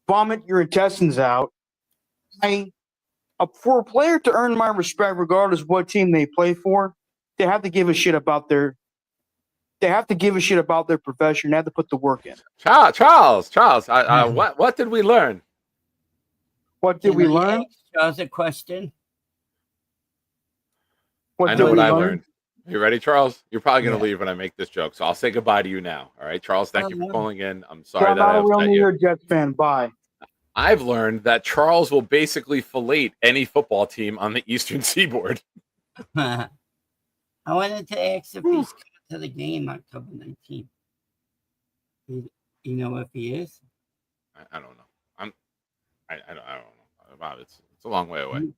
vomit your intestines out. For a player to earn my respect, regardless of what team they play for, they have to give a shit about their. They have to give a shit about their profession. They have to put the work in. Charles, what did we learn? What did we learn? Charles, a question. I know what I learned. You ready, Charles? You're probably going to leave when I make this joke, so I'll say goodbye to you now. All right, Charles, thank you for calling in. I'm sorry I'm that I not a real upset New you. York Jets fan. Bye. I've learned that Charles will basically fillet any football team on the Eastern Seaboard. I wanted to ask if he's coming to the game October 19th. You know if he is? I don't know. I don't know. Bob, it's a long way away.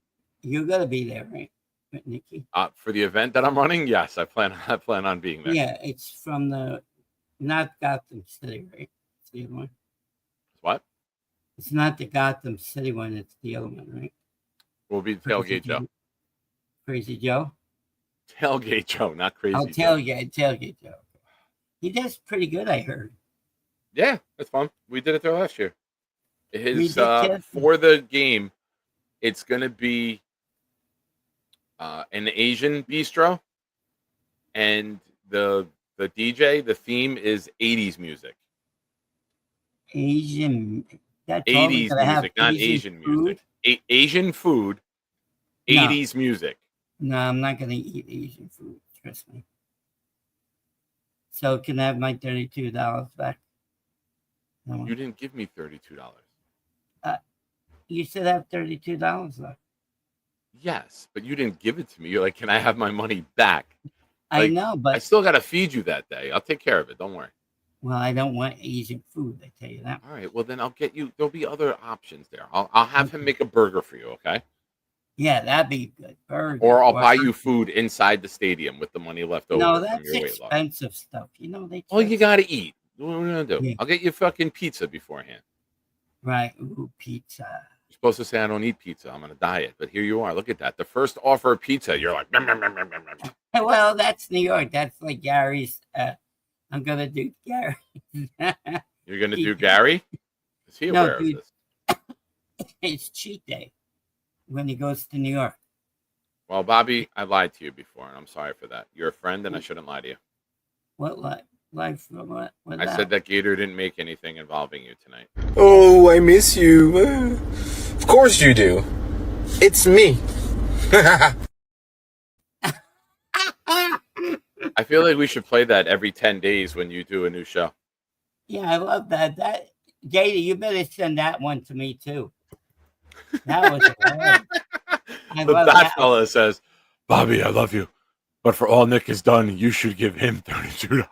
You're gonna be there, right, with Nikki? For the event that I'm running, yes, I plan on being there. Yeah, it's from not Gotham City, right? It's the other one. What? It's not the Gotham City one. It's the other one, right? We'll be Tailgate Joe. Crazy Joe. Tailgate Joe, not Crazy Oh, Joe. Tailgate Joe. He does pretty good, I heard. Yeah, that's fun. We did it there last year. His We did, for the game, it's gonna be an Asian bistro, and the DJ, the theme is 80s music. Asian. That's 80s music, not Asian music. Asian food, 80s music. No, I'm not gonna eat Asian food. Trust me. So can I have my $32 back? No. You didn't give me $32. You should have $32 left. Yes, but you didn't give it to me. You're like, can I have my money back? I know, but I still got to feed you that day. I'll take care of it. Don't worry. Well, I don't want Asian food. I tell you that. All right. Well, then I'll get you. There'll be other options there. I'll have him make a burger for you. Okay. Yeah, that'd be good. Burger. Or I'll buy you food inside the stadium with the money left over No, from that's your weight loss. expensive stuff. You know they. Well, you got to eat. What are we gonna do? Yeah. I'll get you fucking pizza beforehand. Right. Ooh, pizza. You're supposed to say I don't eat pizza. I'm on a diet, but here you are. Look at that. The first offer of pizza, you're like, "Nom, nom, nom, nom, nom, nom." Well, that's New York. That's like Gary's. I'm gonna do Gary. You're gonna do Gary? Is he aware of this? It's cheat day when he goes to New York. Well, Bobby, I lied to you before, and I'm sorry for that. You're a friend, and I shouldn't lie to you. What life? What I said that Gator didn't make anything involving you tonight. Oh, I miss you. Of course you do. It's me. I feel like we should play that every 10 days when you do a new show. Yeah, I love that. That Gator, you better send that one to me too. That was hilarious. The Bat Fella says, Bobby, I love you, but for all Nick has done, you should give him $32.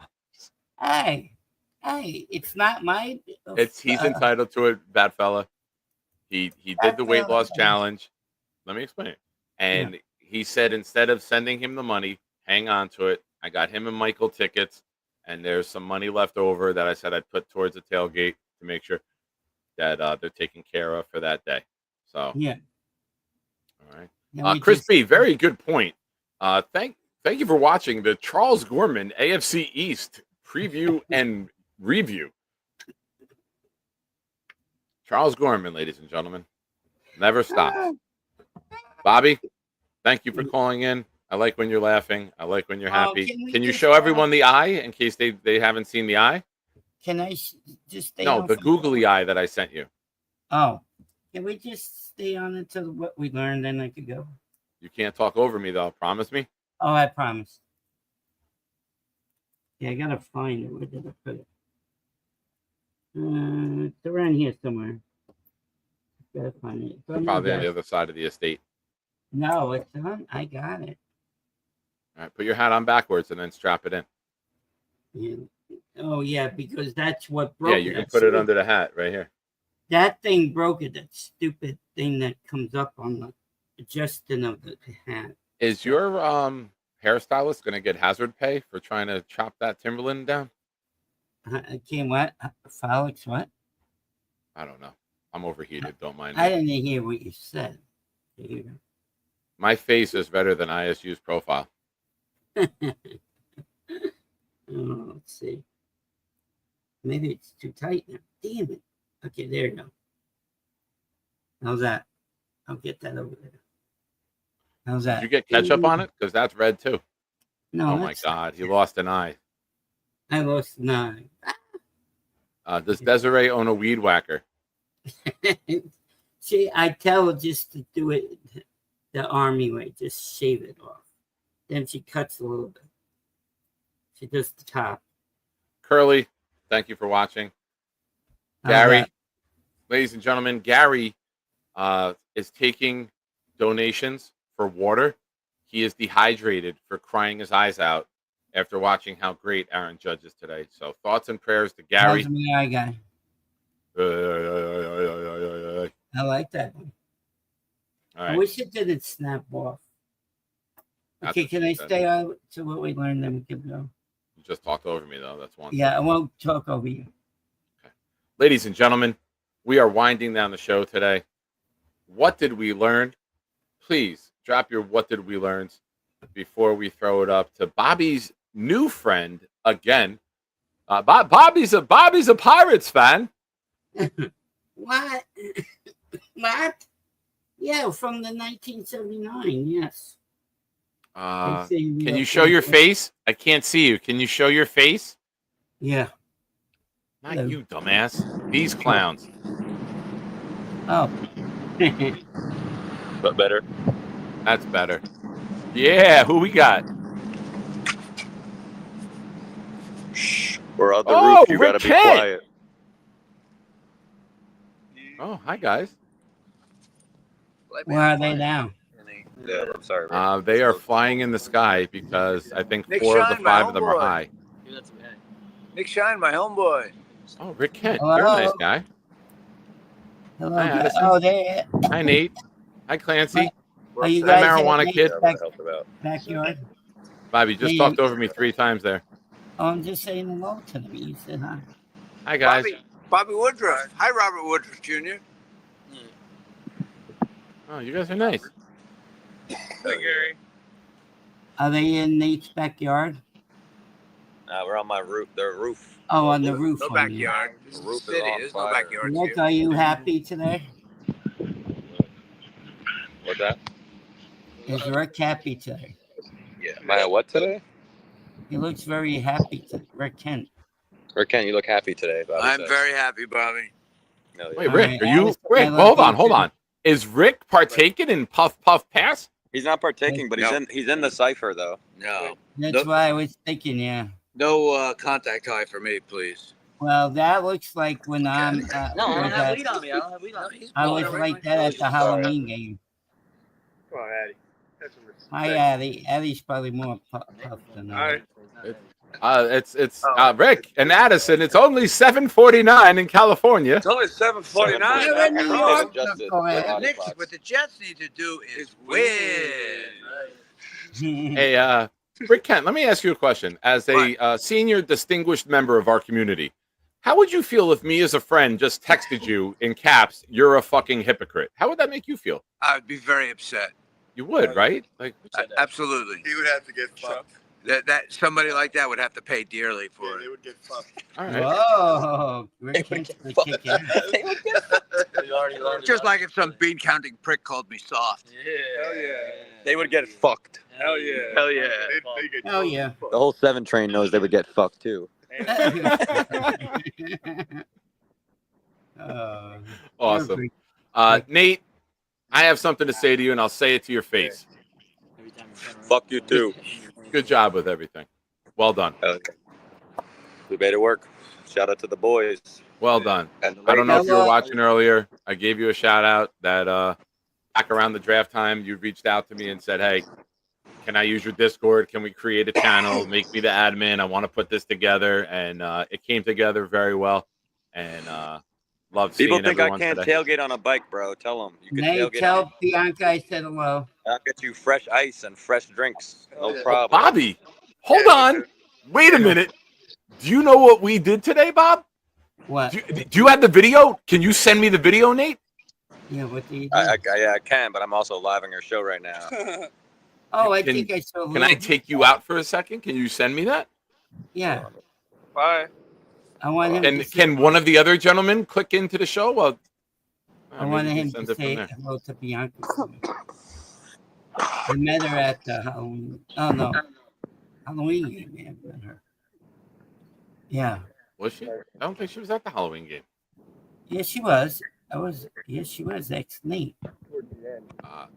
Hey, it's not my. He's entitled to it, Bat Fella. He did the weight loss challenge. Let me explain it. And he said instead of sending him the money, hang on to it. I got him and Michael tickets, and there's some money left over that I said I'd put towards the tailgate to make sure that they're taken care of for that day. So yeah. All right. Chris B, very good point. Thank you for watching the Charles Gorman AFC East preview and review. Charles Gorman, ladies and gentlemen, never stops. Bobby, thank you for calling in. I like when you're laughing. I like when you're happy. Can you show everyone the eye in case they haven't seen the eye? Can I just stay No, on the for- googly eye that I sent you. Oh, can we just stay on until what we learned, then I could go? You can't talk over me, though. Promise me? Oh, I promise. Yeah, I gotta find it. Where did I put it? It's around here somewhere. Gotta find it. It's on my Probably on the desk. other side of the estate. No, it's on. I got it. All right, put your hat on backwards and then strap it in. Yeah. Oh yeah, because that's what broke Yeah, it. you can That's put it it. under the hat right here. That thing broke it. That stupid thing that comes up on the adjusting of the hat. Is your hairstylist going to get hazard pay for trying to chop that Timberland down? Came what? Felix, what? I don't know. I'm overheated. Don't mind I me. didn't hear what you said. Here. My face is better than ISU's profile. Oh, let's see. Maybe it's too tight now. Damn it. Okay, there you go. How's that? I'll get that over there. How's that? Did you get ketchup on it? Because that's red too. No. Oh my God, he lost an eye. I lost an eye. Does Desiree own a weed whacker? See, I tell her just to do it the army way, just shave it off. Then she cuts a little bit. She does the top. Curly, thank you for watching. How's Gary, that? ladies and gentlemen, Gary is taking donations for water. He is dehydrated for crying his eyes out after watching how great Aaron Judge is today. So thoughts and prayers to Gary. How's my eye guy? I like that one. All I right. wish it didn't snap off. That's Okay, what can she I said. stay on to what we learned? Then we can go. You just talked over me, though. That's one. Yeah, I won't talk over you. Ladies and gentlemen, we are winding down the show today. What did we learn? Please drop your what did we learn before we throw it up to Bobby's new friend again. Bobby's a Pirates fan. What? What? Yeah, from the 1979. Yes. Can you show your face? I can't see you. Can you show your face? Yeah. Not Hello. you, dumbass. These clowns. Oh. But better. That's better. Yeah, who we got? We're on the Oh, roof. You gotta Rick be Kent. quiet. Oh, hi guys. Where are they now? Yeah, I'm sorry. They are flying in the sky because I think Nick 4 of Shine, the my 5 of them are homeboy. high. Nick Shine, my homeboy. Oh, Rick Kent. Hello. You're a nice guy. Hello. Hi, Addison. Oh, they. Hi, Nate. Hi, Clancy. Are you Hi, guys marijuana in kid. Nate's backyard? Bobby just Hey. talked over me 3 times there. Oh, I'm just saying hello to them. You said hi. Hi, guys. Bobby Woodruff. Hi, Robert Woodruff Jr. Oh, you guys are nice. Hi, Gary. Are they in Nate's backyard? We're on my roof. Their roof. Oh, on the roof. No on you. backyard. This is The roof the is city. on There's no fire. backyard. Nick, are you happy today? What's that? Is Rick happy today? Yeah. Am I what today? He looks very happy today. Rick Kent. Or Ken, you look happy today, Bobby I'm says. very happy, Bobby. No, Wait, yeah. Rick, Alright, are you? Addison, Wait, I hold love on, you hold too. on. Is Rick partaking in Puff Puff Pass? He's not partaking, but No. he's in the cipher though. No. That's Nope. why I was thinking, yeah. No contact high for me, please. Well, that looks like when I'm. No, I don't have weed on me. I don't have weed on me. I was like that at the Halloween game. Come on, Addie. Have some respect. Hi, Addie. Addie's probably more puff than I. It's Rick and Addison. It's only 7:49 in California. It's only 7:49. You're in New York. Nick, what the Jets need to do is win. Hey, Rick Kent, let me ask you a question. As a senior distinguished member of our community, how would you feel if me as a friend just texted you in caps, "You're a fucking hypocrite"? How would that make you feel? I would be very upset. You would, right? Like, Absolutely. He would have to get fucked. That somebody like that would have to pay dearly for it. They would get fucked. all right. Whoa. Rick Kent's gonna kick ass. Just like if some bean counting prick called me soft. Yeah. Hell yeah. They would get fucked. Hell yeah. Hell yeah. Oh, yeah. The whole 7 train knows they would get fucked too. Awesome. Nate, I have something to say to you, and I'll say it to your face. Fuck you too. Good job with everything. Well done. Okay. We made it work. Shout out to the boys. Well done. And the I don't know if you were ladies. watching earlier. I gave you a shout out that back around the draft time, you reached out to me and said, "Hey, can I use your Discord? Can we create a channel? Make me the admin. I want to put this together." And it came together very well. And love seeing People think I everyone can't today. tailgate on a bike, bro. Tell them. You can Nate, tailgate. tell Bianca I said hello. I'll get you fresh ice and fresh drinks. No Oh, problem. Bobby, hold on. Wait a minute. Do you know what we did today, Bob? What? Do you have the video? Can you send me the video, Nate? Yeah, what do you do? I can, but I'm also live on your show right now. Oh, I Can- think I saw. Can I take you out for a second? Can you send me that? Yeah, Bye. I want him. And can one of the other gentlemen click into the show? Well, I wanted maybe him we can to send it from say there. hello to Bianca. I met her at the Halloween. Oh no, Halloween game. Man, met her. Yeah, Was she? I don't think she was at the Halloween game. yeah, she was. Yes, she was. Ex Nate.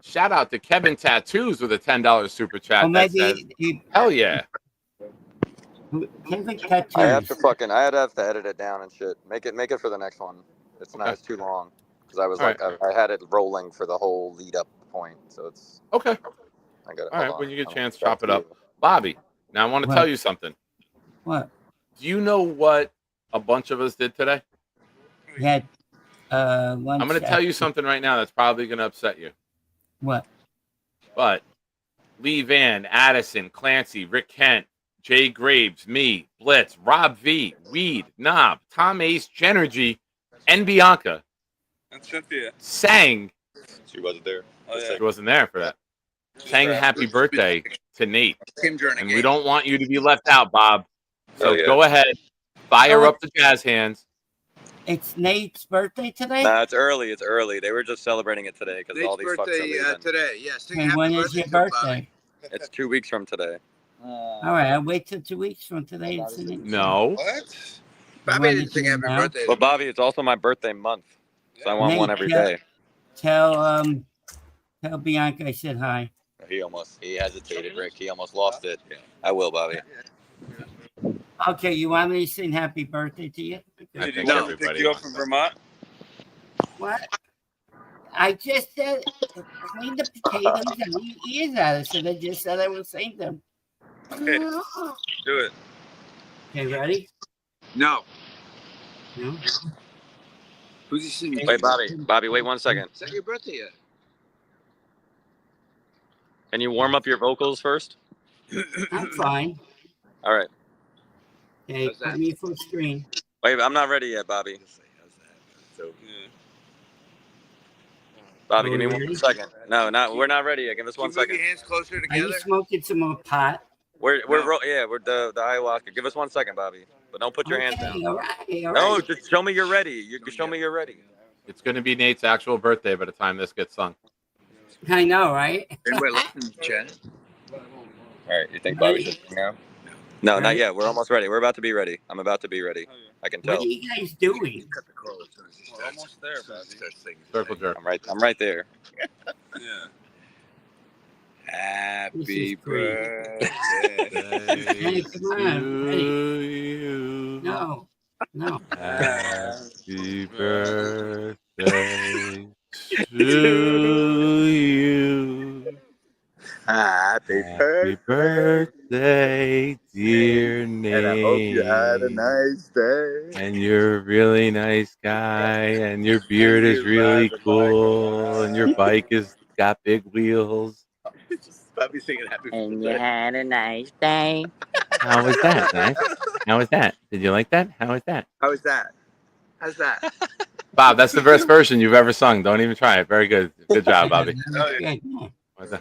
Shout out to Kevin Tattoos with a $10 super chat. Or That maybe says, hell yeah. Kevin Tattoos. I have to edit it down and shit. Make it for the next one. It's not. It's too long because I was All like I had it rolling for the whole lead up point. So it's okay. I got it. All right, when you get a chance, chop it up. Bobby, now I want to What? tell you something. What? Do you know what a bunch of us did today? We had lunch. I'm going to tell you something right now that's probably going to upset you. What? But Lee Van, Addison, Clancy, Rick Kent, Jay Graves, me, Blitz, Rob V, Weed, Knob, Tom Ace, Genergy, and Bianca And Cynthia. sang. She wasn't there. Oh, yeah. She wasn't there for that. Sang happy birthday to Nate. And we don't want you to be left out, Bob. So Oh, yeah. go ahead, fire up the jazz hands. It's Nate's birthday today. Nah, it's early. It's early. They were just celebrating it today because all these fucks are leaving. Today. Yes. Okay, when is your birthday? It's 2 weeks from today. All right, I'll wait till 2 weeks from today and sing it. No. What? Bobby didn't sing happy birthday. Well, Bobby, it's also my birthday month, so I want Nate, one every day. Tell Bianca I said hi. He hesitated, Rick. He almost lost it. I will, Bobby. Okay, you want me to sing happy birthday to you? Did you want to pick you up from Vermont? What? I just said clean the potatoes and eat ears out of it. I just said I would sing them. Okay. Do it. Okay, ready? No. No. Who's he singing? Wait, Bobby, wait 1 second. Is that your birthday yet? Can you warm up your vocals first? I'm fine. All right. Okay, put me full screen. Wait, I'm not ready yet, Bobby. Bobby, give me 1 second. No, we're not ready yet. Give us 1 second. Move your hands closer Are together. you smoking some more pot? We're the ayahuasca. Give us 1 second, Bobby. But don't put your hands down. All right, all No, right. just show me you're ready. You can show me you're ready. It's going to be Nate's actual birthday by the time this gets sung. I know, right? We're listening, Jen. All right, you think Bobby should sing now? No, not yet. We're almost ready. We're about to be ready. I'm about to be ready. I can What tell. are you guys doing? We're almost there, Bobby. Circle jerk. I'm right there. Yeah. Happy birthday. Hey, come on. Ready. You. No. No. Happy birthday to you. Happy Happy birthday, dear Nate. And I hope you had a nice day. And you're a really nice guy, and your beard is really cool, and your bike is got big wheels. Bobby singing happy birthday. And you had a nice day. How was that? Nice. How was that? Did you like that? How was that? How is that? How's that? Bob, that's the best version you've ever sung. Don't even try it. Very good. Good job, Bobby.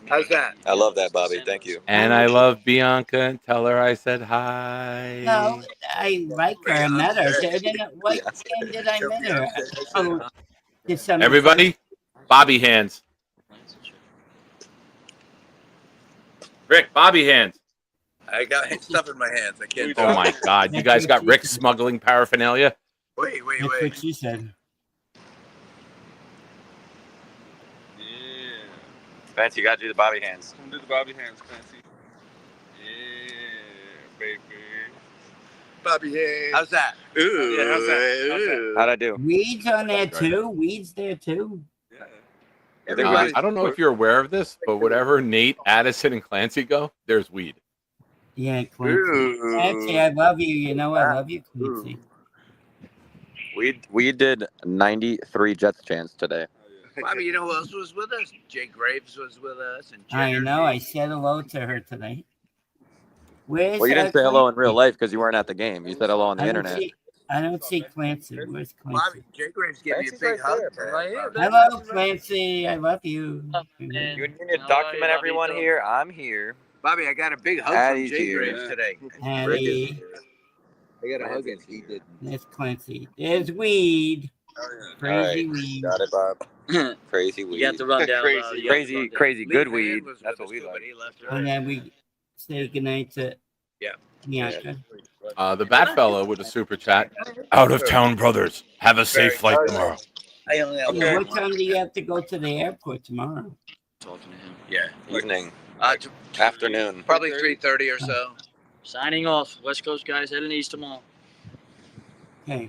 How's that? I love that, Bobby. Thank you. And I love Bianca, and tell her I said hi. No, I like her. I met her. What game did I meet her? Oh, Everybody, Bobby hands. Rick, Bobby hands. I got stuff in my hands. I can't. Oh my God, you guys got Rick smuggling paraphernalia? Wait. That's what she said. Spence, you got to do the Bobby hands. Come do the Bobby hands, Clancy. Yeah, baby. Bobby hands. How's that? Ooh. Yeah, how's that? How'd I do? Weeds on there too. Weeds there too. I don't know if you're aware of this, but whatever Nate, Addison, and Clancy go, there's weed. Yeah, Clancy. Clancy, I love you. You know I love you, Clancy. We did 93 Jets chants today. Bobby, you know who else was with us? Jay Graves was with us. And I know. I said hello to her tonight. Where's Well, you didn't say hello in real life because you weren't at the game. You said hello on the internet. I don't see Clancy. Where's Clancy? Bobby, Jay Graves gave me a big hug. Hello, Clancy. I love you. You need to document everyone here. I'm here. Bobby, I got a big hug from Jay Graves today. Hattie. I got a hug and he didn't. There's Clancy. There's weed. Crazy weed. Got it, Bob. Crazy weed. You have to run down. Crazy good weed. That's what we like. And then we say goodnight to Bianca. The Bat Fellow with a super chat. Out of town, brothers. Have a safe flight tomorrow. What time do you have to go to the airport tomorrow? Talking to him. Yeah, evening. Afternoon. Probably 3:30 or so. Signing off. West Coast guys heading east tomorrow. Okay.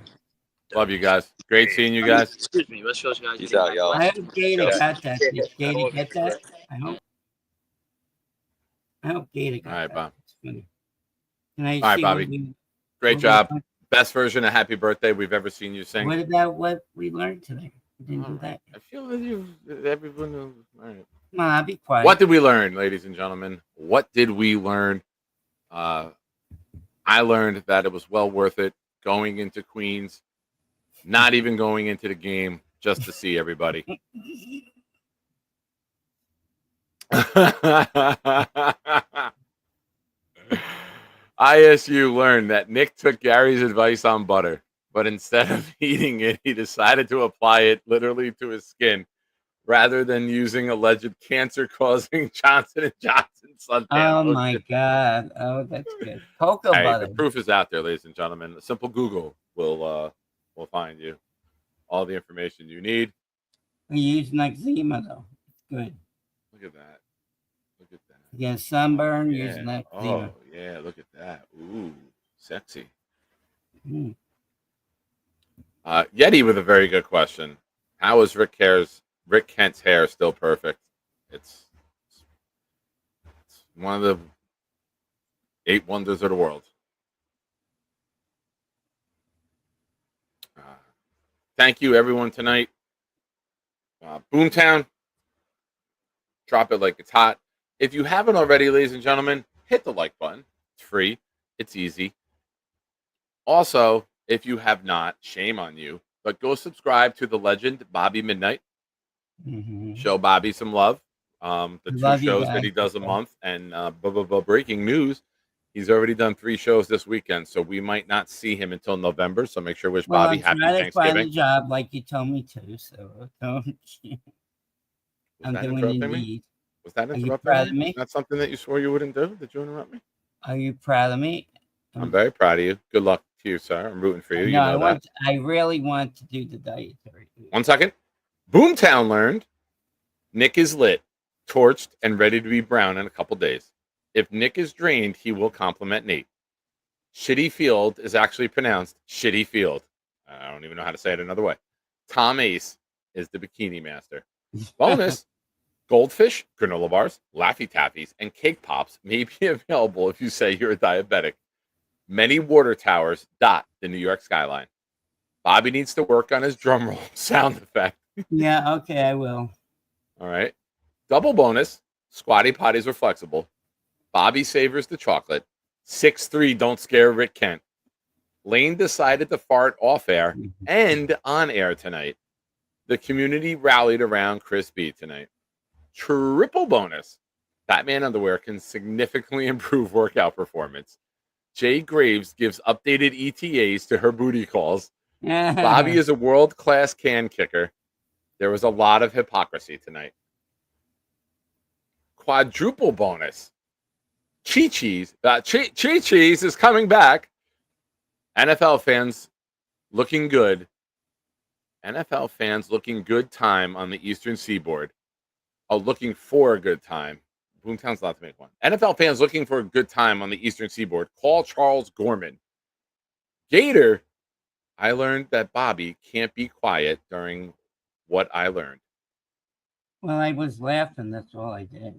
Love you guys. Great seeing you guys. Excuse me, West Coast guys. Peace out, y'all. I hope Gator got that. Did Gator get that? I hope Gator got that. All right, Bob. Can All I right, see Bobby. Great job. Best version of Happy Birthday we've ever seen you sing. What about what we learned today? We didn't do that. I feel that everyone knows. All right. Come on, I'll be quiet. What did we learn, ladies and gentlemen? What did we learn? I learned that it was well worth it going into Queens, not even going into the game just to see everybody. ISU learned that Nick took Gary's advice on butter, but instead of eating it, he decided to apply it literally to his skin rather than using alleged cancer-causing Johnson & Johnson suntan. Oh, my God. Oh, that's good. Cocoa butter. The proof is out there, ladies and gentlemen. A simple Google will find you all the information you need. We use Nexema, though. It's good. Look at that. Look at that. You get sunburn, use Yeah. Nexema. Oh, yeah. Look at that. Ooh, sexy. Mm. Yeti with a very good question. How is Rick Kent's hair still perfect? It's one of the 8 wonders of the world. Thank you, everyone, tonight. Boomtown, drop it like it's hot. If you haven't already, ladies and gentlemen, hit the like button. It's free. It's easy. Also, if you have not, shame on you, but go subscribe to the legend, Bobby Midnight. Mm-hmm. Show Bobby some love. The Love 2 you shows guys. that he does a month. And breaking news, he's already done 3 shows this weekend, so we might not see him until November. So make sure wish Well, Bobby I'm happy trying to find a Thanksgiving. job like you told me to, so don't. I'm that doing interrupting me? Indeed. Was that Are you interrupting proud of me? me? Is that something that you swore you wouldn't do? Did you interrupt me? Are you proud of me? I'm very proud of you. Good luck to you, sir. I'm rooting for you. You No, know that. I really want to do the dietary. 1 second. Boomtown learned Nick is lit, torched, and ready to be brown in a couple days. If Nick is drained, he will compliment Nate. Shitty Field is actually pronounced Shitty Field. I don't even know how to say it another way. Tom Ace is the bikini master. Bonus, goldfish, granola bars, Laffy Taffies, and cake pops may be available if you say you're a diabetic. Many water towers dot the New York skyline. Bobby needs to work on his drum roll sound effect. Yeah, okay, I will. All right. Double bonus, squatty potties are flexible. Bobby savors the chocolate. 6'3", don't scare Rick Kent. Lane decided to fart off air and on air tonight. The community rallied around Chris B tonight. Triple bonus, Batman underwear can significantly improve workout performance. Jay Graves gives updated ETAs to her booty calls. Bobby is a world-class can kicker. There was a lot of hypocrisy tonight. Quadruple bonus. Chi-Chi's is coming back. NFL fans looking good. NFL fans looking good time on the Eastern Seaboard. Oh, looking for a good time. Boomtown's allowed to make one. NFL fans looking for a good time on the Eastern Seaboard. Call Charles Gorman. Gator, I learned that Bobby can't be quiet during what I learned. Well, I was laughing. That's all I did.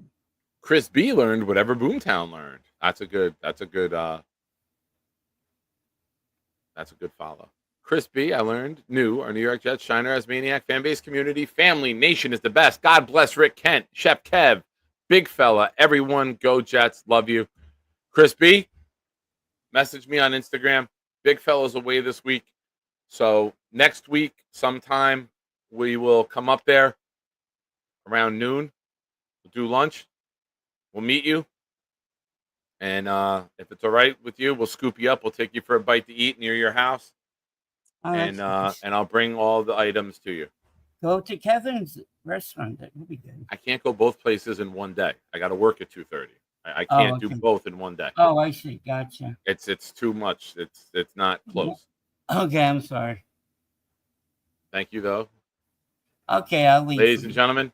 Chris B learned whatever Boomtown learned. That's a good follow. Chris B, I learned new. Our New York Jets Shiner as Maniac fan base community. Family Nation is the best. God bless Rick Kent, Chef Kev, Big Fella, everyone. Go Jets. Love you. Chris B, message me on Instagram. Big Fella's away this week. So next week, sometime, we will come up there around noon. We'll do lunch. We'll meet you. And if it's all right with you, we'll scoop you up. We'll take you for a bite to eat near your house. Oh, And that's nice. I'll bring all the items to you. Go to Kevin's restaurant. That would be good. I can't go both places in one day. I got to work at 2:30. I can't do both in one day. Oh, I see. Gotcha. It's too much. It's not close. Okay, I'm sorry. Thank you, though. Okay, I'll leave. Ladies and gentlemen,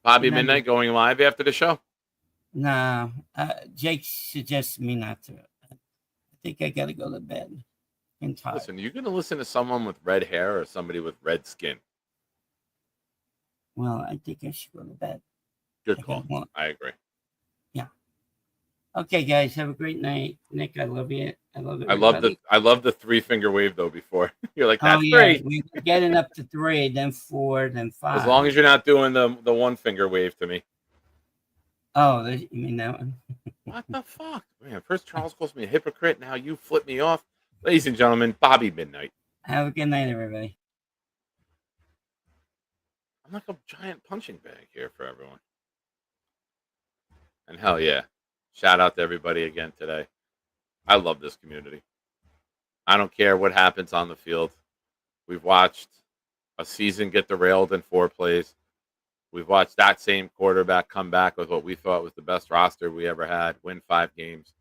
Bobby Good night. Midnight going live after the show. No, Jake suggests me not to. I think I got to go to bed. I'm tired. Listen, you're going to listen to someone with red hair or somebody with red skin. Well, I think I should go to bed. Good call. I agree. Yeah. Okay, guys, have a great night. Nick, I love you. I love it. I love the 3-finger wave though. Before you're like, that's Oh yeah, great. we were getting up to 3, then 4, then 5. As long as you're not doing the 1-finger wave to me. Oh, you mean that one? What the fuck, man? First Charles calls me a hypocrite. Now you flip me off. Ladies and gentlemen, Bobby Midnight. Have a good night, everybody. I'm like a giant punching bag here for everyone. And hell yeah. Shout out to everybody again today. I love this community. I don't care what happens on the field. We've watched a season get derailed in 4 plays. We've watched that same quarterback come back with what we thought was the best roster we ever had, win 5 games.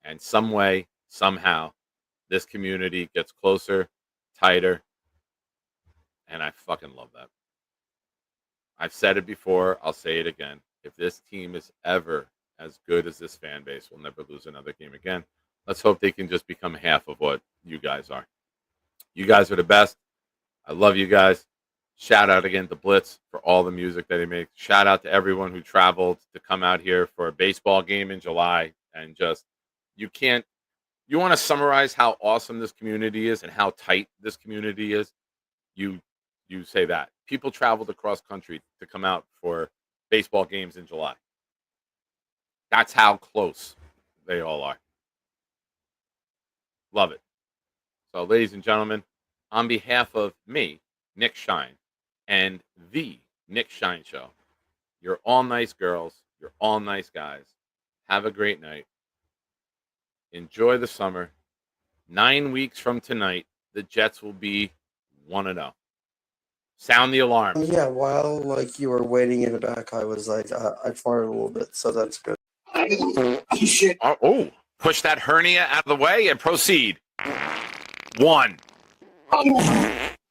And some way, somehow, this community gets closer, tighter, and I fucking love that. I've said it before. I'll say it again. If this team is ever as good as this fan base, we'll never lose another game again. Let's hope they can just become half of what you guys are. You guys are the best. I love you guys. Shout out again to Blitz for all the music that he makes. Shout out to everyone who traveled to come out here for a baseball game in July. And just, you want to summarize how awesome this community is and how tight this community is. You say that. People traveled across country to come out for baseball games in July. That's how close they all are. Love it. So, ladies and gentlemen, on behalf of me, Nick Shine, and the Nick Shine Show, you're all nice girls. You're all nice guys. Have a great night. Enjoy the summer. 9 weeks from tonight, the Jets will be 1-0. Sound the alarm. Yeah, while like you were waiting in the back, I was like, I farted a little bit, so that's good. Oh, push that hernia out of the way and proceed. 1,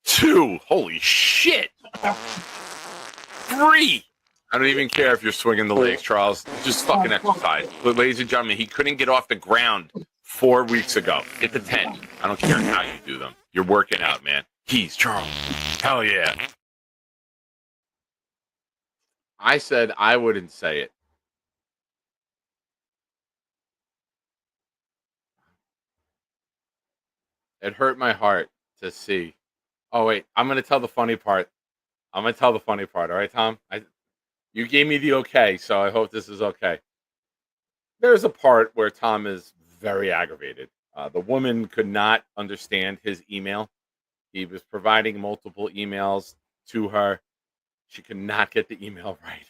2, holy shit. 3. I don't even care if you're swinging the legs, Charles. Just fucking exercise. But ladies and gentlemen, he couldn't get off the ground 4 weeks ago. Get to 10. I don't care how you do them. You're working out, man. He's Charles. Hell yeah. I said I wouldn't say it. It hurt my heart to see. Oh, wait. I'm going to tell the funny part. All right, Tom? You gave me the okay, so I hope this is okay. There's a part where Tom is very aggravated. The woman could not understand his email. He was providing multiple emails to her. She could not get the email right.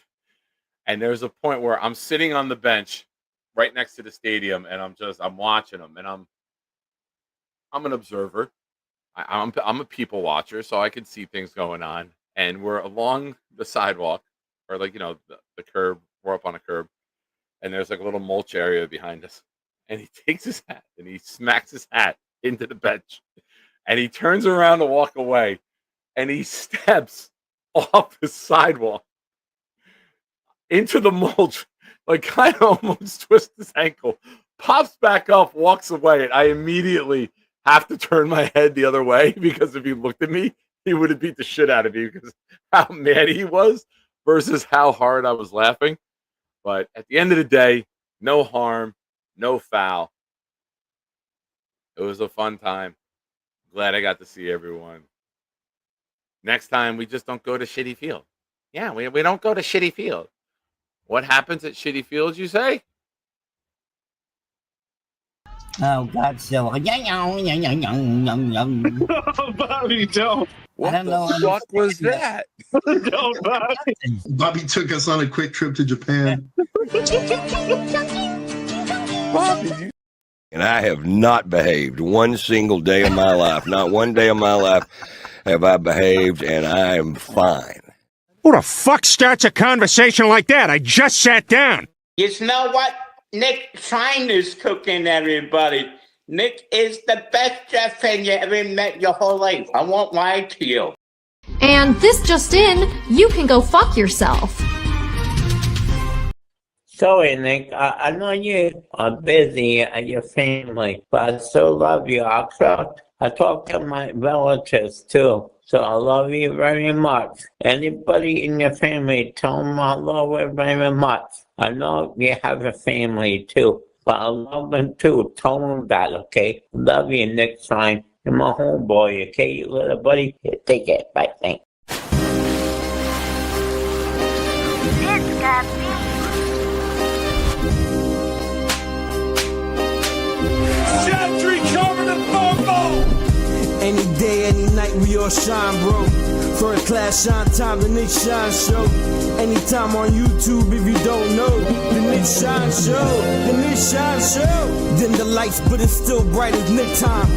And there's a point where I'm sitting on the bench right next to the stadium, and I'm watching them, and I'm an observer. I'm a people watcher, so I can see things going on. And we're along the sidewalk, or like, the curb. We're up on a curb, and there's like a little mulch area behind us. And he takes his hat and he smacks his hat into the bench, and he turns around to walk away, and he steps off the sidewalk into the mulch, like kind of almost twists his ankle, pops back up, walks away, and I immediately have to turn my head the other way because if he looked at me, he would have beat the shit out of me because how mad he was versus how hard I was laughing. But at the end of the day, no harm, no foul. It was a fun time. Glad I got to see everyone. Next time, we just don't go to Shitty Field. Yeah, we don't go to Shitty Field. What happens at Shitty Field, you say? Oh, Godzilla. Oh, Bobby, don't. What the fuck was that? Don't, Bobby. Bobby took us on a quick trip to Japan. And I have not behaved one single day of my life. Not one day of my life have I behaved, and I am fine. Who the fuck starts a conversation like that? I just sat down. You know what? Nick Shine is cooking, everybody. Nick is the best chef you ever met your whole life. I won't lie to you. And this just in, you can go fuck yourself. Sorry, Nick. I know you are busy at your family, but I still love you. I talk to my relatives, too. So I love you very much. Anybody in your family, tell them I love you very much. I know you have a family, too. But I love them, too. Tell them that, okay? Love you, Nick Shine. You're my homeboy, okay, you little buddy? Here, take it. Bye, thanks. Gentry covered in purple. Any day, any night, we all shine, bro. First class shine time, the Nick Shine Show. Anytime on YouTube, if you don't know, the Nick Shine Show, the Nick Shine Show. Dim the lights, but it's still bright as Nick time.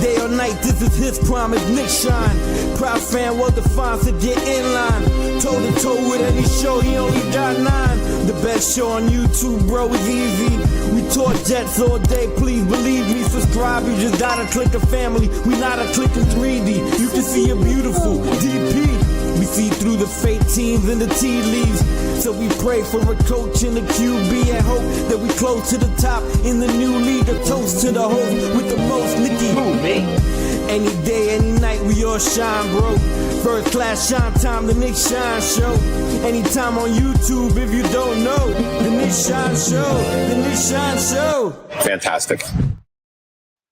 Day or night, this is his prime, it's Nick Shine. Proud fan, well defined to get in line. Toe to toe with any show, he only got 9. The best show on YouTube, bro, is easy. We talk Jets all day, please believe me. Subscribe, you just gotta click a family. We not a click in 3D. You can see a beautiful DP. We see through the fake teams and the tea leaves. So we pray for a coach and a QB and hope that we close to the top in the new league. A toast to the host with the most, Nicky. Who, me? Any day, any night, we all shine, bro. First class shine time, the Nick Shine Show. Anytime on YouTube, if you don't know, the Nick Shine Show, the Nick Shine Show. Fantastic.